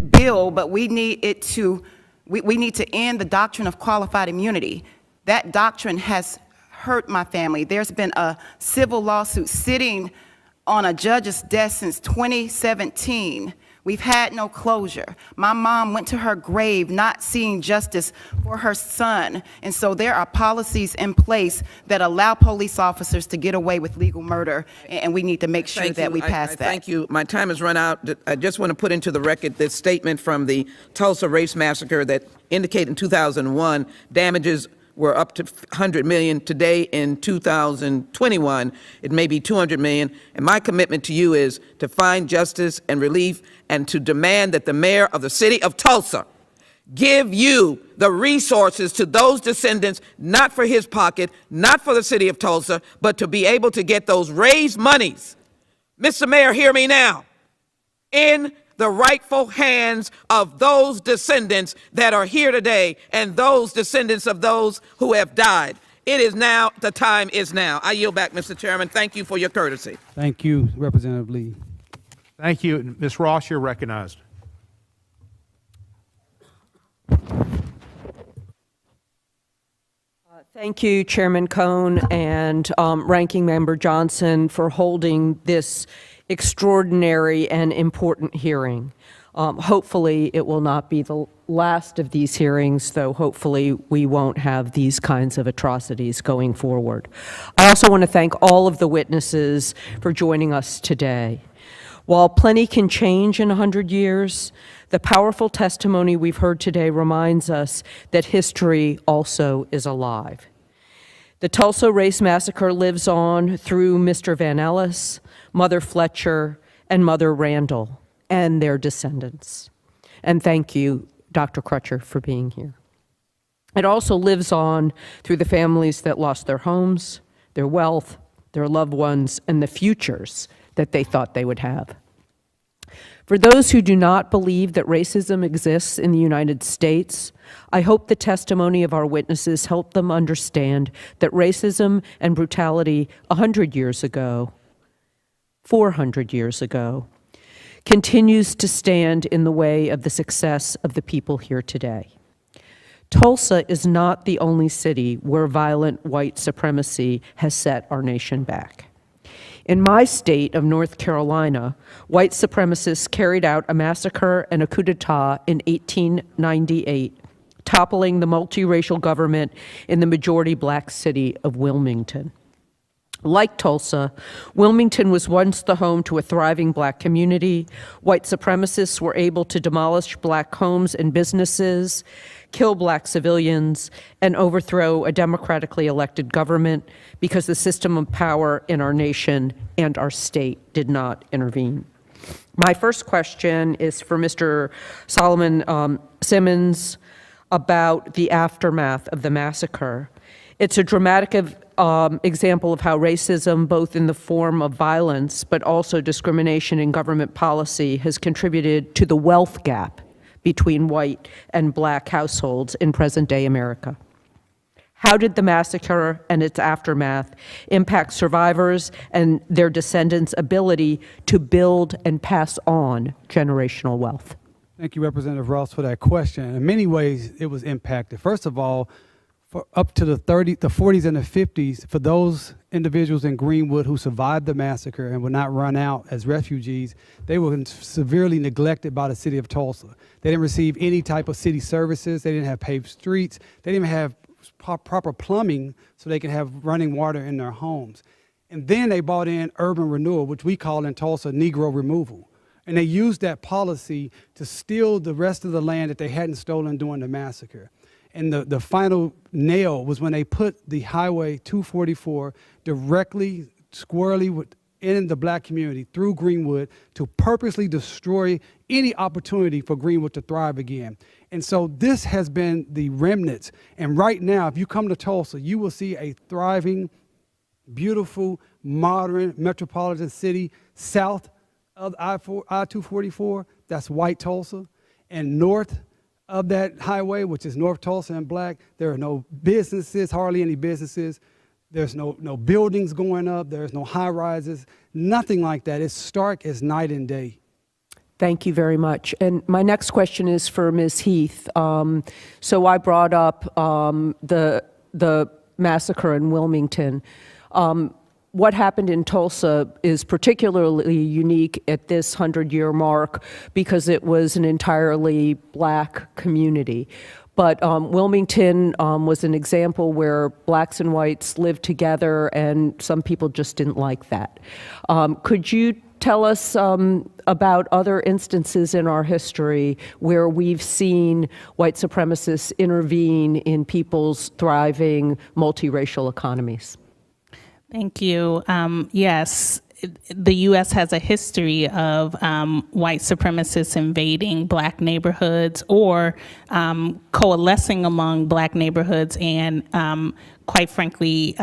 bill, but we need it to, we need to end the doctrine of qualified immunity. That doctrine has hurt my family. There's been a civil lawsuit sitting on a judge's desk since 2017. We've had no closure. My mom went to her grave not seeing justice for her son. And so there are policies in place that allow police officers to get away with legal murder, and we need to make sure that we pass that. Thank you. My time has run out. I just want to put into the record this statement from the Tulsa Race Massacre that indicated in 2001 damages were up to $100 million. Today in 2021, it may be $200 million. And my commitment to you is to find justice and relief and to demand that the mayor of the city of Tulsa give you the resources to those descendants, not for his pocket, not for the city of Tulsa, but to be able to get those raised monies. Mr. Mayor, hear me now. In the rightful hands of those descendants that are here today and those descendants of those who have died. It is now, the time is now. I yield back, Mr. Chairman. Thank you for your courtesy. Thank you, Representative Lee. Thank you. Ms. Ross, you're recognized. Thank you, Chairman Cohn and Ranking Member Johnson, for holding this extraordinary and important hearing. Hopefully, it will not be the last of these hearings, though hopefully we won't have these kinds of atrocities going forward. I also want to thank all of the witnesses for joining us today. While plenty can change in 100 years, the powerful testimony we've heard today reminds us that history also is alive. The Tulsa Race Massacre lives on through Mr. Van Ellis, Mother Fletcher, and Mother Randall, and their descendants. And thank you, Dr. Crutcher, for being here. It also lives on through the families that lost their homes, their wealth, their loved ones, and the futures that they thought they would have. For those who do not believe that racism exists in the United States, I hope the testimony of our witnesses helped them understand that racism and brutality 100 years ago, 400 years ago, continues to stand in the way of the success of the people here today. Tulsa is not the only city where violent white supremacy has set our nation back. In my state of North Carolina, white supremacists carried out a massacre and a coup d'etat in 1898, toppling the multiracial government in the majority black city of Wilmington. Like Tulsa, Wilmington was once the home to a thriving black community. White supremacists were able to demolish black homes and businesses, kill black civilians, and overthrow a democratically elected government because the system of power in our nation and our state did not intervene. My first question is for Mr. Solomon-Simmons about the aftermath of the massacre. It's a dramatic example of how racism, both in the form of violence but also discrimination in government policy, has contributed to the wealth gap between white and black households in present-day America. How did the massacre and its aftermath impact survivors and their descendants' ability to build and pass on generational wealth? Thank you, Representative Ross, for that question. In many ways, it was impacted. First of all, for up to the 40s and the 50s, for those individuals in Greenwood who survived the massacre and were not run out as refugees, they were severely neglected by the city of Tulsa. They didn't receive any type of city services. They didn't have paved streets. They didn't even have proper plumbing so they could have running water in their homes. And then they brought in urban renewal, which we call in Tulsa Negro removal. And they used that policy to steal the rest of the land that they hadn't stolen during the massacre. And the final nail was when they put the Highway 244 directly, squarely in the black community through Greenwood to purposely destroy any opportunity for Greenwood to thrive again. And so this has been the remnants. And right now, if you come to Tulsa, you will see a thriving, beautiful, modern metropolitan city south of I-244, that's white Tulsa, and north of that highway, which is North Tulsa and black, there are no businesses, hardly any businesses. There's no buildings going up. There's no high rises, nothing like that. It's stark as night and day. Thank you very much. And my next question is for Ms. Heath. So I brought up the massacre in Wilmington. What happened in Tulsa is particularly unique at this 100-year mark because it was an entirely black community. But Wilmington was an example where blacks and whites lived together, and some people just didn't like that. Could you tell us about other instances in our history where we've seen white supremacists intervene in people's thriving multiracial economies? Thank you. Yes, the U.S. has a history of white supremacists invading black neighborhoods or coalescing among black neighborhoods and quite frankly,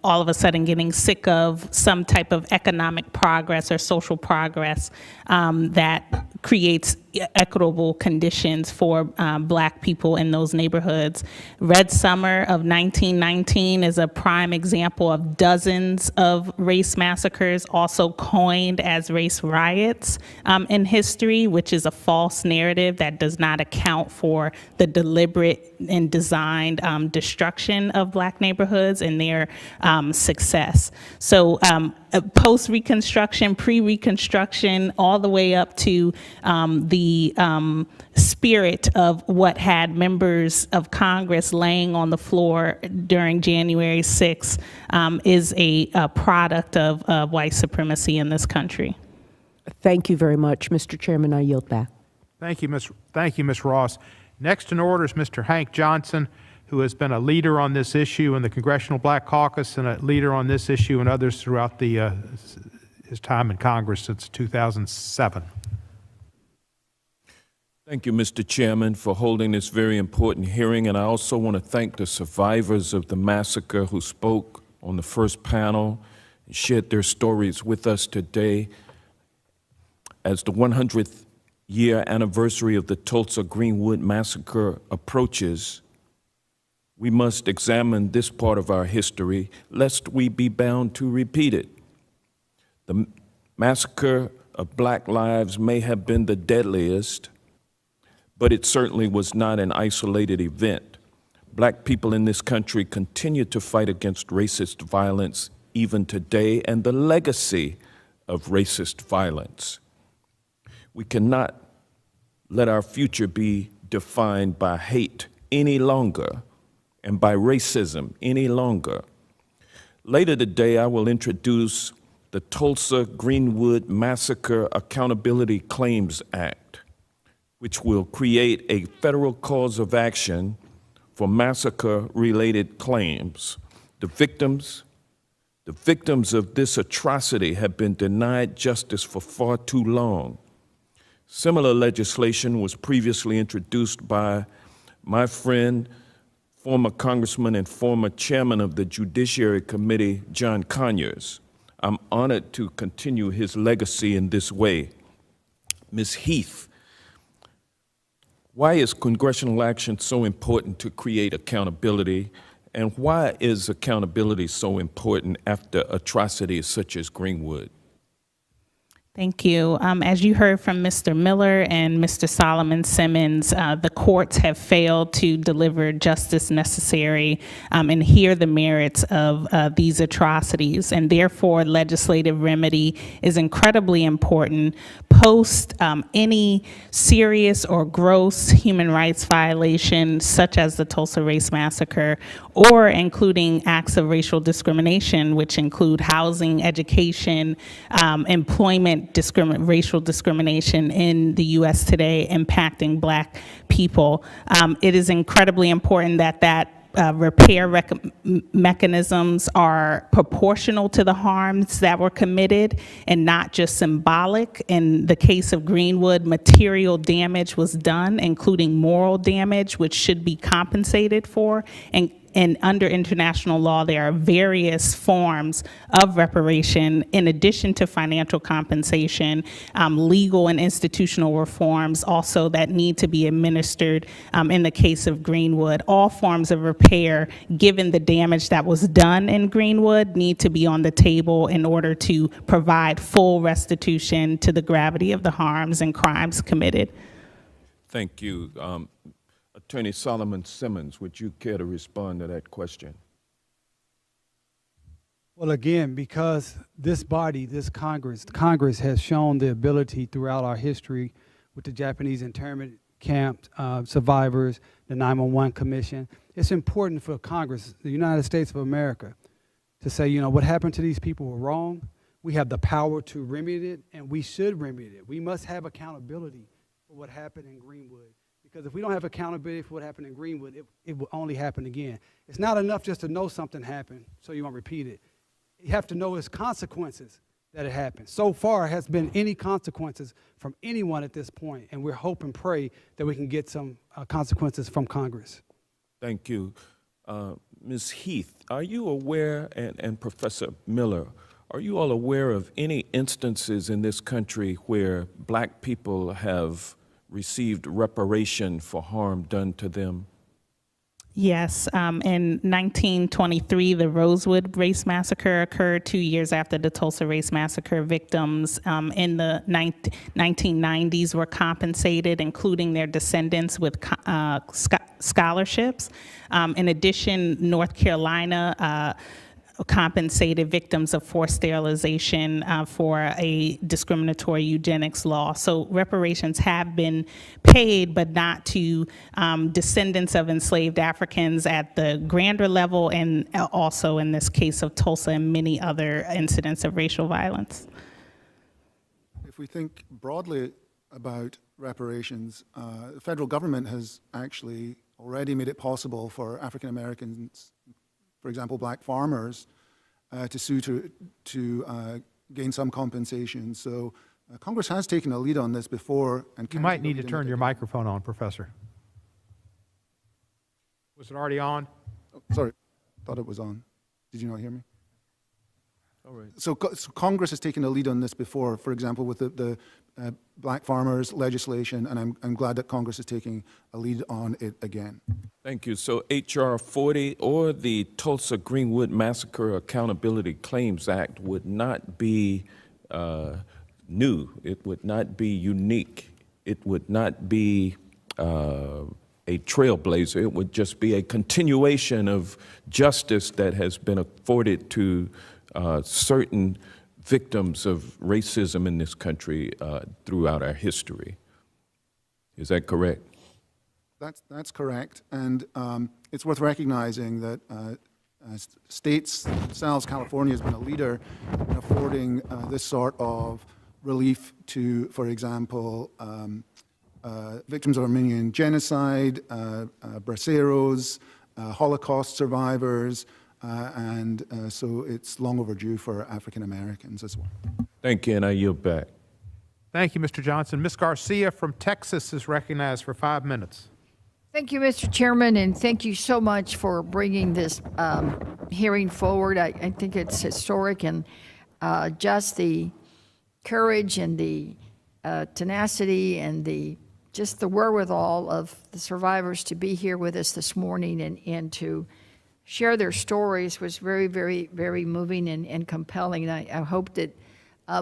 all of a sudden getting sick of some type of economic progress or social progress that creates equitable conditions for Black people in those neighborhoods. Red Summer of 1919 is a prime example of dozens of race massacres, also coined as race riots in history, which is a false narrative that does not account for the deliberate and designed destruction of Black neighborhoods and their success. So post-Reconstruction, pre-Reconstruction, all the way up to the spirit of what had members of Congress laying on the floor during January 6th is a product of white supremacy in this country. Thank you very much. Mr. Chairman, I yield back. Thank you, Ms. Ross. Next in order is Mr. Hank Johnson, who has been a leader on this issue in the Congressional Black Caucus and a leader on this issue and others throughout his time in Congress since 2007. Thank you, Mr. Chairman, for holding this very important hearing. And I also want to thank the survivors of the massacre who spoke on the first panel and shared their stories with us today. As the 100th year anniversary of the Tulsa-Greenwood massacre approaches, we must examine this part of our history, lest we be bound to repeat it. The massacre of Black lives may have been the deadliest, but it certainly was not an isolated event. Black people in this country continue to fight against racist violence even today, and the legacy of racist violence. We cannot let our future be defined by hate any longer and by racism any longer. Later today, I will introduce the Tulsa-Greenwood Massacre Accountability Claims Act, which will create a federal cause of action for massacre-related claims. The victims of this atrocity have been denied justice for far too long. Similar legislation was previously introduced by my friend, former Congressman and former Chairman of the Judiciary Committee, John Conyers. I'm honored to continue his legacy in this way. Ms. Heath, why is congressional action so important to create accountability, and why is accountability so important after atrocities such as Greenwood? Thank you. As you heard from Mr. Miller and Mr. Solomon-Simmons, the courts have failed to deliver justice necessary and hear the merits of these atrocities, and therefore legislative remedy is incredibly important post any serious or gross human rights violation such as the Tulsa Race Massacre, or including acts of racial discrimination, which include housing, education, employment, racial discrimination in the U.S. today impacting Black people. It is incredibly important that repair mechanisms are proportional to the harms that were committed and not just symbolic. In the case of Greenwood, material damage was done, including moral damage, which should be compensated for. And under international law, there are various forms of reparation in addition to financial compensation, legal and institutional reforms also that need to be administered in the case of Greenwood. All forms of repair, given the damage that was done in Greenwood, need to be on the table in order to provide full restitution to the gravity of the harms and crimes committed. Thank you. Attorney Solomon-Simmons, would you care to respond to that question? Well, again, because this body, this Congress has shown the ability throughout our history with the Japanese internment camp survivors, the 911 Commission, it's important for Congress, the United States of America, to say, you know, what happened to these people were wrong. We have the power to remedy it, and we should remedy it. We must have accountability for what happened in Greenwood. Because if we don't have accountability for what happened in Greenwood, it will only happen again. It's not enough just to know something happened so you won't repeat it. You have to know its consequences that it happened. So far, has been any consequences from anyone at this point, and we're hope and pray that we can get some consequences from Congress. Thank you. Ms. Heath, are you aware, and Professor Miller, are you all aware of any instances in this country where black people have received reparation for harm done to them? Yes, in 1923, the Rosewood Race Massacre occurred 2 years after the Tulsa Race Massacre. Victims in the 1990s were compensated, including their descendants, with scholarships. In addition, North Carolina compensated victims of forced sterilization for a discriminatory eugenics law. So reparations have been paid, but not to descendants of enslaved Africans at the grander level, and also in this case of Tulsa and many other incidents of racial violence. If we think broadly about reparations, the federal government has actually already made it possible for African Americans, for example, black farmers, to sue to gain some compensation. So Congress has taken a lead on this before. And You might need to turn your microphone on, Professor. Was it already on? Oh, sorry, thought it was on. Did you not hear me? All right. So Congress has taken a lead on this before, for example, with the black farmers legislation, and I'm glad that Congress is taking a lead on it again. Thank you. So H.R. 40 or the Tulsa-Greenwood Massacre Accountability Claims Act would not be new. It would not be unique. It would not be a trailblazer. It would just be a continuation of justice that has been afforded to certain victims of racism in this country throughout our history. Is that correct? That's correct, and it's worth recognizing that states themselves, California has been a leader in affording this sort of relief to, for example, victims of Armenian genocide, braceros, Holocaust survivors, and so it's long overdue for African Americans as well. Thank you, and I yield back. Thank you, Mr. Johnson. Ms. Garcia from Texas is recognized for 5 minutes. Thank you, Mr. Chairman, and thank you so much for bringing this hearing forward. I think it's historic, and just the courage and the tenacity and just the wherewithal of the survivors to be here with us this morning and to share their stories was very, very, very moving and compelling. And I hope that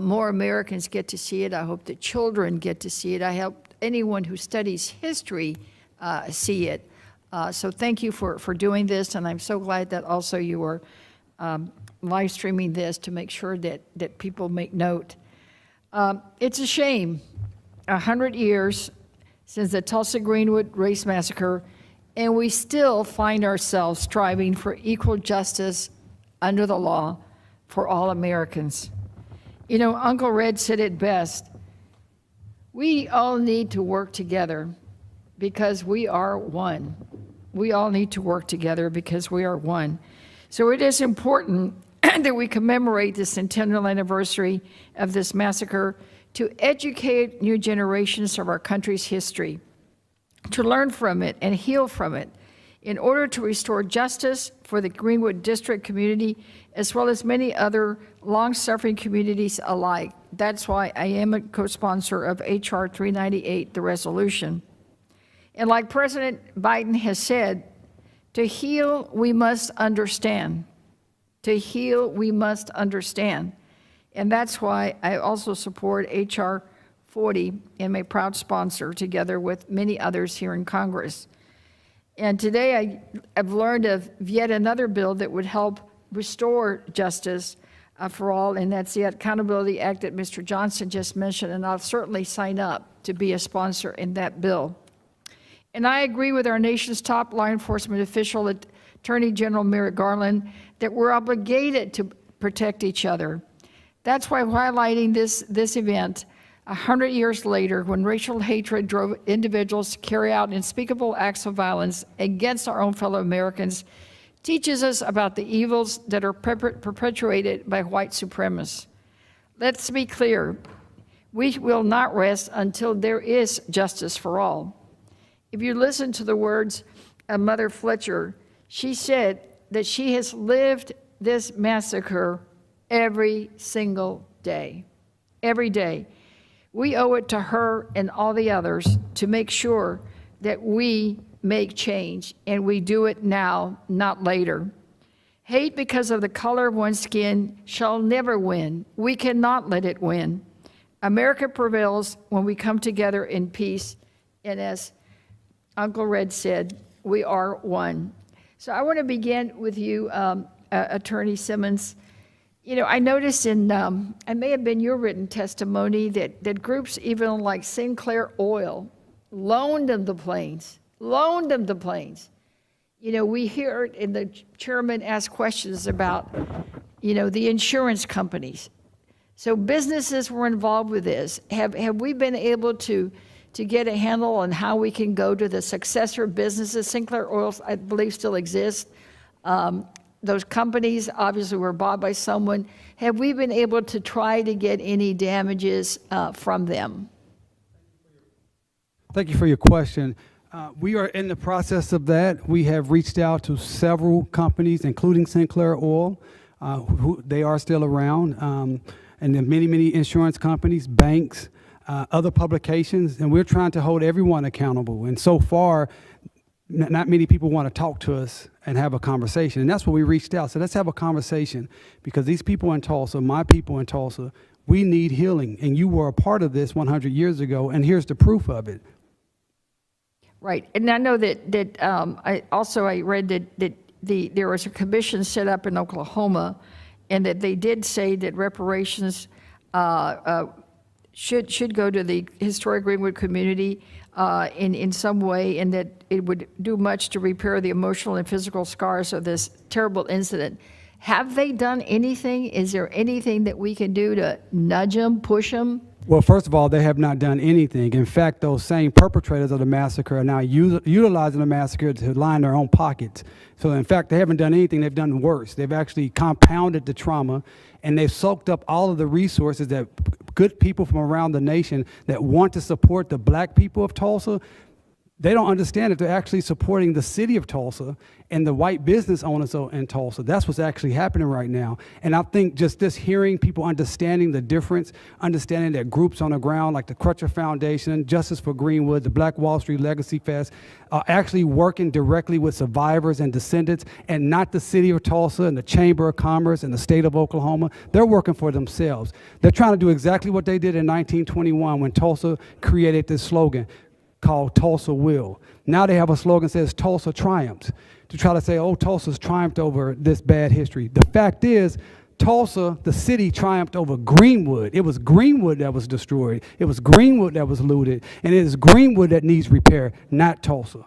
more Americans get to see it. I hope that children get to see it. I hope anyone who studies history see it. So thank you for doing this, and I'm so glad that also you are live streaming this to make sure that people make note. It's a shame, 100 years since the Tulsa-Greenwood Race Massacre, and we still find ourselves striving for equal justice under the law for all Americans. You know, Uncle Red said it best. We all need to work together because we are one. We all need to work together because we are one. So it is important that we commemorate the centennial anniversary of this massacre to educate new generations of our country's history, to learn from it and heal from it in order to restore justice for the Greenwood District community as well as many other long-suffering communities alike. That's why I am a co-sponsor of H.R. 398, the resolution. And like President Biden has said, to heal, we must understand. To heal, we must understand. And that's why I also support H.R. 40 and my proud sponsor together with many others here in Congress. And today I've learned of yet another bill that would help restore justice for all, and that's the Accountability Act that Mr. Johnson just mentioned, and I'll certainly sign up to be a sponsor in that bill. And I agree with our nation's top law enforcement official, Attorney General Merrick Garland, that we're obligated to protect each other. That's why highlighting this event 100 years later, when racial hatred drove individuals to carry out unspeakable acts of violence against our own fellow Americans, teaches us about the evils that are perpetuated by white supremacists. Let's be clear, we will not rest until there is justice for all. If you listen to the words of Mother Fletcher, She said that she has lived this massacre every single day, every day. We owe it to her and all the others to make sure that we make change, and we do it now, not later. Hate because of the color of one's skin shall never win. We cannot let it win. America prevails when we come together in peace, and as Uncle Red said, we are one. So I want to begin with you, Attorney Simmons. You know, I noticed in, it may have been your written testimony that groups even like Sinclair Oil loaned them the planes. You know, we hear it, and the chairman asked questions about, you know, the insurance companies. So businesses were involved with this. Have we been able to get a handle on how we can go to the successor businesses? Sinclair Oil, I believe, still exists. Those companies obviously were bought by someone. Have we been able to try to get any damages from them? Thank you for your question. We are in the process of that. We have reached out to several companies, including Sinclair Oil. They are still around, and then many insurance companies, banks, other publications, and we're trying to hold everyone accountable. And so far, not many people want to talk to us and have a conversation. And that's what we reached out. So let's have a conversation, because these people in Tulsa, my people in Tulsa, we need healing. And you were a part of this 100 years ago, and here's the proof of it. Right, and I know that I read that there was a commission set up in Oklahoma, and that they did say that reparations should go to the historic Greenwood community in some way, and that it would do much to repair the emotional and physical scars of this terrible incident. Have they done anything? Is there anything that we can do to nudge them, push them? Well, first of all, they have not done anything. In fact, those same perpetrators of the massacre are now utilizing the massacre to line their own pockets. So in fact, they haven't done anything. They've done worse. They've actually compounded the trauma, and they've soaked up all of the resources that good people from around the nation that want to support the black people of Tulsa. They don't understand that they're actually supporting the city of Tulsa and the white business owners in Tulsa. That's what's actually happening right now. And I think just this hearing people understanding the difference, understanding that groups on the ground like the Crutcher Foundation, Justice for Greenwood, the Black Wall Street Legacy Fest, are actually working directly with survivors and descendants, and not the city of Tulsa and the Chamber of Commerce and the state of Oklahoma. They're working for themselves. They're trying to do exactly what they did in 1921 when Tulsa created this slogan called Tulsa Will. Now they have a slogan that says Tulsa Triumphs, to try to say, oh, Tulsa's triumphed over this bad history. The fact is, Tulsa, the city, triumphed over Greenwood. It was Greenwood that was destroyed. It was Greenwood that was looted. And it is Greenwood that needs repair, not Tulsa.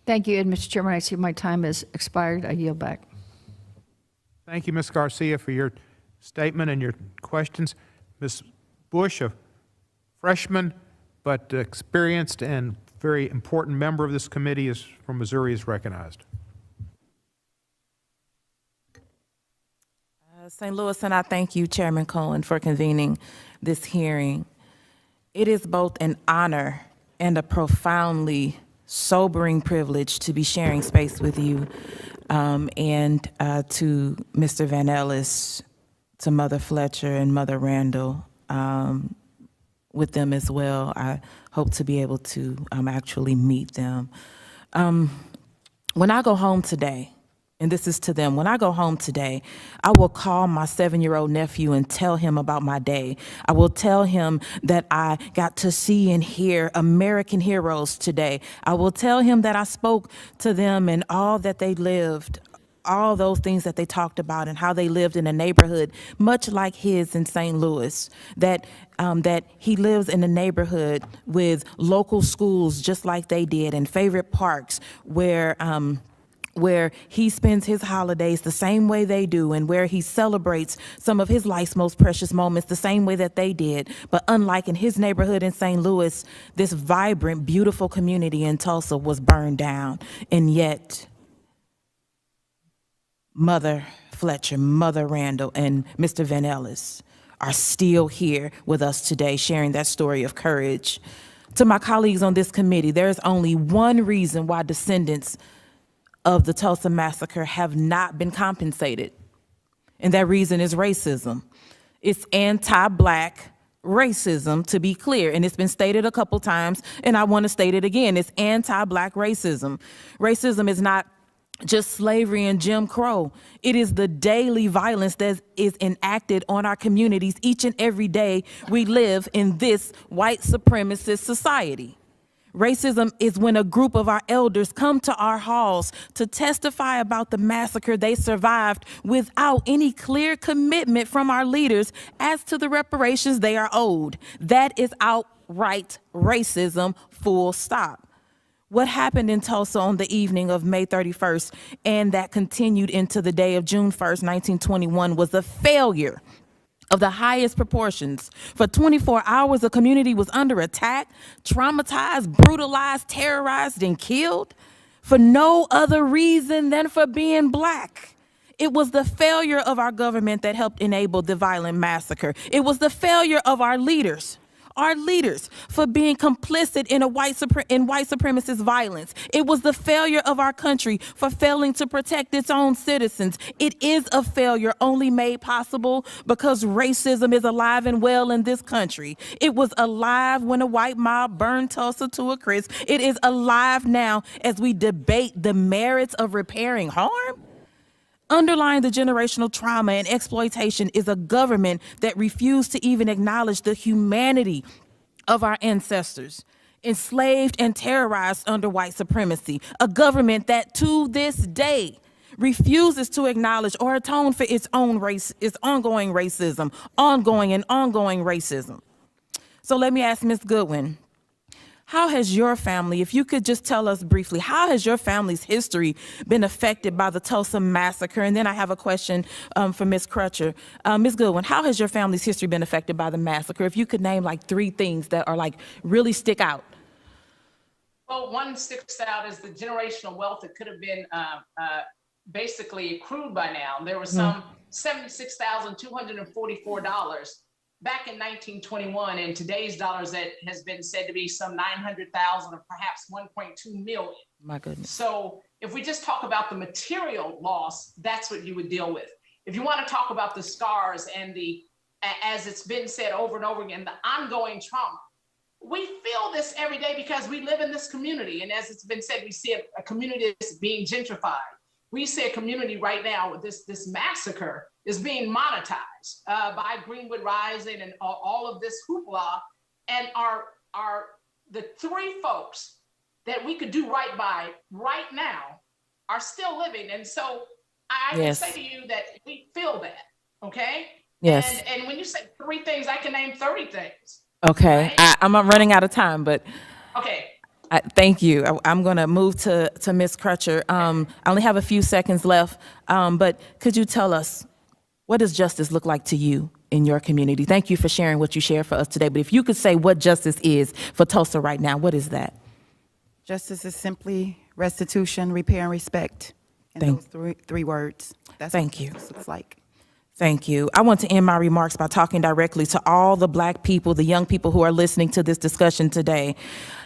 Thank you, and Mr. Chairman, I see my time has expired. I yield back. Thank you, Ms. Garcia, for your statement and your questions. Ms. Bush, a freshman but experienced and very important member of this committee, is from Missouri, is recognized. St. Louis, and I thank you, Chairman Cohen, for convening this hearing. It is both an honor and a profoundly sobering privilege to be sharing space with you, and to Mr. Van Ellis, to Mother Fletcher and Mother Randall, with them as well. I hope to be able to actually meet them. When I go home today, and this is to them, when I go home today, I will call my 7-year-old nephew and tell him about my day. I will tell him that I got to see and hear American heroes today. I will tell him that I spoke to them and all that they lived, all those things that they talked about, and how they lived in a neighborhood much like his in St. Louis, that he lives in a neighborhood with local schools just like they did, and favorite parks where he spends his holidays the same way they do, and where he celebrates some of his life's most precious moments the same way that they did. But unlike in his neighborhood in St. Louis, this vibrant, beautiful community in Tulsa was burned down. And yet, Mother Fletcher, Mother Randall, and Mr. Van Ellis are still here with us today, sharing that story of courage. To my colleagues on this committee, there is only one reason why descendants of the Tulsa Massacre have not been compensated. And that reason is racism. It's anti-Black racism, to be clear, and it's been stated a couple times, and I want to state it again. It's anti-Black racism. Racism is not just slavery and Jim Crow. It is the daily violence that is enacted on our communities each and every day we live in this white supremacist society. Racism is when a group of our elders come to our halls to testify about the massacre they survived without any clear commitment from our leaders as to the reparations they are owed. That is outright racism, full stop. What happened in Tulsa on the evening of May 31st and that continued into the day of June 1st, 1921 was a failure of the highest proportions. For 24 hours, the community was under attack, traumatized, brutalized, terrorized, and killed for no other reason than for being Black. It was the failure of our government that helped enable the violent massacre. It was the failure of our leaders for being complicit in white supremacist violence. It was the failure of our country for failing to protect its own citizens. It is a failure only made possible because racism is alive and well in this country. It was alive when a white mob burned Tulsa to a crisp. It is alive now as we debate the merits of repairing harm. Underlying the generational trauma and exploitation is a government that refused to even acknowledge the humanity of our ancestors, enslaved and terrorized under white supremacy. A government that to this day refuses to acknowledge or atone for its own ongoing racism. So let me ask Ms. Goodwin, how has your family, if you could just tell us briefly, how has your family's history been affected by the Tulsa Massacre? And then I have a question for Ms. Crutcher. Ms. Goodwin, how has your family's history been affected by the massacre? If you could name like 3 things that are like really stick out. Well, one sticks out is the generational wealth that could have been basically accrued by now. There was some $76,244 back in 1921, in today's dollars, that has been said to be some 900,000 or perhaps 1.2 million. My goodness. So if we just talk about the material loss, that's what you would deal with. If you want to talk about the scars and the, as it's been said over and over again, the ongoing trauma, we feel this every day because we live in this community. And as it's been said, we see a community that's being gentrified. We see a community right now with this massacre is being monetized by Greenwood Rising and all of this hoopla, and are the 3 folks that we could do right by right now are still living. And so I can say to you that we feel that, okay? Yes. And when you say 3 things, I can name 30 things. Okay, right? I'm running out of time, but okay. Thank you. I'm going to move to Ms. Crutcher. I only have a few seconds left, but could you tell us, what does justice look like to you in your community? Thank you for sharing what you shared for us today, but if you could say what justice is for Tulsa right now, what is that? Justice is simply restitution, repair, and respect. And those three words. That's Thank what you. justice looks like. Thank you. I want to end my remarks by talking directly to all the Black people, the young people who are listening to this discussion today.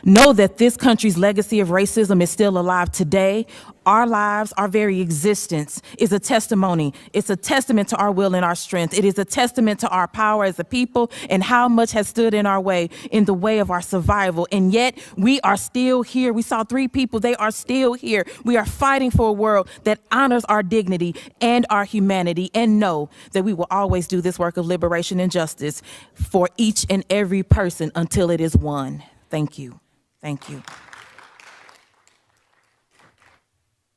Know that this country's legacy of racism is still alive today. Our lives, our very existence is a testimony. It's a testament to our will and our strength. It is a testament to our power as a people and how much has stood in our way, in the way of our survival. And yet we are still here. We saw 3 people. They are still here. We are fighting for a world that honors our dignity and our humanity, and know that we will always do this work of liberation and justice for each and every person until it is won. Thank you. Thank you.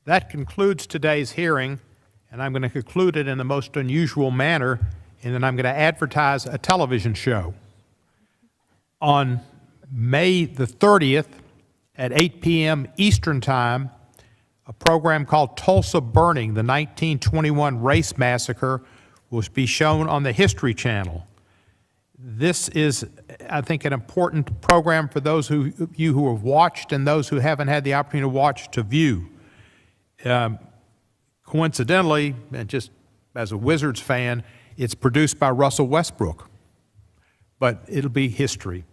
That concludes today's hearing, and I'm going to conclude it in the most unusual manner, and then I'm going to advertise a television show. On May the 30th at 8 p.m. Eastern Time, a program called Tulsa Burning, the 1921 Race Massacre, will be shown on the History Channel. This is, I think, an important program for those of you who have watched and those who haven't had the opportunity to watch to view. Coincidentally, and just as a Wizards fan, it's produced by Russell Westbrook, but it'll be history.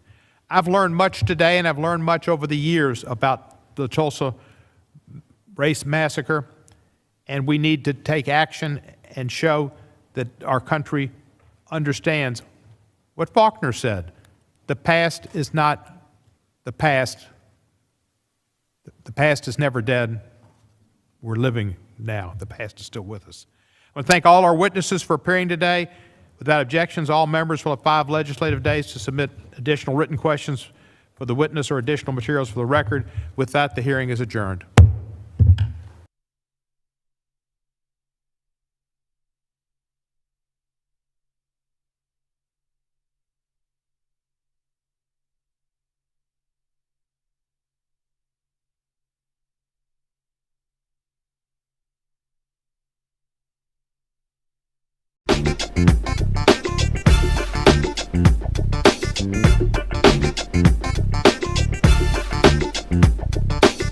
I've learned much today, and I've learned much over the years about the Tulsa race massacre, and we need to take action and show that our country understands what Faulkner said. The past is not the past. The past is never dead. We're living now. The past is still with us. I want to thank all our witnesses for appearing today. Without objections, all members will have 5 legislative days to submit additional written questions for the witness or additional materials for the record. With that, the hearing is adjourned.